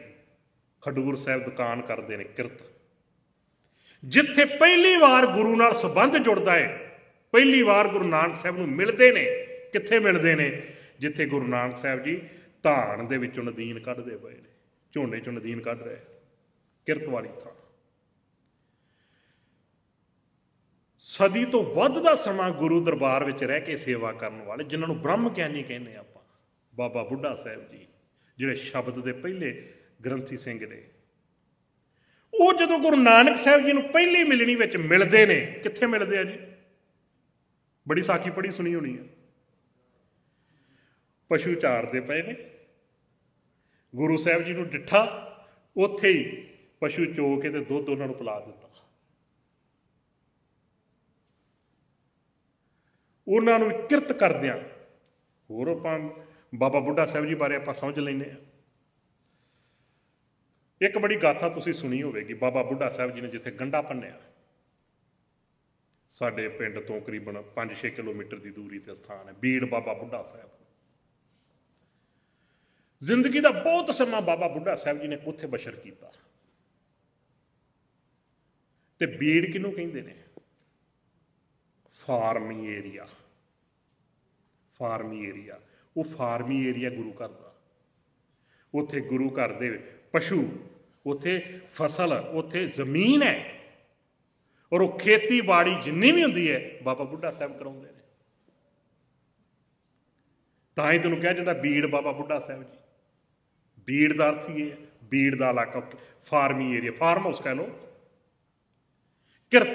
खडूर साहब दुकान करते हैं किरत। जिथे पहली बार गुरु नाल संबंध जुड़ता है, पहली बार गुरु नानक साहब नूं मिलते हैं, कित्थे मिलते हैं? जिथे गुरु नानक साहब जी धान दे विचों नदीन कढ़दे पए ने, झोने चों नदीन कढ़ रहे, किरत वाली थां। सदी तो वध दा समा गुरु दरबार विच रह के सेवा करने वाले, जिन्हां नूं ब्रह्म ज्ञानी कहने आपां, बाबा बुढ़ा साहब जी जिहड़े शब्द दे पहले ग्रंथी सिंह ने, वो जदों गुरु नानक साहब जी नूं पहली मिलनी विच मिलदे ने, कित्थे मिलदे आ जी? बड़ी साखी पढ़ी सुनी होनी है। पशु चारदे पए ने, गुरु साहब जी नूं डिठा, उत्थे ही पशु चो के ते दुध उन्हां नूं पिला दिता। उन्हां नूं किरत करदिआं होर आपां बाबा बुढ़ा साहब जी बारे आपां समझ लैंदे आ। एक बड़ी गाथा तुसीं सुनी होवेगी, बाबा बुढ़ा साहब जी ने जिथे गंढा भन्निआ, साडे पिंड तो करीबन 5-6 किलोमीटर की दूरी ते स्थान है, बीड़ बाबा बुढ़ा साहब। जिंदगी का बहुत समा बाबा बुढ़ा साहब जी ने उत्थे बशर किया। ते बीड़ किनू कहंदे ने? फार्मी एरिया। फार्मी एरिया, वो फार्मी एरिया गुरु घर का। उत्थे गुरु घर दे पशु, उत्थे फसल, उत्थे जमीन है, और वो खेती बाड़ी जिन्नी भी होंदी है बाबा बुढ़ा साहब कराउंदे ने। तां ही तैनूं कहा जाता बीड़ बाबा बुढ़ा साहब जी। बीड़ का अर्थ ही है बीड़ का इलाका, फार्मी एरिया, फार्म हाउस कह लो। किरत,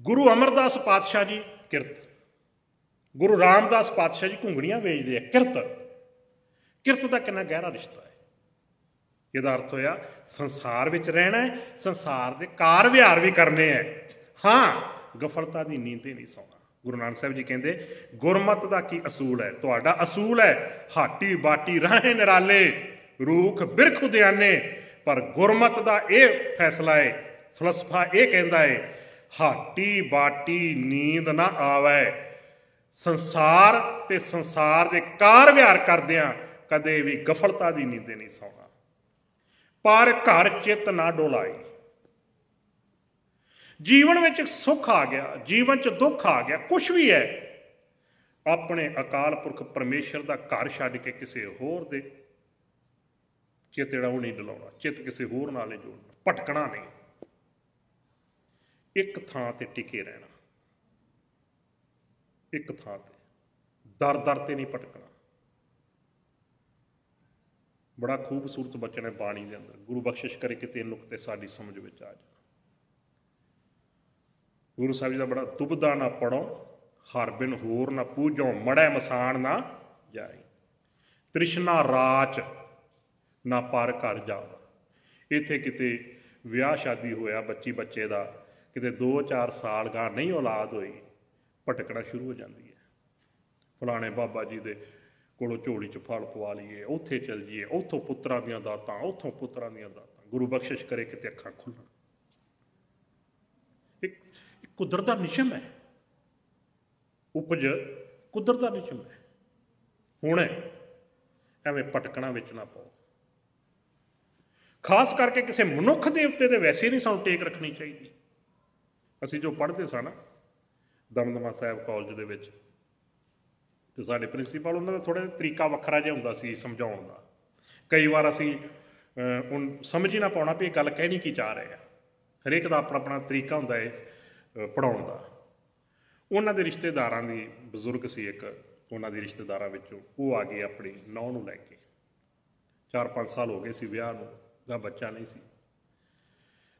गुरु अमरदास पातशाह जी किरत, गुरु रामदास पातशाह जी घुंगड़ियां वेचते हैं, किरत। किरत का कितना गहरा रिश्ता है। यदा अर्थ होया संसार विच रहना है, संसार के कार व्यवहार भी करने हैं, हाँ गफलता की नींद नहीं सौना। गुरु नानक साहब जी कहते गुरमत का की असूल है? तुहाडा असूल है हाटी बाटी राहे निराले, रूख बिरख उद्याने, पर गुरमत का यह फैसला है, फलसफा यह कहता है हाटी बाटी नींद ना आवे। संसार ते संसार के कार व्यवहार करदिआं कदे भी गफलता की नींद नहीं सौना। पर घर चित ना डोलाई। जीवन में सुख आ गया, जीवन च दुख आ गया, कुछ भी है, अपने अकाल पुरख परमेश्वर का घर छड्ड के किसी होर दे चित जेड़ा वो नहीं डलाउणा, चित किसी होर नाल नहीं जोड़ना, भटकना नहीं, एक थां ते टिके रहना, एक थां ते, दर दर ते नहीं भटकना। बड़ा खूबसूरत बचन है बाणी के अंदर, गुरु बख्शिश करे कि नुकते साड़ी समझ में आ जाए। गुरु साहब जी का बड़ा दुबदा ना पढ़ो हर बिन होर ना पूजो, मड़ै मसान ना जाए, तृष्णा राच ना पर घर जाओ। इत्थे किते विआह शादी होया बच्ची बच्चे का, किते 2-4 साल गां नहीं औलाद होई, भटकना शुरू हो जाती है। फलाने बाबा जी दे कोलों झोली च फल पवा लीए, उत्थे चल जाइए, उत्थों पुत्तरां दीआं दातां, उत्थों पुत्तरां दीआं दातां। गुरु बख्शिश करे किते अखां खुल्लण। एक कुदरत का नियम है, उपज कुदरत का नियम है। हुण एवें भटकना विच ना पाओ। खास करके किसी मनुख के उत्ते तो वैसे नहीं सानूं टेक रखनी चाहिए। असीं जो पढ़ते सा ना दमदमा साहिब कॉलेज दे विच, ते साडे प्रिंसीपल उन्हां दा थोड़ा तरीका वखरा जिहा हुंदा सी समझाउण दा। कई बार असीं हुण समझ ही ना पाउणा भी गल कहनी की चाह रहे हैं। हरेक दा अपना अपना तरीका हुंदा है पढ़ाउण दा। उन्हां दे रिश्तेदारां दी बजुर्ग सी एक, उन्हां दे रिश्तेदारां विचों वो आ गए अपनी नौं नूं लैके। 4-5 साल हो गए सी विआह नूं, दा बच्चा नहीं सी।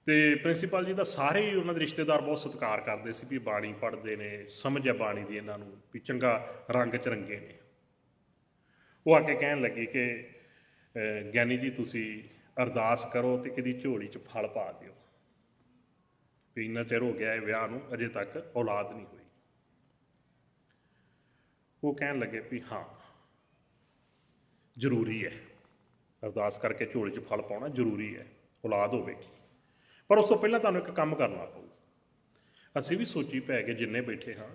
तो प्रिंसीपल जी का सारे ही उन्होंने रिश्तेदार बहुत सत्कार करते सी भी बाणी पढ़ते हैं, समझ है बाणी की इन्हों भी चंगा रंग च रंगे ने। वो आके कहन लगी कि ज्ञानी जी तुसी अरदास करो तो कि झोली च फल पा दिओ भी इन्ना चिर हो गया है विआह नूं अजे तक औलाद नहीं हुई। वो कहन लगे भी हाँ जरूरी है, अरदास करके झोली च फल पाउणा जरूरी है, औलाद होवेगी। पर उस तो पहला तुहानूं एक काम करना पऊ। असीं भी सोची पै गए जिन्ने बैठे हाँ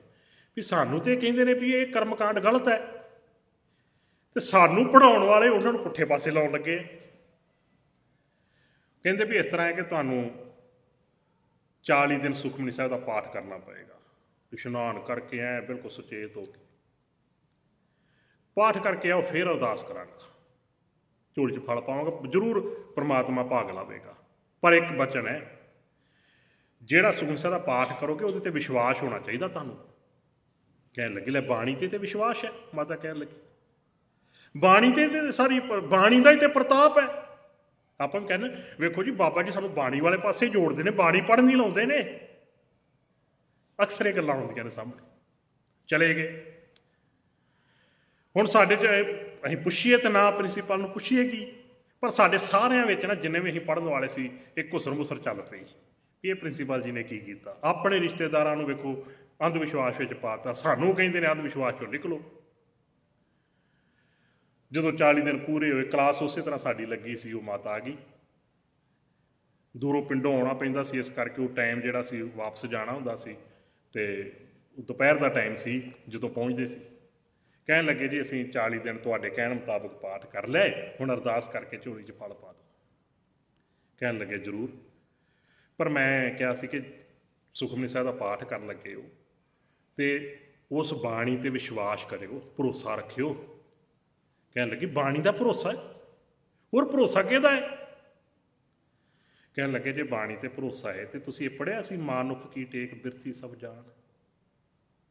भी सानूं तो कहिंदे ने भी ये कर्मकांड गलत है, तो सानूं पढ़ाउण वाले उन्हां नूं पुट्ठे पासे लाउण लगे। कहंदे भी इस तरह है कि तुहानूं 40 दिन सुखमनी साहिब का पाठ करना पएगा। इशनान करके ऐ बिल्कुल सुचेत हो के पाठ करके आओ, फिर अरदास करांगा, झोली च फल पावांगा, जरूर परमात्मा भाग लावेगा। पर एक बचन है, जिहड़ा सुखमनी साहिब का पाठ करोगे उहदे ते विश्वास होना चाहिए तुहानूं। कहन लगी लै बाणी ते विश्वास है। माता कहन लगी बाणी ते सारी बाणी का ही तो प्रताप है। आप भी कहने वेखो जी बाबा जी सानूं बाणी वाले पासे जोड़ते हैं, बाणी पढ़न नहीं लाउंदे ने। अक्सर ये गल्लां आउंदियां ने सामने। चले गए। हुण साडे च असीं पुछीए तो ना प्रिंसीपल नूं पुछीए की, पर साडे सारिਆਂ विच ना जिन्ने भी असीं पढ़न वाले सी एक घुसर मुसर चल पई ये प्रिंसीपल जी ने की कीता। अपने रिश्तेदारां नूं वेखो अंध विश्वास विच पाता, सानूं कहिंदे ने अंध विश्वास चों निकलो। जदों 40 दिन पूरे होए, क्लास उस तरह साडी लगी सी, वो माता आ गई। दूरों पिंडों आउणा पैंदा सी, इस करके वो टाइम जिहड़ा सी वापस जाना हुंदा सी, ते दोपहर का टाइम सी जदों पहुँचते सी। कहन लगे जी असीं 40 दिन तुहाडे कहण मुताबक पाठ कर लै, हुण अरदास करके झोली च फल पा दो। कहन लगे जरूर, पर मैं कहा सी कि सुखमनी साहिब का पाठ कर लगे हो तो उस बाणी ते विश्वास करियो, भरोसा रखियो। कहन लगी बाणी का भरोसा है, और भरोसा किहदा है? कहन लगे जे बाणी ते भरोसा है तो तुसीं पढ़िया सी मानुख की टेक बिरथी सब जान,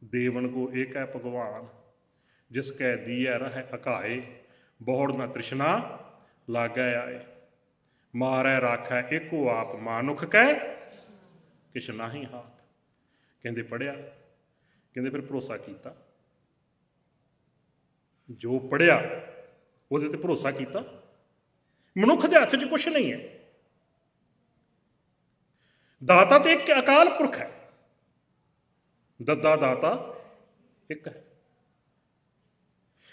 देवन को एक है भगवान, जिसकै दिया रह अकाए, बहुड़ न तृष्णा लागै आए, मारै राखै एको आप मानुख कै किश नाही हाथ। कहंदे पढ़िया, कहंदे फिर भरोसा कीता, जो पढ़िया उहदे ते भरोसा कीता। मनुख दे हत्थ च कुछ नहीं है, दाता तो एक अकाल पुरख है, दद्दा दाता एक है।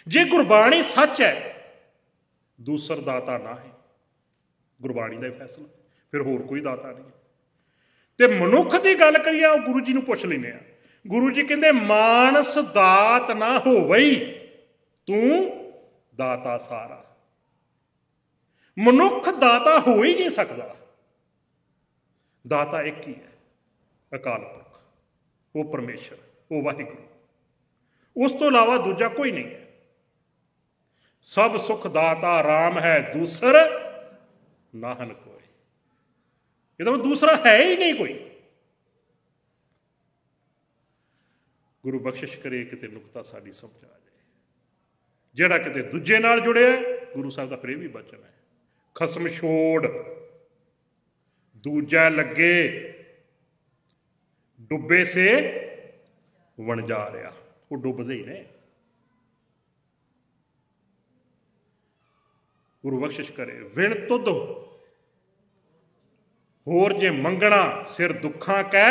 जे गुरबाणी सच है दूसर दाता ना है, गुरबाणी का फैसला, फिर होर कोई दाता नहीं। तो मनुख की गल करिए गुरु जी नूं पुछ लैंदे आ। गुरु जी कहंदे मानस दात ना होवई तू दाता सारा। मनुख दाता हो ही नहीं सकता, दाता एक ही है, अकाल पुरख, वो परमेश्वर, वो वाहिगुरू, उस तो इलावा दूजा कोई नहीं है। सब सुख दाता राम है, दूसर नाहन कोई। ये तो दूसरा है ही नहीं कोई। गुरु बख्शिश करे किते नुकता साडी समझ आ जाए। जिहड़ा किते दूजे नाल जुड़िया, गुरु साहब का फिर भी बचन है, खसम छोड़ दूजा लगे, डुबे से वणजा रहा। वो डुबदे ही ने। गुरु बख्शिश करे विण तुद होर जे मंगना, सिर दुखा कै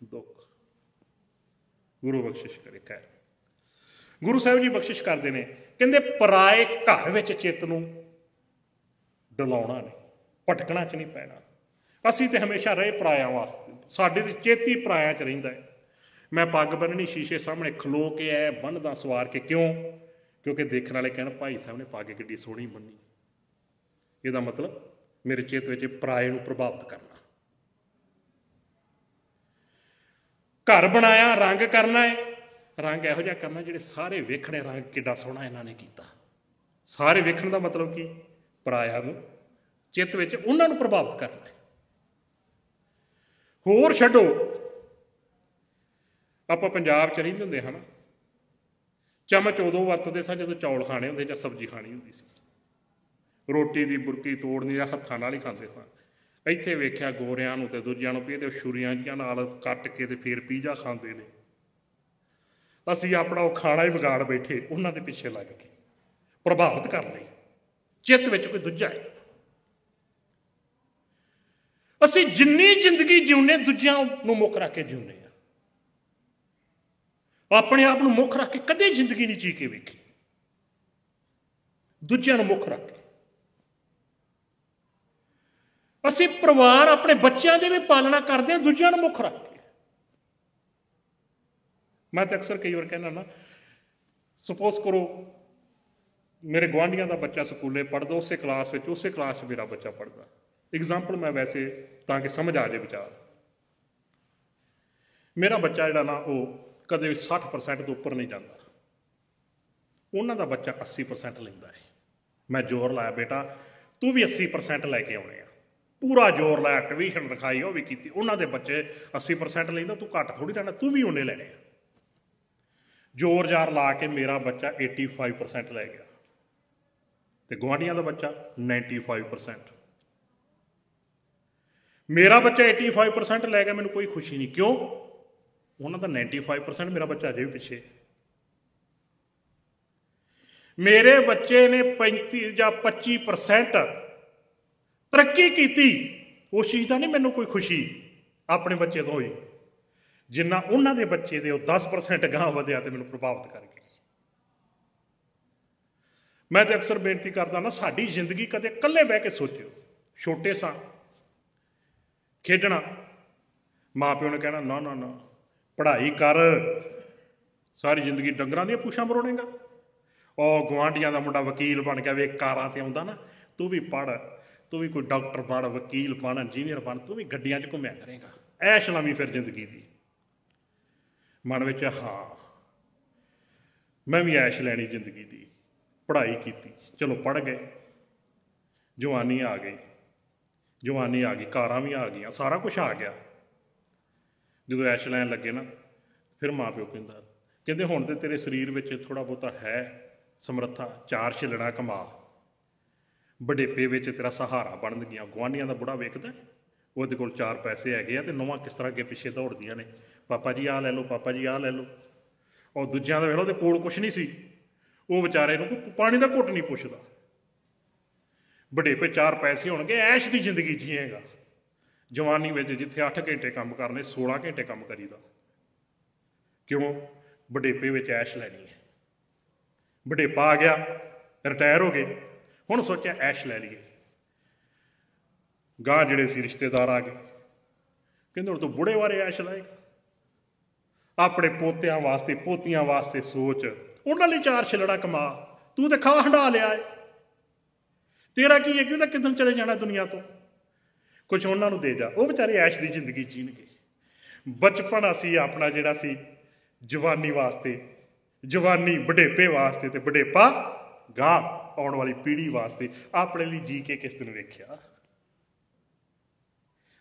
दुख। गुरु बख्शिश करे कह। गुरु साहब जी बख्शिश करते हैं, कहते पराए घर विच चित्त नूं डलाउणा नहीं, भटकना च नहीं पैना। असीं तो हमेशा रहे पराया वास्ते, साडे ते चेती पराया च रहिंदा है। मैं पग बन्ननी शीशे सामने खलो के है बन्नदा सवार के, क्यों? क्योंकि देखने वाले कहण भाई साहब ने पग किड्डी सोहनी बन्नी। ਇਹਦਾ मतलब मेरे चेत ਵਿੱਚ पराए ਨੂੰ प्रभावित करना। घर बनाया रंग करना है, रंग ਇਹੋ ਜਿਹਾ करना ਜਿਹੜੇ ਸਾਰੇ ਵੇਖਣੇ रंग ਕਿੱਡਾ ਸੋਹਣਾ ਇਹਨਾਂ ਨੇ ਕੀਤਾ। ਸਾਰੇ ਵੇਖਣ ਦਾ मतलब ਕੀ? ਪਰਾਇਆ ਨੂੰ ਚਿੱਤ ਵਿੱਚ ਉਹਨਾਂ ਨੂੰ ਪ੍ਰਭਾਵਿਤ ਕਰਨਾ। ਹੋਰ ਛੱਡੋ, ਆਪਾਂ ਪੰਜਾਬ 'ਚ ਰਹਿੰਦੇ ਹੁੰਦੇ ਹਨ, ਚਮਚ ਉਦੋਂ ਵਰਤਦੇ ਸਾਂ ਜਦੋਂ ਚੌਲ ਖਾਣੇ ਹੁੰਦੇ ਜਾਂ ਸਬਜ਼ੀ ਖਾਣੀ ਹੁੰਦੀ ਸੀ। ਰੋਟੀ ਦੀ ਬੁਰਕੀ ਤੋੜਨੀ ਜਾਂ ਹੱਥਾਂ ਨਾਲ ਹੀ ਖਾਂਦੇ ਸਾਂ। ਇੱਥੇ ਵੇਖਿਆ ਗੋਰਿਆਂ ਨੂੰ ਤੇ ਦੂਜਿਆਂ ਨੂੰ ਵੀ ਇਹਦੇ ਛੁਰੀਆਂ ਜਿਹੀਆਂ ਨਾਲ ਕੱਟ ਕੇ ਤੇ ਫਿਰ ਪੀਜ਼ਾ ਖਾਂਦੇ ਨੇ। ਅਸੀਂ ਆਪਣਾ ਉਹ ਖਾਣਾ ਹੀ ਵਿਗਾੜ ਬੈਠੇ ਉਹਨਾਂ ਦੇ ਪਿੱਛੇ ਲੱਗ ਕੇ, ਪ੍ਰਭਾਵਿਤ ਕਰ ਲਈ। ਚਿੱਤ ਵਿੱਚ ਕੋਈ ਦੂਜਾ ਹੈ। ਅਸੀਂ ਜਿੰਨੀ ਜ਼ਿੰਦਗੀ ਜਿਉਂਦੇ ਦੂਜਿਆਂ ਨੂੰ ਮੁੱਖ ਰੱਖ ਕੇ ਜਿਉਂਦੇ ਹਾਂ। ਆਪਣੇ ਆਪ ਨੂੰ ਮੁੱਖ ਰੱਖ ਕੇ ਕਦੇ ਜ਼ਿੰਦਗੀ ਨਹੀਂ ਜੀ ਕੇ ਵੇਖੀ। ਦੂਜਿਆਂ ਨੂੰ ਮੁੱਖ ਰੱਖ ਕੇ ਅਸੀਂ ਪਰਿਵਾਰ ਆਪਣੇ ਬੱਚਿਆਂ ਦੀ ਵੀ ਪਾਲਣਾ ਕਰਦੇ ਹਾਂ ਦੂਜਿਆਂ ਨੂੰ ਮੁੱਖ ਰੱਖ ਕੇ। ਮੈਂ ਤਾਂ ਅਕਸਰ ਕਈ ਵਾਰ ਕਹਿੰਦਾ ਨਾ, ਸਪੋਜ਼ ਕਰੋ ਮੇਰੇ ਗੁਆਂਢੀਆਂ ਦਾ ਬੱਚਾ ਸਕੂਲੇ ਪੜ੍ਹਦਾ, ਉਸੇ ਕਲਾਸ ਵਿੱਚ ਉਸੇ ਕਲਾਸ 'ਚ ਮੇਰਾ ਬੱਚਾ ਪੜ੍ਹਦਾ। एग्जाम्पल मैं वैसे ताकि समझ आ जाए विचार। मेरा बच्चा जिहड़ा ना वो कदे 60% तो उपर नहीं जाता, उन्हों का बच्चा 80% लेंदा है। मैं जोर लाया बेटा तू भी 80% लैके आने आ, पूरा जोर लाया, ट्यूशन रखाई वो भी की, उन्होंने दे बच्चे 80% लेंदा, तू घट थोड़ी रहना, तू भी उन्हें लैने। जोर जार ला के मेरा बच्चा 85% लै गया, तो गुआढ़ियां का बच्चा 95%। मेरा बच्चा 85% लै गया, मैंने कोई खुशी नहीं, क्यों? उन्होंने 95%, मेरा बच्चा अजे भी पिछे। मेरे बच्चे ने 35 या 25% तरक्की की, उस चीज़ का नहीं मैंने कोई खुशी अपने बच्चे तो हुई, जिन्ना उन्होंने बच्चे दे 10% गांह वधिया तो मैंने प्रभावित करके। मैं तो अक्सर बेनती करता ना, साड़ी जिंदगी कदे कल्ले बह के सोचो। छोटे सा खेडना, माँ प्यो ने कहना ना ना ना पढ़ाई कर, सारी जिंदगी डंगरां दी पूछां मरोड़ेगा। और गुआढ़ियां दा मुंडा वकील बन गया, वे कारां ते आउंदा ना, तू भी पढ़, तू भी कोई डॉक्टर बन, वकील बन, इंजीनियर बन, तू भी गड्डियां च घुम्या करेगा। ऐश लावी फिर जिंदगी दी। मन विच हाँ मैं भी ऐश लैनी जिंदगी दी, पढ़ाई की, चलो पढ़ गए, जवानी आ गई, जवानी आ गई, कारां भी आ गई, सारा कुछ आ गया। जो ऐश लैन लगे ना, फिर माँ प्यो कहते हुण तो तेरे शरीर में थोड़ा बहुता है समर्था, 4 छिलना कमा, वडेपे में तेरा सहारा बन गया। गुआढ़ियां का बुढ़ा वेखदा वो कोल 4 पैसे है, तो नौवां किस तरह अगे पिछे दौड़दियां ने, पापा जी आ लै लो, पापा जी आ लै लो। और दूजियां का वेख लो, कोल कुछ नहीं सी, वो बेचारे नूं पानी का घुट नहीं पुछदा। वडेपे 4 पैसे होणगे, ऐश की जिंदगी जीएगा। जवानी में जिथे 8 घंटे काम करने, 16 घंटे काम करीदा, क्यों? वडेपे में ऐश लैनी है। वडेपा आ गया, रिटायर हो गए, हुण सोचा ऐश लै लीए। गांह जिहड़े सी रिश्तेदार आ गए, कहंदे हुण तूं बुढ़े बारे ऐश लाएगा, अपने पोतियां वास्ते पोतियां वास्ते सोच, उन्हां लई 4 छिलड़ा कमा, तू तो खा हंडा लिया है, तेरा की है कि उहदा किदन चले जाना दुनिया तो, कुछ उन्होंने दे जा। वो बेचारे ऐश की जिंदगी जीणगे। बचपन असी अपना जिहड़ा सी जवानी वास्ते, जवानी वडेपे वास्ते, ते वडेपा गांह आने वाली पीढ़ी वास्ते अपने लिए जी के किस दिन वेख्या,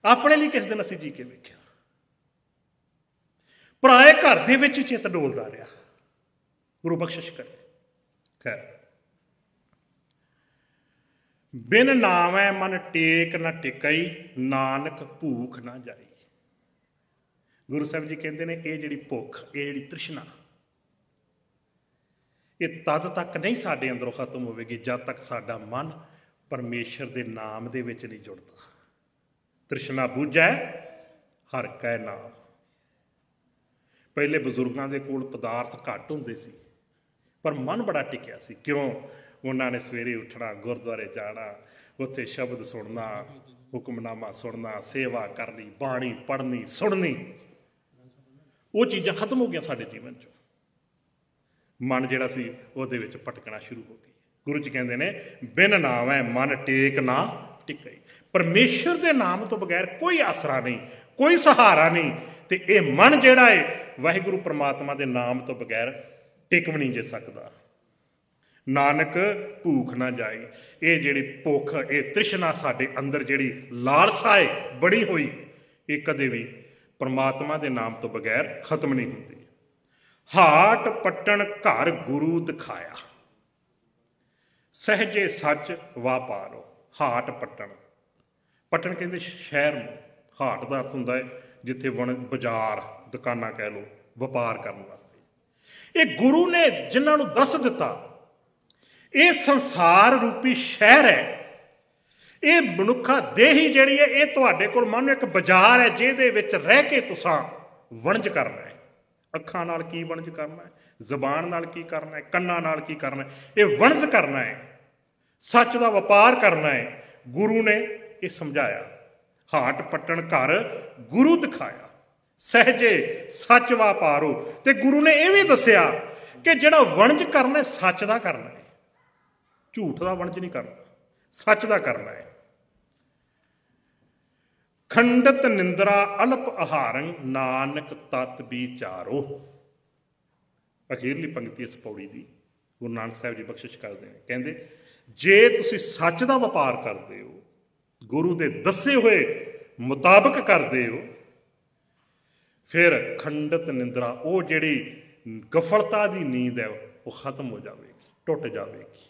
अपने लिए किस दिन असी जी के वेख्या। पराए घर दे विच चित डोलदा रहा, गुरु बख्शिश करे। खैर, बिन नावै मन टेक न टिकई, नानक भूख ना जाई। गुरु साहब जी कहते हैं ये जिहड़ी भुख, ये जिहड़ी तृष्णा, ये तद तक नहीं साडे अंदरों खत्म होगी जब तक साडा मन परमेश्वर के नाम दे विच नहीं जुड़ता। तृष्णा बुझै हर कै नाम। पहले बजुर्गों के कोल पदार्थ घट होंदे सी, पर मन बड़ा टिकिया सी, क्यों? उन्होंने सवेरे उठना, गुरुद्वारे जाना, उत्थे शब्द सुनना, हुक्मनामा सुनना, सेवा करनी, बाणी पढ़नी, सुननी, ਉਹ ਚੀਜ਼ਾਂ ਖਤਮ ਹੋ ਗਈਆਂ ਸਾਡੇ ਜੀਵਨ 'ਚੋਂ। ਮਨ ਜਿਹੜਾ ਸੀ ਉਹਦੇ ਵਿੱਚ ਭਟਕਣਾ ਸ਼ੁਰੂ ਹੋ ਗਈ। ਗੁਰੂ ਜੀ ਕਹਿੰਦੇ ਨੇ ਬਿਨ ਨਾਵੈ ਮਨ ਟੇਕ ਨਾ ਟਿਕਈ। ਪਰਮੇਸ਼ਰ ਦੇ ਨਾਮ ਤੋਂ ਬਗੈਰ ਕੋਈ ਆਸਰਾ ਨਹੀਂ, ਕੋਈ ਸਹਾਰਾ ਨਹੀਂ। ਤੇ ਇਹ ਮਨ ਜਿਹੜਾ ਹੈ ਵਾਹਿਗੁਰੂ ਪ੍ਰਮਾਤਮਾ ਦੇ ਨਾਮ ਤੋਂ ਬਗੈਰ ਟਿਕ ਵੀ ਨਹੀਂ ਜੇ ਸਕਦਾ। ਨਾਨਕ ਭੂਖ ਨਾ ਜਾਏ। ਇਹ ਜਿਹੜੀ ਭੁੱਖ, ਇਹ ਤ੍ਰਿਸ਼ਨਾ ਸਾਡੇ ਅੰਦਰ ਜਿਹੜੀ ਲਾਲਸਾ ਹੈ ਬੜੀ ਹੋਈ, ਇਹ ਕਦੇ ਵੀ ਪ੍ਰਮਾਤਮਾ ਦੇ ਨਾਮ ਤੋਂ ਬਗੈਰ ਖਤਮ ਨਹੀਂ ਹੁੰਦੀ। ਹਾਟ ਪੱਟਣ ਘਰ ਗੁਰੂ ਦਿਖਾਇਆ, ਸਹਿਜੇ ਸੱਚ ਵਾਪਾਰੋ। ਹਾਟ ਪੱਟਣ, ਪੱਟਣ ਕਹਿੰਦੇ ਸ਼ਹਿਰ ਨੂੰ। ਹਾਟ ਦਾ ਅਰਥ ਹੁੰਦਾ ਹੈ ਜਿੱਥੇ ਬਾਜ਼ਾਰ, ਦੁਕਾਨਾਂ ਕਹਿ ਲਓ, ਵਪਾਰ ਕਰਨ ਵਾਸਤੇ। ਇਹ ਗੁਰੂ ਨੇ ਜਿਨ੍ਹਾਂ ਨੂੰ ਦੱਸ ਦਿੱਤਾ ਇਹ ਸੰਸਾਰ ਰੂਪੀ ਸ਼ਹਿਰ ਹੈ, ਇਹ ਮਨੁੱਖਾ ਦੇਹੀ ਜਿਹੜੀ ਹੈ, ਇਹ ਤੁਹਾਡੇ ਕੋਲ ਮੰਨ ਇੱਕ ਬਾਜ਼ਾਰ ਹੈ ਜਿਹਦੇ ਵਿੱਚ ਰਹਿ ਕੇ ਤੁਸੀਂ ਵਣਜ ਕਰਨਾ ਹੈ। ਅੱਖਾਂ ਨਾਲ ਕੀ ਵਣਜ ਕਰਨਾ ਹੈ, ਜ਼ਬਾਨ ਨਾਲ ਕੀ ਕਰਨਾ ਹੈ, ਕੰਨਾਂ ਨਾਲ ਕੀ ਕਰਨਾ ਹੈ, ਇਹ ਵਣਜ ਕਰਨਾ ਹੈ, ਸੱਚ ਦਾ ਵਪਾਰ ਕਰਨਾ ਹੈ। ਗੁਰੂ ਨੇ ਇਹ ਸਮਝਾਇਆ। ਹਾਟ ਪੱਟਣ ਘਰ ਗੁਰੂ ਦਿਖਾਇਆ, ਸਹਿਜੇ ਸੱਚ ਵਾਪਾਰੋ। ਤੇ ਗੁਰੂ ਨੇ ਇਹ ਵੀ ਦੱਸਿਆ ਕਿ ਜਿਹੜਾ ਵਣਜ ਕਰਨਾ ਹੈ ਸੱਚ ਦਾ ਕਰਨਾ ਹੈ, ਝੂਠ ਦਾ ਵਣਜ ਨਹੀਂ ਕਰਨਾ, ਸੱਚ ਦਾ ਕਰਨਾ ਹੈ। ਖੰਡਤ ਨਿੰਦਰਾ ਅਲਪ ਆਹਾਰੰ ਨਾਨਕ ਤਤ ਵਿਚਾਰੋ। ਅਖੀਰਲੀ ਪੰਕਤੀ ਇਸ ਪੌੜੀ ਦੀ ਗੁਰੂ ਨਾਨਕ ਸਾਹਿਬ ਜੀ ਬਖਸ਼ਿਸ਼ ਕਰਦੇ ਨੇ। ਕਹਿੰਦੇ ਜੇ ਤੁਸੀਂ ਸੱਚ ਦਾ ਵਪਾਰ ਕਰਦੇ ਹੋ, ਗੁਰੂ ਦੇ ਦੱਸੇ ਹੋਏ ਮੁਤਾਬਕ ਕਰਦੇ ਹੋ, ਫਿਰ ਖੰਡਤ ਨਿੰਦਰਾ, ਉਹ ਜਿਹੜੀ ਗਫਲਤਾ ਦੀ ਨੀਂਦ ਹੈ ਉਹ ਖਤਮ ਹੋ ਜਾਵੇਗੀ, ਟੁੱਟ ਜਾਵੇਗੀ।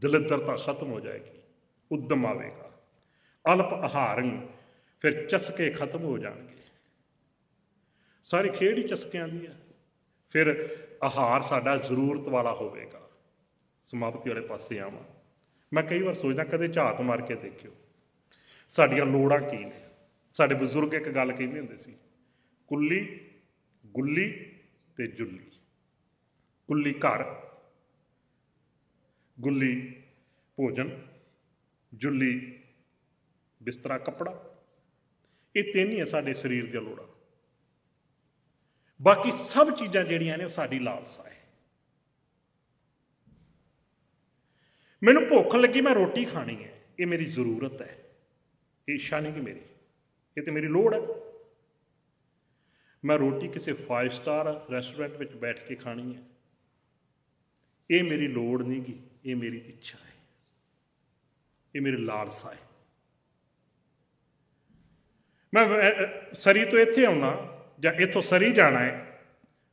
ਦਲਿੱਦਰਤਾ ਖਤਮ ਹੋ ਜਾਏਗੀ, ਉਦਮ ਆਵੇਗਾ। ਅਲਪ ਆਹਾਰੰ, ਫਿਰ ਚਸਕੇ ਖਤਮ ਹੋ ਜਾਣਗੇ। ਸਾਰੀ ਖੇਡ ਹੀ ਚਸਕਿਆਂ ਦੀ ਹੈ। ਫਿਰ ਆਹਾਰ ਸਾਡਾ ਜ਼ਰੂਰਤ ਵਾਲਾ ਹੋਵੇਗਾ। ਸਮਾਪਤੀ ਵਾਲੇ ਪਾਸੇ ਆਵਾਂ। ਮੈਂ ਕਈ ਵਾਰ ਸੋਚਦਾ, ਕਦੇ ਝਾਤ ਮਾਰ ਕੇ ਦੇਖਿਓ ਸਾਡੀਆਂ ਲੋੜਾਂ ਕੀ ਨੇ। ਸਾਡੇ ਬਜ਼ੁਰਗ ਇੱਕ ਗੱਲ ਕਹਿੰਦੇ ਹੁੰਦੇ ਸੀ, ਕੁੱਲੀ, ਗੁੱਲੀ ਤੇ ਜੁੱਲੀ। ਕੁੱਲੀ ਘਰ, ਗੁੱਲੀ ਭੋਜਨ, ਜੁੱਲੀ ਬਿਸਤਰਾ ਕੱਪੜਾ। ਇਹ ਤਿੰਨ ਹੀ ਹੈ ਸਾਡੇ ਸਰੀਰ ਦੀਆਂ ਲੋੜਾਂ। ਬਾਕੀ ਸਭ ਚੀਜ਼ਾਂ ਜਿਹੜੀਆਂ ਨੇ ਉਹ ਸਾਡੀ ਲਾਲਸਾ ਹੈ। ਮੈਨੂੰ ਭੁੱਖ ਲੱਗੀ, ਮੈਂ ਰੋਟੀ ਖਾਣੀ ਹੈ, ਇਹ ਮੇਰੀ ਜ਼ਰੂਰਤ ਹੈ, ਇਹ ਇੱਛਾ ਨਹੀਂ ਕਿ ਮੇਰੀ, ਇਹ ਤੇ ਮੇਰੀ ਲੋੜ ਹੈ। ਮੈਂ ਰੋਟੀ ਕਿਸੇ 5 ਸਟਾਰ ਰੈਸਟੋਰੈਂਟ ਵਿੱਚ ਬੈਠ ਕੇ ਖਾਣੀ ਹੈ, ਇਹ ਮੇਰੀ ਲੋੜ ਨਹੀਂ ਗੀ, ਇਹ ਮੇਰੀ ਇੱਛਾ ਹੈ, ਇਹ ਮੇਰੀ ਲਾਲਸਾ ਹੈ। ਮੈਂ ਸਰੀ ਤੋਂ ਇੱਥੇ ਆਉਣਾ ਜਾਂ ਇੱਥੋਂ ਸਰੀ ਜਾਣਾ ਹੈ,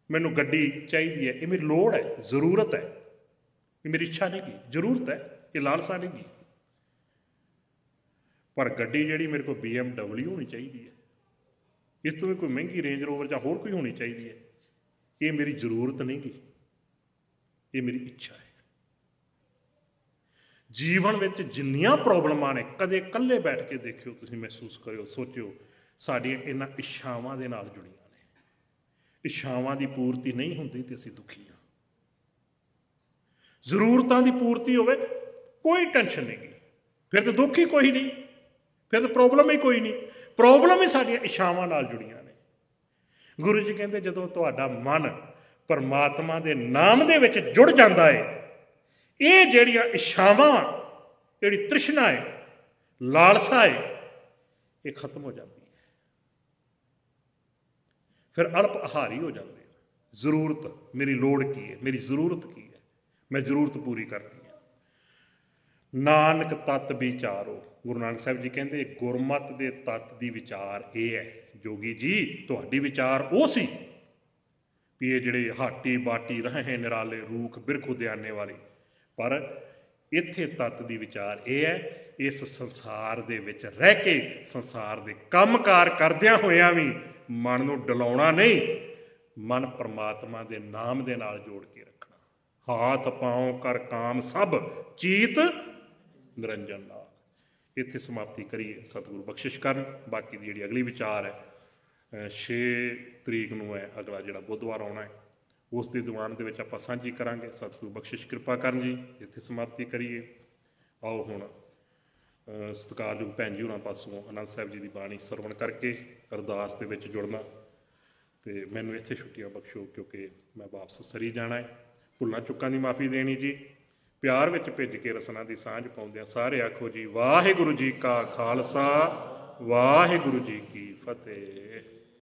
ਮੈਨੂੰ ਗੱਡੀ ਚਾਹੀਦੀ ਹੈ, ਇਹ ਮੇਰੀ ਲੋੜ ਹੈ, ਜ਼ਰੂਰਤ ਹੈ, ਇਹ ਮੇਰੀ ਇੱਛਾ ਨਹੀਂ ਗੀ, ਜ਼ਰੂਰਤ ਹੈ, ਇਹ ਲਾਲਸਾ ਨਹੀਂ ਗੀ। ਪਰ ਗੱਡੀ ਜਿਹੜੀ ਮੇਰੇ ਕੋਲ BMW ਹੋਣੀ ਚਾਹੀਦੀ ਹੈ, ਇਸ ਤੋਂ ਵੀ ਕੋਈ ਮਹਿੰਗੀ ਰੇਂਜ ਰੋਵਰ ਜਾਂ ਹੋਰ ਕੋਈ ਹੋਣੀ ਚਾਹੀਦੀ ਹੈ, ਇਹ ਮੇਰੀ ਜ਼ਰੂਰਤ ਨਹੀਂ ਗੀ, ਇਹ ਮੇਰੀ ਇੱਛਾ ਹੈ। ਜੀਵਨ ਵਿੱਚ ਜਿੰਨੀਆਂ ਪ੍ਰੋਬਲਮਾਂ ਨੇ, ਕਦੇ ਇਕੱਲੇ ਬੈਠ ਕੇ ਦੇਖਿਓ, ਤੁਸੀਂ ਮਹਿਸੂਸ ਕਰਿਓ, ਸੋਚਿਓ, ਸਾਡੀਆਂ ਇਹਨਾਂ ਇੱਛਾਵਾਂ ਦੇ ਨਾਲ ਜੁੜੀਆਂ ਨੇ। ਇੱਛਾਵਾਂ ਦੀ ਪੂਰਤੀ ਨਹੀਂ ਹੁੰਦੀ ਤੇ ਅਸੀਂ ਦੁਖੀ ਹਾਂ। ਜ਼ਰੂਰਤਾਂ ਦੀ ਪੂਰਤੀ ਹੋਵੇ, ਕੋਈ ਟੈਨਸ਼ਨ ਨਹੀਂ ਗੀ, ਫਿਰ ਤਾਂ ਦੁੱਖ ਹੀ ਕੋਈ ਨਹੀਂ, ਫਿਰ ਤਾਂ ਪ੍ਰੋਬਲਮ ਹੀ ਕੋਈ ਨਹੀਂ। ਪ੍ਰੋਬਲਮ ਹੀ ਸਾਡੀਆਂ ਇੱਛਾਵਾਂ ਨਾਲ ਜੁੜੀਆਂ ਨੇ। ਗੁਰੂ ਜੀ ਕਹਿੰਦੇ ਜਦੋਂ ਤੁਹਾਡਾ ਮਨ ਪਰਮਾਤਮਾ ਦੇ ਨਾਮ ਦੇ ਵਿੱਚ ਜੁੜ ਜਾਂਦਾ ਹੈ, ਇਹ ਜਿਹੜੀਆਂ ਇੱਛਾਵਾਂ, ਜਿਹੜੀ ਤ੍ਰਿਸ਼ਨਾ ਹੈ, ਲਾਲਸਾ ਹੈ, ਇਹ ਖਤਮ ਹੋ ਜਾਂਦੀ ਹੈ। ਫਿਰ ਅਲਪ ਆਹਾਰੀ ਹੋ ਜਾਂਦੇ। ਜ਼ਰੂਰਤ, ਮੇਰੀ ਲੋੜ ਕੀ ਹੈ, ਮੇਰੀ ਜ਼ਰੂਰਤ ਕੀ ਹੈ, ਮੈਂ ਜ਼ਰੂਰਤ ਪੂਰੀ ਕਰਨੀ ਹੈ। ਨਾਨਕ ਤਤ ਵਿਚਾਰੋ। ਗੁਰੂ ਨਾਨਕ ਸਾਹਿਬ ਜੀ ਕਹਿੰਦੇ ਗੁਰਮਤ ਦੇ ਤਤ ਦੀ ਵਿਚਾਰ ਇਹ ਹੈ, ਜੋਗੀ ਜੀ ਤੁਹਾਡੀ ਵਿਚਾਰ ਉਹ ਸੀ ਵੀ ਇਹ ਜਿਹੜੇ ਹਾਟੀ ਬਾਟੀ ਰਹੇ ਨਿਰਾਲੇ ਰੂਖ ਬਿਰਖ ਉਦਿਆਨੇ ਵਾਲੀ, ਪਰ ਇੱਥੇ ਤਤ ਦੀ ਵਿਚਾਰ ਇਹ ਹੈ, ਇਸ ਸੰਸਾਰ ਦੇ ਵਿੱਚ ਰਹਿ ਕੇ, ਸੰਸਾਰ ਦੇ ਕੰਮਕਾਰ ਕਰਦਿਆਂ ਹੋਇਆਂ ਵੀ ਮਨ ਨੂੰ ਡਲਾਉਣਾ ਨਹੀਂ, ਮਨ ਪਰਮਾਤਮਾ ਦੇ ਨਾਮ ਦੇ ਨਾਲ ਜੋੜ ਕੇ ਰੱਖਣਾ। ਹਾਥ ਪਾਉ ਕਰ ਕਾਮ ਸਭ ਚੀਤ ਨਿਰੰਜਨ ਨਾਲ। ਇੱਥੇ ਸਮਾਪਤੀ ਕਰੀਏ, ਸਤਿਗੁਰੂ ਬਖਸ਼ਿਸ਼ ਕਰਨ। ਬਾਕੀ ਦੀ ਜਿਹੜੀ ਅਗਲੀ ਵਿਚਾਰ ਹੈ 6 ਤਰੀਕ ਨੂੰ ਹੈ, ਅਗਲਾ ਜਿਹੜਾ ਬੁੱਧਵਾਰ ਆਉਣਾ ਹੈ, ਉਸ ਦੇ ਦੀਵਾਨ ਦੇ ਵਿੱਚ ਆਪਾਂ ਸਾਂਝੀ ਕਰਾਂਗੇ। ਸਤਿਗੁਰੂ ਬਖਸ਼ਿਸ਼ ਕਿਰਪਾ ਕਰਨ ਜੀ। ਇੱਥੇ ਸਮਾਪਤੀ ਕਰੀਏ। ਆਓ ਹੁਣ ਸਤਿਕਾਰਯੋਗ ਭੈਣ ਜੀ ਹੋਰਾਂ ਪਾਸੋਂ ਆਨੰਦ ਸਾਹਿਬ ਜੀ ਦੀ ਬਾਣੀ ਸਰਵਣ ਕਰਕੇ ਅਰਦਾਸ ਦੇ ਵਿੱਚ ਜੁੜਨਾ ਤੇ ਮੈਨੂੰ ਇੱਥੇ ਛੁੱਟੀਆਂ ਬਖਸ਼ੋ ਕਿਉਂਕਿ ਮੈਂ ਵਾਪਸ ਸਰੀ ਜਾਣਾ ਹੈ। ਭੁੱਲਾਂ ਚੁੱਕਾਂ ਦੀ ਮਾਫੀ ਦੇਣੀ ਜੀ। ਪਿਆਰ ਵਿੱਚ ਭਿੱਜ ਕੇ ਰਸਨਾ ਦੀ ਸਾਂਝ ਪਾਉਂਦਿਆਂ ਸਾਰੇ ਆਖੋ ਜੀ ਵਾਹਿਗੁਰੂ ਜੀ ਕਾ ਖਾਲਸਾ ਵਾਹਿਗੁਰੂ ਜੀ ਕੀ ਫਤਿਹ।